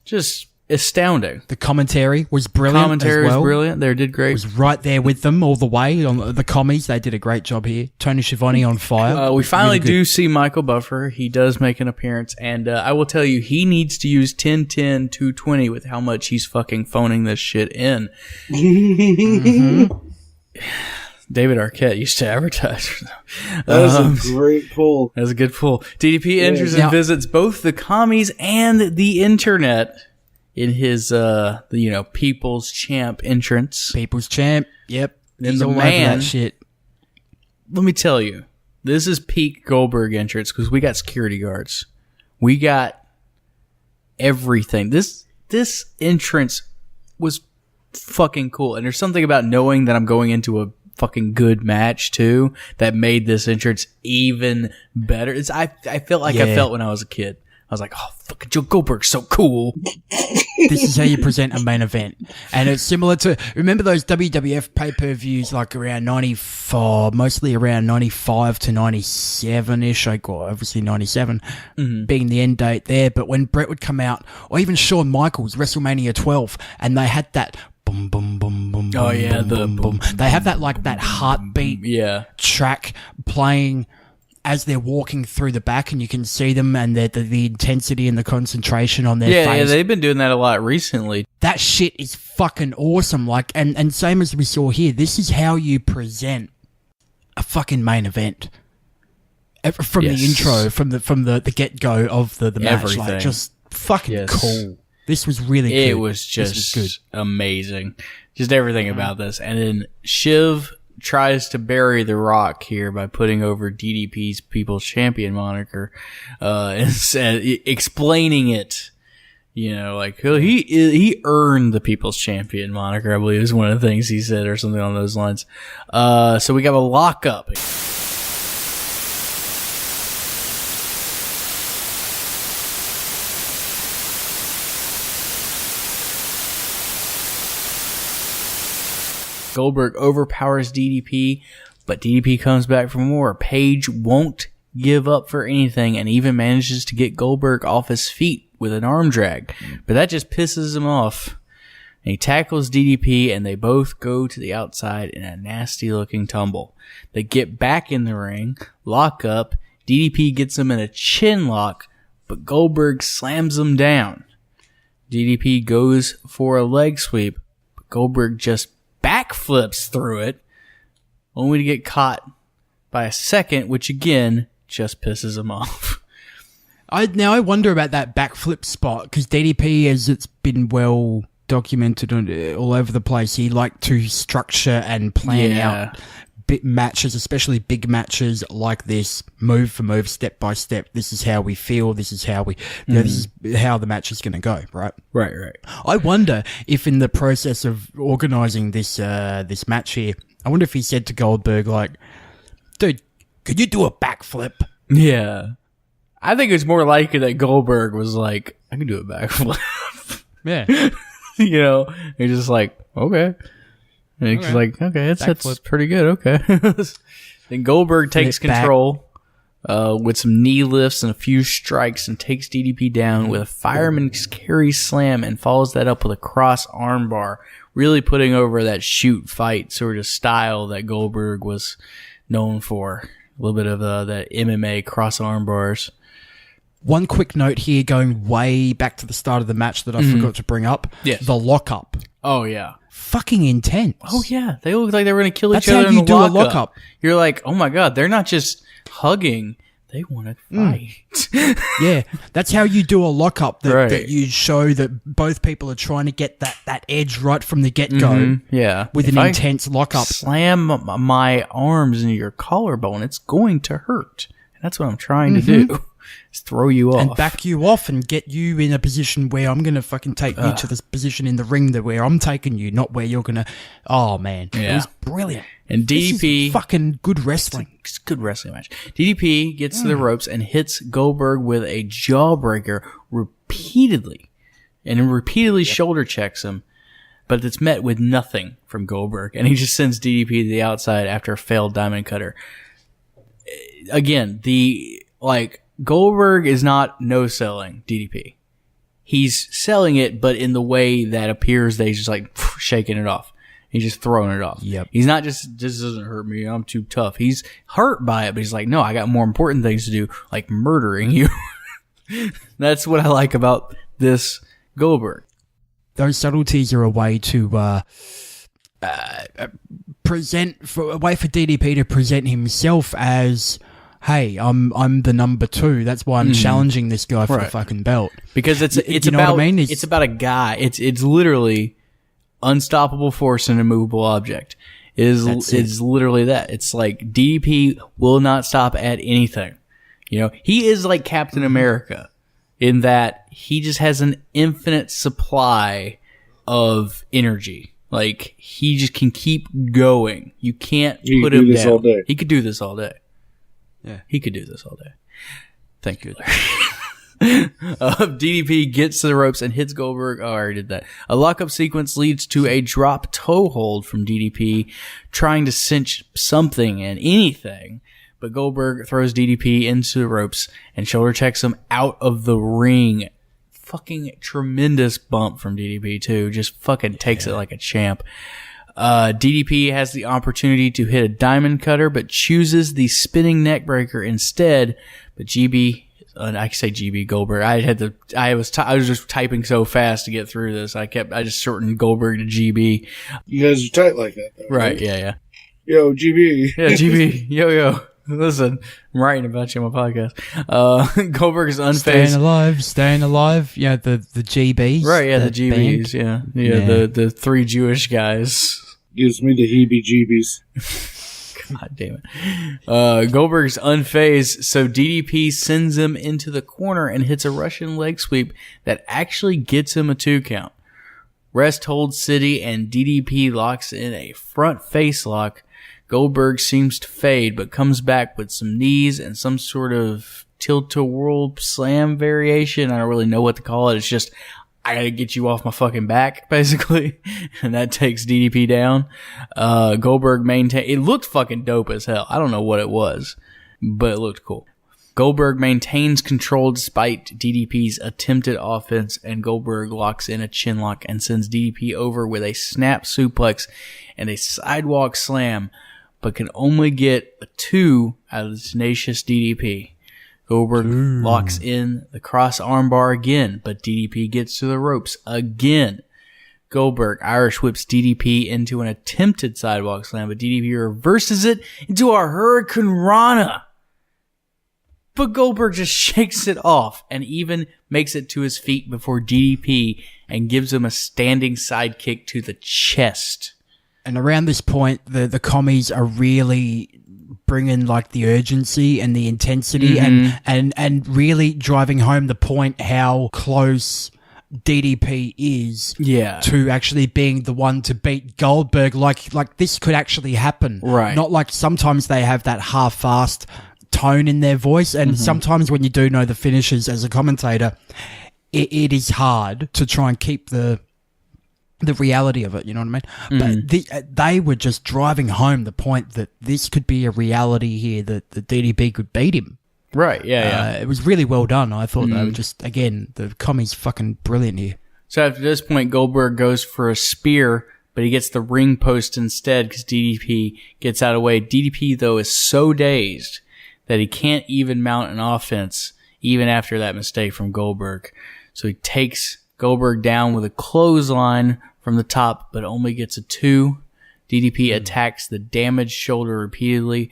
Just astounding. The commentary was brilliant. Was brilliant. They did great. Was right there with them all the way on the commies. They did a great job here. Tony Schiavone on fire. We finally do see Michael Buffer. He does make an appearance, and I will tell you, he needs to use 10-10-220 with how much he's fucking phoning this shit in. David Arquette used to advertise. That was a great pull. That was a good pull. DDP enters and visits both the commies and the internet in his, People's Champ entrance. People's Champ, yep. Then the man, that shit. Let me tell you, this is peak Goldberg entrance because we got security guards. We got everything. This entrance was fucking cool. And there's something about knowing that I'm going into a fucking good match too that made this entrance even better. I felt like I felt when I was a kid. I was like, oh, fucking Joe Goldberg's so cool. This is how you present a main event. And it's similar to, remember those WWF pay-per-views like around 94, mostly around 95 to 97-ish, obviously 97 being the end date there. But when Brett would come out, or even Shawn Michaels, WrestleMania 12, and they had that boom, boom, boom, boom, oh, yeah, boom, boom, boom. They have that like that heartbeat track playing as they're walking through the back, and you can see them and the intensity and the concentration on their face. Yeah, they've been doing that a lot recently. That shit is fucking awesome. Like, and same as we saw here, this is how you present a fucking main event. From the intro, from the get-go of the match. Everything. Like, just fucking cool. This was really good. It was just amazing. Just everything about this. And then Shiv tries to bury The Rock here by putting over DDP's People's Champion moniker, and explaining it. You know, like he earned the People's Champion moniker, I believe is one of the things he said, or something on those lines. So we got a lockup. Goldberg overpowers DDP, but DDP comes back for more. Page won't give up for anything and even manages to get Goldberg off his feet with an arm drag. But that just pisses him off. And he tackles DDP and they both go to the outside in a nasty looking tumble. They get back in the ring, lock up. DDP gets him in a chin lock, but Goldberg slams him down. DDP goes for a leg sweep, but Goldberg just backflips through it, only to get caught by a second, which again just pisses him off. I wonder about that backflip spot, because DDP, as it's been well documented all over the place, he liked to structure and plan out matches, especially big matches like this, move for move, step by step. This is how we feel. This is how this is how the match is going to go. Right. I wonder if in the process of organizing this match here, I wonder if he said to Goldberg, like, dude, could you do a backflip? Yeah. I think it's more likely that Goldberg was like, I can do a backflip. Yeah. You know, he's just like, okay. And he's like, okay, that's pretty good. Okay. Then Goldberg takes control with some knee lifts and a few strikes and takes DDP down with a fireman's carry slam and follows that up with a cross armbar, really putting over that shoot fight sort of style that Goldberg was known for. A little bit of that MMA cross armbars. One quick note here, going way back to the start of the match that I forgot to bring up. Yes. The lockup. Oh, yeah. Fucking intense. Oh, yeah. They look like they were going to kill That's each other how in you the do a lockup. lockup. You're like, oh, my God. They're not just hugging. They want to fight. Yeah. That's how you do a lockup. That, Right. that you show that both people are trying to get that edge right from the get-go. Yeah. With If an I intense lockup. Slam my arms into your collarbone, it's going to hurt. And that's what I'm trying to do. Is throw you off. And back you off and get you in a position where I'm going to fucking take you to this position in the ring that where I'm taking you, not where you're going to... Oh, man. Yeah. It was brilliant. And DDP... This is fucking good wrestling. It's a good wrestling match. DDP gets to the ropes and hits Goldberg with a jawbreaker repeatedly. And repeatedly shoulder checks him. But it's met with nothing from Goldberg. And he just sends DDP to the outside after a failed diamond cutter. Again, Goldberg is not no-selling DDP. He's selling it, but in the way that appears that he's just like shaking it off. He's just throwing it off. Yep. He's not just, this doesn't hurt me, I'm too tough. He's hurt by it, but he's like, no, I got more important things to do, like murdering you. That's what I like about this Goldberg. Those subtleties are a way to a way for DDP to present himself as... Hey, I'm the number 2. That's why I'm challenging this guy for the fucking belt. Because it's you know about what I mean? It's about a guy. It's literally unstoppable force and immovable object. It's literally that. It's like DDP will not stop at anything. You know, he is like Captain America in that he just has an infinite supply of energy. Like he just can keep going. You can't put him down. All day. He could do this all day. Yeah. He could do this all day. Thank you, Larry. DDP gets to the ropes and hits Goldberg. Oh, I already did that. A lockup sequence leads to a drop toe hold from DDP, trying to cinch something and anything. But Goldberg throws DDP into the ropes and shoulder checks him out of the ring. Fucking tremendous bump from DDP, too. Just fucking takes it like a champ. DDP has the opportunity to hit a diamond cutter, but chooses the spinning neck breaker instead. But GB, I can say GB Goldberg. I was just typing so fast to get through this. I just shortened Goldberg to GB. You guys are tight like that, though. Right? Yeah. Yo, GB. Yeah, GB. Yo. Listen, I'm writing about you on my podcast. Goldberg is unfazed. Staying alive. Yeah, the GBs. Right, yeah, the GBs. Band. Yeah. The 3 Jewish guys. Gives me the heebie-jeebies. God damn it. Goldberg's unfazed, so DDP sends him into the corner and hits a Russian leg sweep that actually gets him a 2 count. Rest holds city and DDP locks in a front face lock. Goldberg seems to fade, but comes back with some knees and some sort of tilt-to-whirl slam variation. I don't really know what to call it. It's just, I gotta get you off my fucking back, basically. And that takes DDP down. Goldberg it looked fucking dope as hell. I don't know what it was, but it looked cool. Goldberg maintains control despite DDP's attempted offense, and Goldberg locks in a chin lock and sends DDP over with a snap suplex and a sidewalk slam, but can only get a 2 out of the tenacious DDP. Goldberg locks in the cross armbar again, but DDP gets to the ropes again. Goldberg Irish whips DDP into an attempted sidewalk slam, but DDP reverses it into a Hurricane Rana. But Goldberg just shakes it off and even makes it to his feet before DDP and gives him a standing sidekick to the chest. And around this point, the commies are really bringing like the urgency and the intensity and really driving home the point how close DDP is to actually being the one to beat Goldberg. Like this could actually happen. Right. Not like sometimes they have that half-assed tone in their voice. And sometimes when you do know the finishes as a commentator, it is hard to try and keep the reality of it, you know what I mean? But they were just driving home the point that this could be a reality here, that the DDP could beat him. Right, yeah. It was really well done. I thought they were just, again, the commie's fucking brilliant here. So after this point, Goldberg goes for a spear, but he gets the ring post instead because DDP gets out of the way. DDP, though, is so dazed that he can't even mount an offense even after that mistake from Goldberg. So he takes Goldberg down with a clothesline from the top, but only gets a 2. DDP attacks the damaged shoulder repeatedly,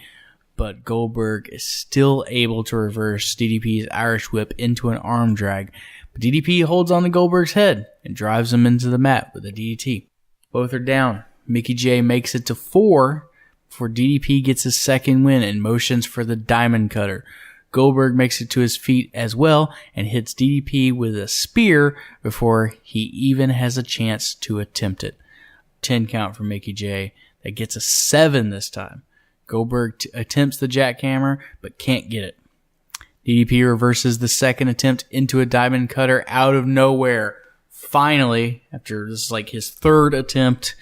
but Goldberg is still able to reverse DDP's Irish whip into an arm drag. But DDP holds on to Goldberg's head and drives him into the mat with a DDT. Both are down. Mickey J makes it to 4 before DDP gets his second win and motions for the Diamond Cutter. Goldberg makes it to his feet as well and hits DDP with a spear before he even has a chance to attempt it. 10 count for Mickey J. That gets a 7 this time. Goldberg attempts the jackhammer but can't get it. DDP reverses the second attempt into a Diamond Cutter out of nowhere. Finally, after this is like his third attempt,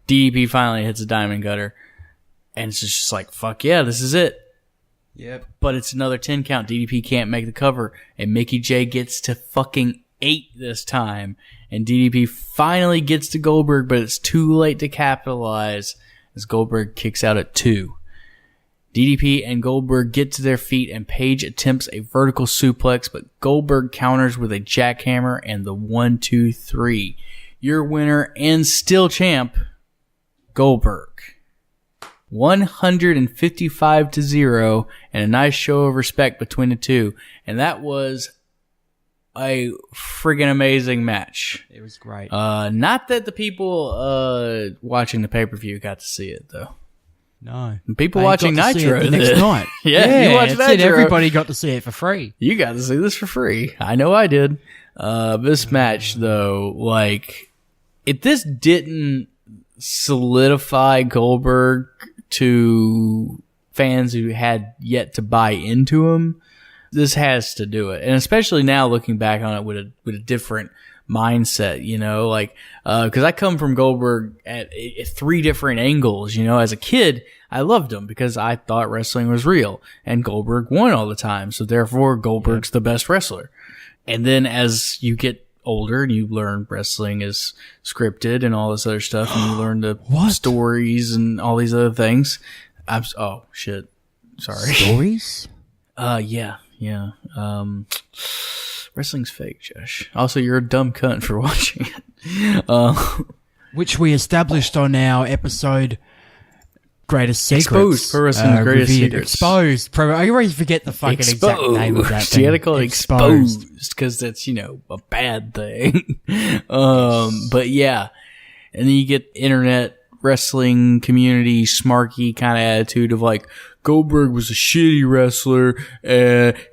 DDP finally hits a Diamond Cutter. And it's just like, fuck yeah, this is it. Yep. But it's another 10 count. DDP can't make the cover. And Mickey J gets to fucking 8 this time. And DDP finally gets to Goldberg, but it's too late to capitalize as Goldberg kicks out at 2. DDP and Goldberg get to their feet and Page attempts a vertical suplex, but Goldberg counters with a jackhammer and the 1-2-3. Your winner and still champ, Goldberg. 155-0 and a nice show of respect between the two. And that was a friggin' amazing match. It was great. Not that the people watching the pay-per-view got to see it, though. No. People watching Nitro the next night. Yeah, you watched Nitro. Everybody got to see it for free. You got to see this for free. I know I did. This match, though, like, if this didn't solidify Goldberg to fans who had yet to buy into him, this has to do it. And especially now looking back on it with a different mindset, you know, like, cause I come from Goldberg at 3 different angles, you know. As a kid, I loved him because I thought wrestling was real and Goldberg won all the time. So therefore Goldberg's the best wrestler. And then as you get older and you learn wrestling is scripted and all this other stuff and you learn the stories and all these other things. Oh shit. Sorry. Stories? Yeah. Wrestling's fake, Josh. Also, you're a dumb cunt for watching it. Which we established on our episode Greatest Secrets. Exposed. Pro Wrestling's Greatest Secrets. Exposed. I always forget the fucking exact name of that thing. You gotta call it exposed because that's, you know, a bad thing. But yeah. And then you get internet wrestling community smarky kind of attitude of like, Goldberg was a shitty wrestler,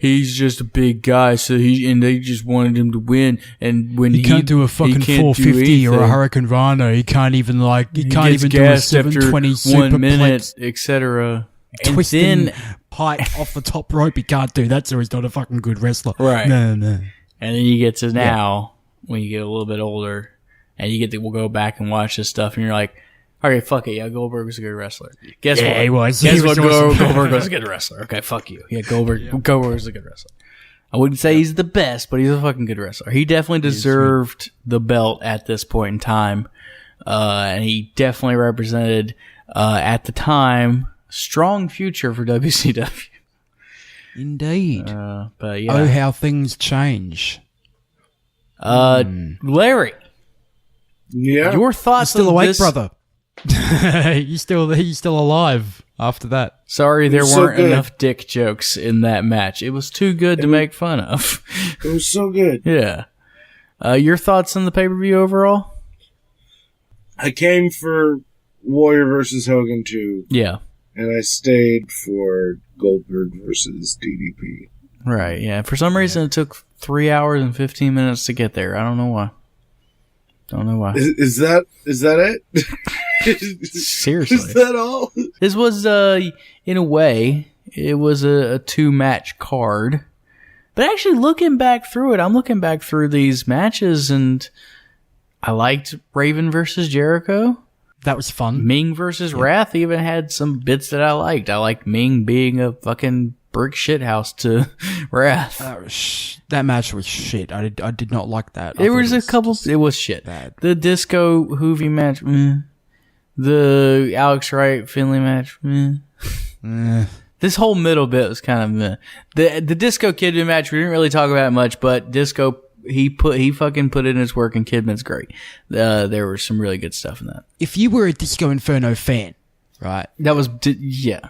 he's just a big guy, so they just wanted him to win, and when he can't do a fucking 450 or a Hurricane Rana, he can't even do a 720 1 minute, etc. Twisting pipe off the top rope, he can't do that, so he's not a fucking good wrestler. Right. No. And then you get to now, when you get a little bit older, and you get to go back and watch this stuff, and you're like, okay, fuck it. Yeah, Goldberg was a good wrestler. Guess what? He was. Guess what? Goldberg was a good wrestler. Okay, fuck you. Yeah, Goldberg was a good wrestler. I wouldn't say he's the best, but he's a fucking good wrestler. He definitely deserved the belt at this point in time. And he definitely represented, at the time, strong future for WCW. Indeed. But yeah. Oh, how things change. Larry. Yeah. Your thoughts You're still on awake, this? brother. He's still alive after that. Sorry, there weren't enough dick jokes in that match. It was too good to make fun of. It was so good. Yeah. Your thoughts on the pay-per-view overall? I came for Warrior versus Hogan 2. Yeah. And I stayed for Goldberg versus DDP. Right, yeah. For some reason, it took 3 hours and 15 minutes to get there. I don't know why. Is that it? Seriously. Is that all? This was, in a way, it was a 2-match card. But actually, looking back through it, I'm looking back through these matches, and I liked Raven versus Jericho. That was fun. Ming versus Wrath even had some bits that I liked. I liked Ming being a fucking brick shithouse to Wrath. That match was shit. I did not like that. There was a couple. It was shit. Bad. The Disco Hoovy match. The Alex Wright Finley match. This whole middle bit was kind of meh. The Disco Kidman match, we didn't really talk about it much, but Disco, he fucking put in his work, and Kidman's great. There was some really good stuff in that. If you were a Disco Inferno fan, right? That was, yeah.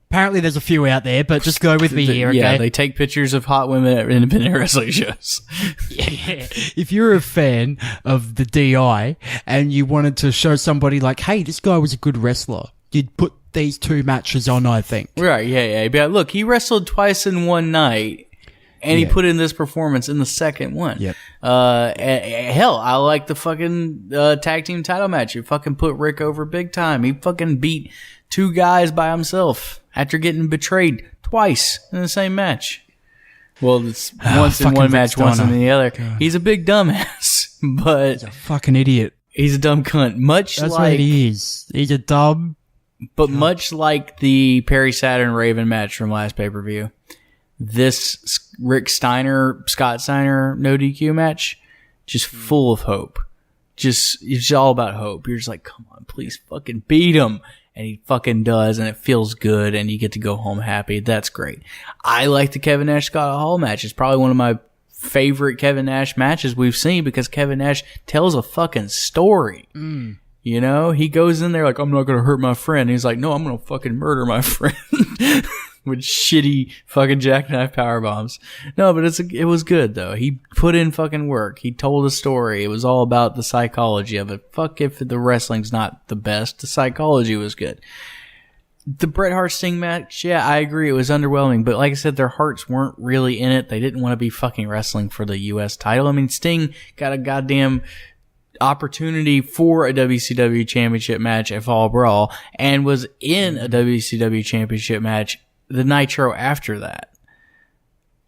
Apparently there's a few out there, but just go with me here, okay? Yeah, they take pictures of hot women at independent wrestling shows. Yeah. If you're a fan of the DI and you wanted to show somebody like, hey, this guy was a good wrestler, you'd put these 2 matches on, I think. Right, yeah. But look, he wrestled twice in one night, and he put in this performance in the second one. Yep. Hell, I like the fucking tag team title match. You fucking put Rick over big time. He fucking beat 2 guys by himself after getting betrayed twice in the same match. Well, it's once in one match, once in the other. God. He's a big dumbass, but he's a fucking idiot. He's a dumb cunt. That's what he is. He's a dumb. But much like the Perry Saturn Raven match from last pay-per-view, this Rick Steiner, Scott Steiner no DQ match, just full of hope. It's all about hope. You're just like, come on, please fucking beat him. And he fucking does, and it feels good, and you get to go home happy. That's great. I like the Kevin Nash Scott Hall match. It's probably one of my favorite Kevin Nash matches we've seen because Kevin Nash tells a fucking story. You know, he goes in there like, I'm not going to hurt my friend. He's like, no, I'm going to fucking murder my friend with shitty fucking jackknife power bombs. No, but it was good though. He put in fucking work. He told a story. It was all about the psychology of it. Fuck if the wrestling's not the best. The psychology was good. The Bret Hart Sting match, yeah, I agree. It was underwhelming, but like I said, their hearts weren't really in it. They didn't want to be fucking wrestling for the U.S. title. I mean, Sting got a goddamn opportunity for a WCW championship match at Fall Brawl and was in a WCW championship match the Nitro after that.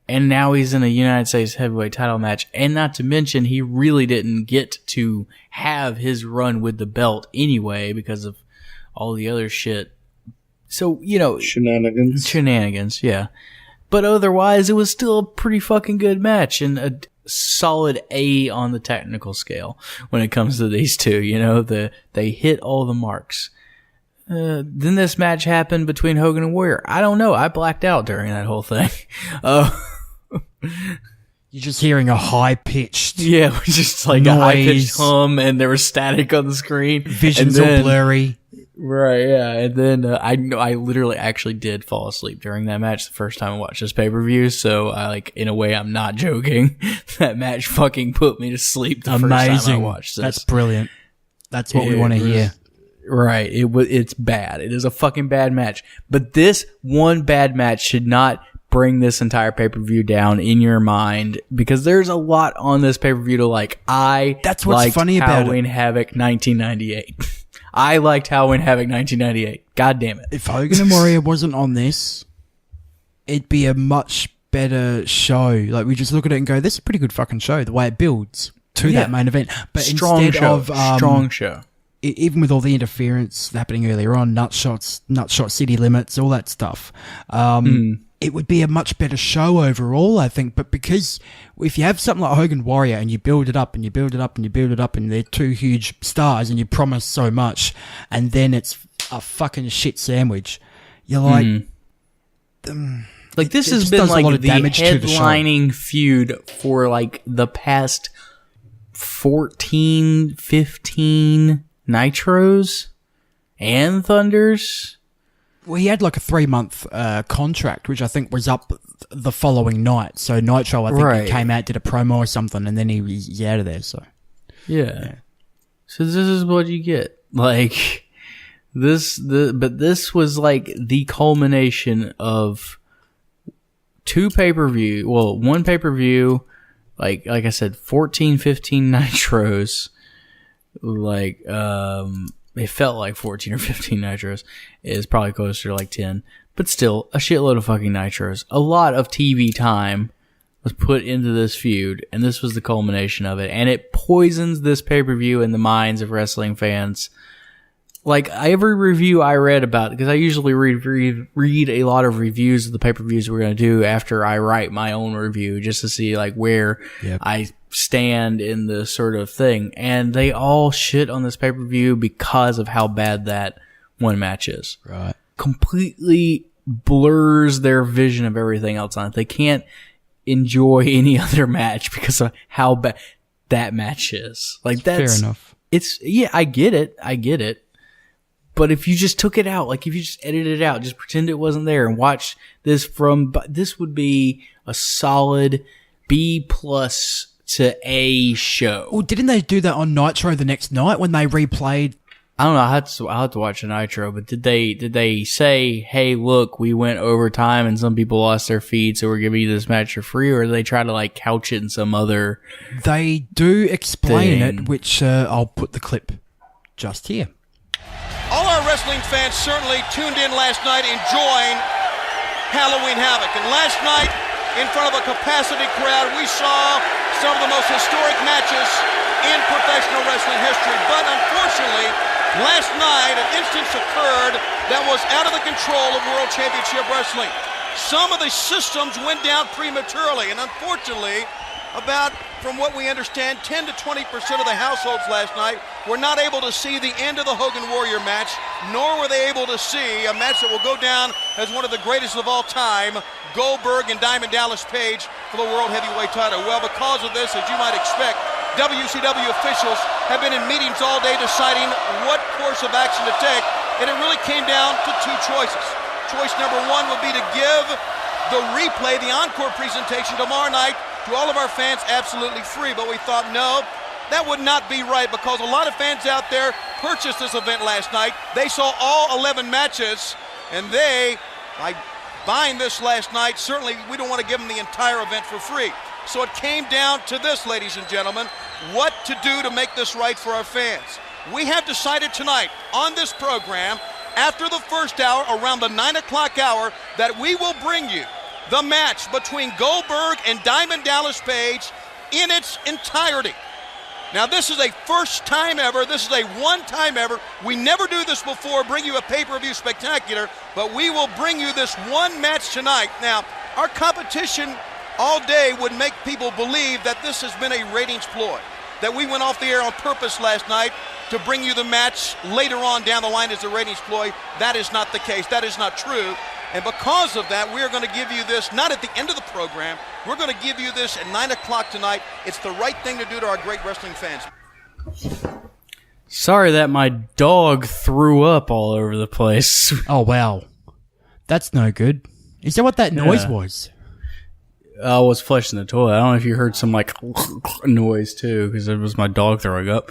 And now he's in a United States heavyweight title match. And not to mention, he really didn't get to have his run with the belt anyway because of all the other shit. So, you know. Shenanigans, yeah. But otherwise, it was still a pretty fucking good match and a solid A on the technical scale when it comes to these two. You know, they hit all the marks. Then this match happened between Hogan and Warrior. I don't know. I blacked out during that whole thing. You're just hearing a high-pitched yeah, it was just like noise. A high-pitched hum, and there was static on the screen. Visions all blurry. Right, yeah. And then I literally actually did fall asleep during that match the first time I watched this pay-per-view. So in a way, I'm not joking. That match fucking put me to sleep the first time I watched this. That's brilliant. That's what we want to hear. Right. It's bad. It is a fucking bad match. But this one bad match should not bring this entire pay-per-view down in your mind because there's a lot on this pay-per-view to like. That's what's funny about it. Halloween Havoc 1998. I liked Halloween Havoc 1998. God damn it. If Hogan and Warrior wasn't on this, it'd be a much better show. Like, we just look at it and go, this is a pretty good fucking show, the way it builds to that main event. But strong show. Even with all the interference happening earlier on, nutshot city limits, all that stuff, it would be a much better show overall, I think. But because if you have something like Hogan Warrior and you build it up and you build it up and you build it up and they're 2 huge stars and you promise so much and then it's a fucking shit sandwich, you're like... like this has been like the headlining feud for like the past 14, 15 Nitros and Thunders. Well, he had like a 3-month contract, which I think was up the following night. So Nitro, I think, he came out, did a promo or something, and then he's out of there. So yeah. So this is what you get. Like but this was like the culmination of 2 pay-per-view. Well, 1 pay-per-view. Like I said, 14, 15 Nitros. Like, it felt like 14 or 15 Nitros. It's probably closer to like 10. But still, a shitload of fucking nitros. A lot of TV time was put into this feud, and this was the culmination of it. And it poisons this pay-per-view in the minds of wrestling fans. Like, every review I read about, because I usually read a lot of reviews of the pay-per-views we're going to do after I write my own review, just to see, like, where I stand in the sort of thing. And they all shit on this pay-per-view because of how bad that one match is. Right. Completely blurs their vision of everything else on it. They can't enjoy any other match because of how bad that match is. Like, that's fair enough. I get it. But if you just took it out, like if you just edited it out, just pretend it wasn't there and watch this this would be a solid B+ to A show. Well, didn't they do that on Nitro the next night when they replayed? I don't know. I'll have to watch a Nitro, but did they say, hey, look, we went overtime and some people lost their feed, so we're giving you this match for free, or do they try to like couch it in some other? They do explain it, which I'll put the clip just here. All our wrestling fans certainly tuned in last night enjoying Halloween Havoc. And last night, in front of a capacity crowd, we saw some of the most historic matches in professional wrestling history. But unfortunately, last night, an instance occurred that was out of the control of World Championship Wrestling. Some of the systems went down prematurely, and unfortunately, from what we understand, 10 to 20% of the households last night were not able to see the end of the Hogan Warrior match, nor were they able to see a match that will go down as one of the greatest of all time, Goldberg and Diamond Dallas Page for the World Heavyweight title. Well, because of this, as you might expect, WCW officials have been in meetings all day deciding what course of action to take, and it really came down to two choices. Choice number one would be to give the replay, the encore presentation tomorrow night to all of our fans absolutely free, but we thought, no, that would not be right because a lot of fans out there purchased this event last night. They saw all 11 matches, and by buying this last night, certainly we don't want to give them the entire event for free. So it came down to this, ladies and gentlemen, what to do to make this right for our fans. We have decided tonight on this program, after the first hour, around the 9 o'clock hour, that we will bring you the match between Goldberg and Diamond Dallas Page in its entirety. Now, this is a first time ever. This is a one-time ever. We never do this before, bring you a pay-per-view spectacular, but we will bring you this one match tonight. Now, our competition all day would make people believe that this has been a ratings ploy, that we went off the air on purpose last night to bring you the match later on down the line as a ratings ploy. That is not the case. That is not true. And because of that, we are going to give you this, not at the end of the program, we're going to give you this at 9 o'clock tonight. It's the right thing to do to our great wrestling fans. Sorry that my dog threw up all over the place. Oh, wow. That's no good. Is that what that noise was? I was flushing the toilet. I don't know if you heard some, like, noise, too, because it was my dog throwing up.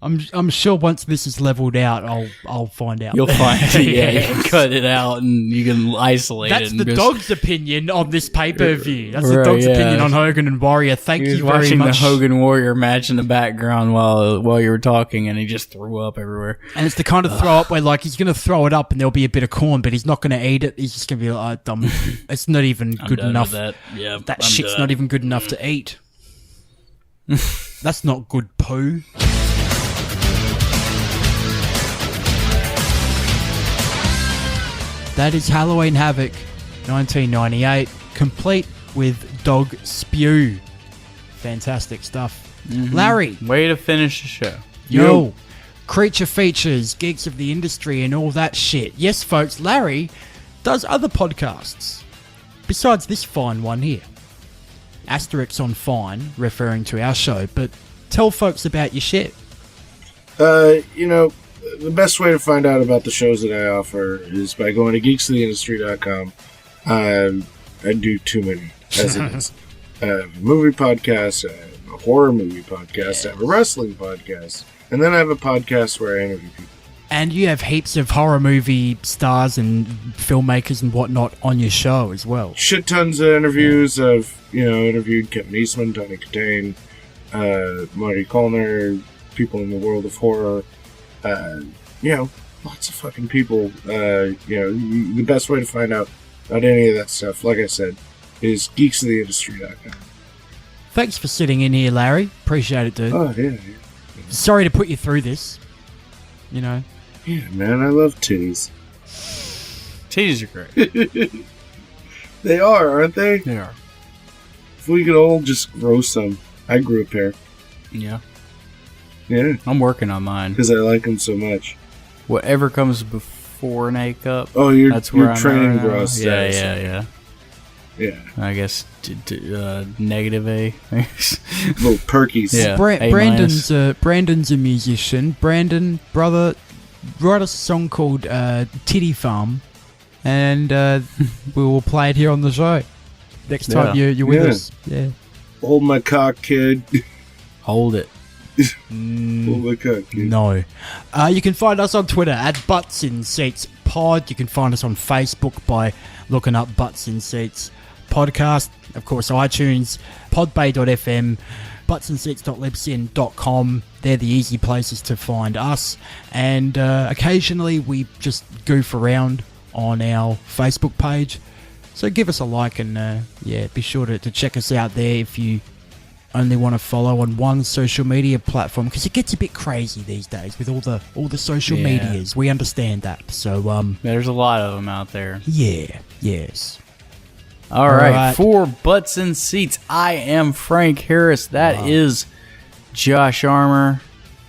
I'm sure once this is leveled out, I'll find out. You'll find it. Yeah, you can cut it out and you can isolate That's it. That's the dog's opinion on this pay-per-view. That's the dog's opinion on Hogan and Warrior. Thank you very much. He was watching the Hogan Warrior match in the background while you were talking, and he just threw up everywhere. And it's the kind of throw up where, like, he's going to throw it up and there'll be a bit of corn, but he's not going to eat it. He's just going to be like, oh, dumb. It's not even good enough. That shit's not even good enough to eat. That's not good poo. That is Halloween Havoc, 1998, complete with dog spew. Fantastic stuff. Mm-hmm. Larry. Way to finish the show. Yo. Creature features, geeks of the industry, and all that shit. Yes, folks, Larry does other podcasts, besides this fine one here. Asterix on fine, referring to our show, but tell folks about your shit. The best way to find out about the shows that I offer is by going to geeksoftheindustry.com. I do too many, as it is. I have a movie podcast, I have a horror movie podcast, I have a wrestling podcast, and then I have a podcast where I interview people. And you have heaps of horror movie stars and filmmakers and whatnot on your show as well. Shit tons of interviews. I've, interviewed Kevin Eastman, Tony Katane, Marty Kollner, people in the world of horror. lots of fucking people, the best way to find out about any of that stuff, like I said, is geeksoftheindustry.com. Thanks for sitting in here, Larry. Appreciate it, dude. Oh, yeah. Sorry to put you through this. You know. Yeah, man, I love titties. Titties are great. They are, aren't they? They are. If we could all just grow some. I grew a pair. Yeah. Yeah. I'm working on mine. Because I like them so much. Whatever comes before an A cup. Oh, you're I'm training at right gross. Yeah. Yeah. I guess negative A. Little perkies. Yeah. Brandon's a musician. Brandon, brother, wrote a song called Titty Farm, and we will play it here on the show next time you're with us. Yeah. Hold my cock, kid. Hold it. Hold my cock, kid. No. You can find us on Twitter at Butts in Seats Pod. You can find us on Facebook by looking up Butts in Seats Podcast. Of course, iTunes, podbay.fm, buttsinseats.libsyn.com. They're the easy places to find us. And occasionally we just goof around on our Facebook page. So give us a like and be sure to check us out there if you only want to follow on one social media platform, because it gets a bit crazy these days with all the social medias. We understand that. So there's a lot of them out there. Yeah. Yes. All right. For Butts and Seats, I am Frank Harris. That is Josh Armour.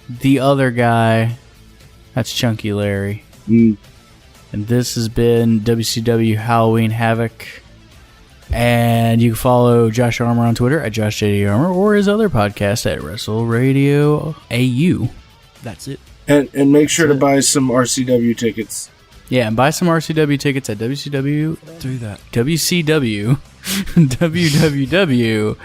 The other guy, that's Chun Kee Larry. And this has been WCW Halloween Havoc. And you can follow Josh Armour on Twitter at JoshJDArmour or his other podcast at Wrestle Radio AU. That's it. And make sure to buy some RCW tickets. Yeah, and buy some RCW tickets at WCW. Do that. WCW. www.rcw.com,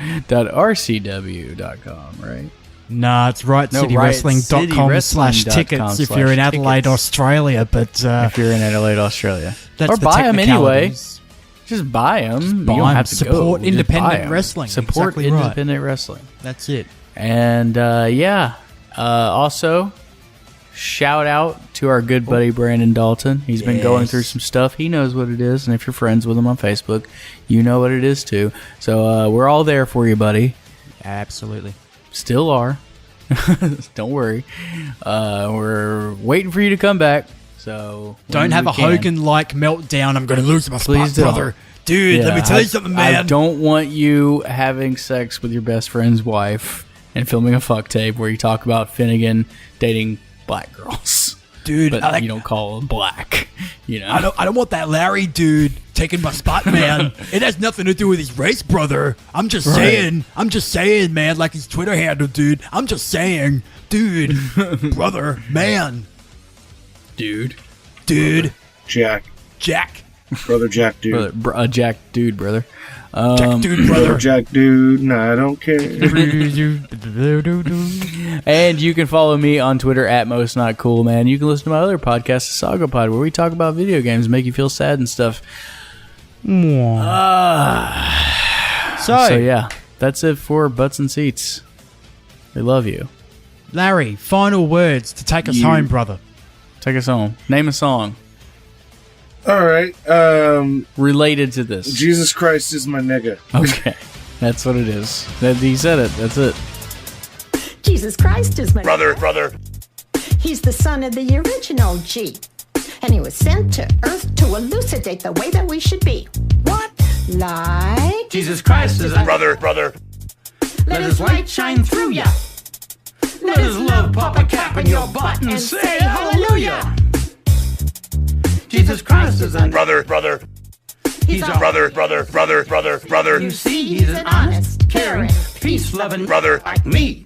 right? Nah, it's rightcitywrestling.com/tickets if you're in Adelaide, Australia. But if you're in Adelaide, Australia. That's or the buy them anyway. Just buy them. Just you don't have to support go. independent wrestling. Support exactly independent wrestling. That's it. And also shout out to our good buddy Brandon Dalton. He's been going through some stuff. He knows what it is, and if you're friends with him on Facebook, you know what it is too. So we're all there for you, buddy. Absolutely. Still are. Don't worry. We're waiting for you to come back. So don't have a Hogan-like meltdown. I'm going to lose my spot, brother. Dude, let me tell you something, man. I don't want you having sex with your best friend's wife and filming a fuck tape where you talk about Finnegan dating black girls. Dude, but you don't call them black. You know, I don't want that Larry dude taking my spot, man. It has nothing to do with his race, brother. I'm just saying, man, like his Twitter handle, dude. I'm just saying, dude, brother, man. Dude. Jack. Brother Jack dude. Jack dude, brother. Jack dude, brother. Jack dude, nah, I don't care. And you can follow me on Twitter at Most Not Cool Man. You can listen to my other podcast, Saga Pod, where we talk about video games, make you feel sad and stuff. So yeah, that's it for Butts and Seats. We love you. Larry, final words to take us home, brother. Take us home. Name a song. All right. Related to this. Jesus Christ is my nigga. Okay. That's what it is. He said it. That's it. Jesus Christ is my brother. He's the son of the original G. And he was sent to Earth to elucidate the way that we should be. What? Like? Jesus Christ is a brother. Let his light shine through ya. Let his love pop a cap in your butt and say hallelujah. Jesus Christ is a brother. He's a brother. You see, he's an honest, caring, peace-loving brother like me.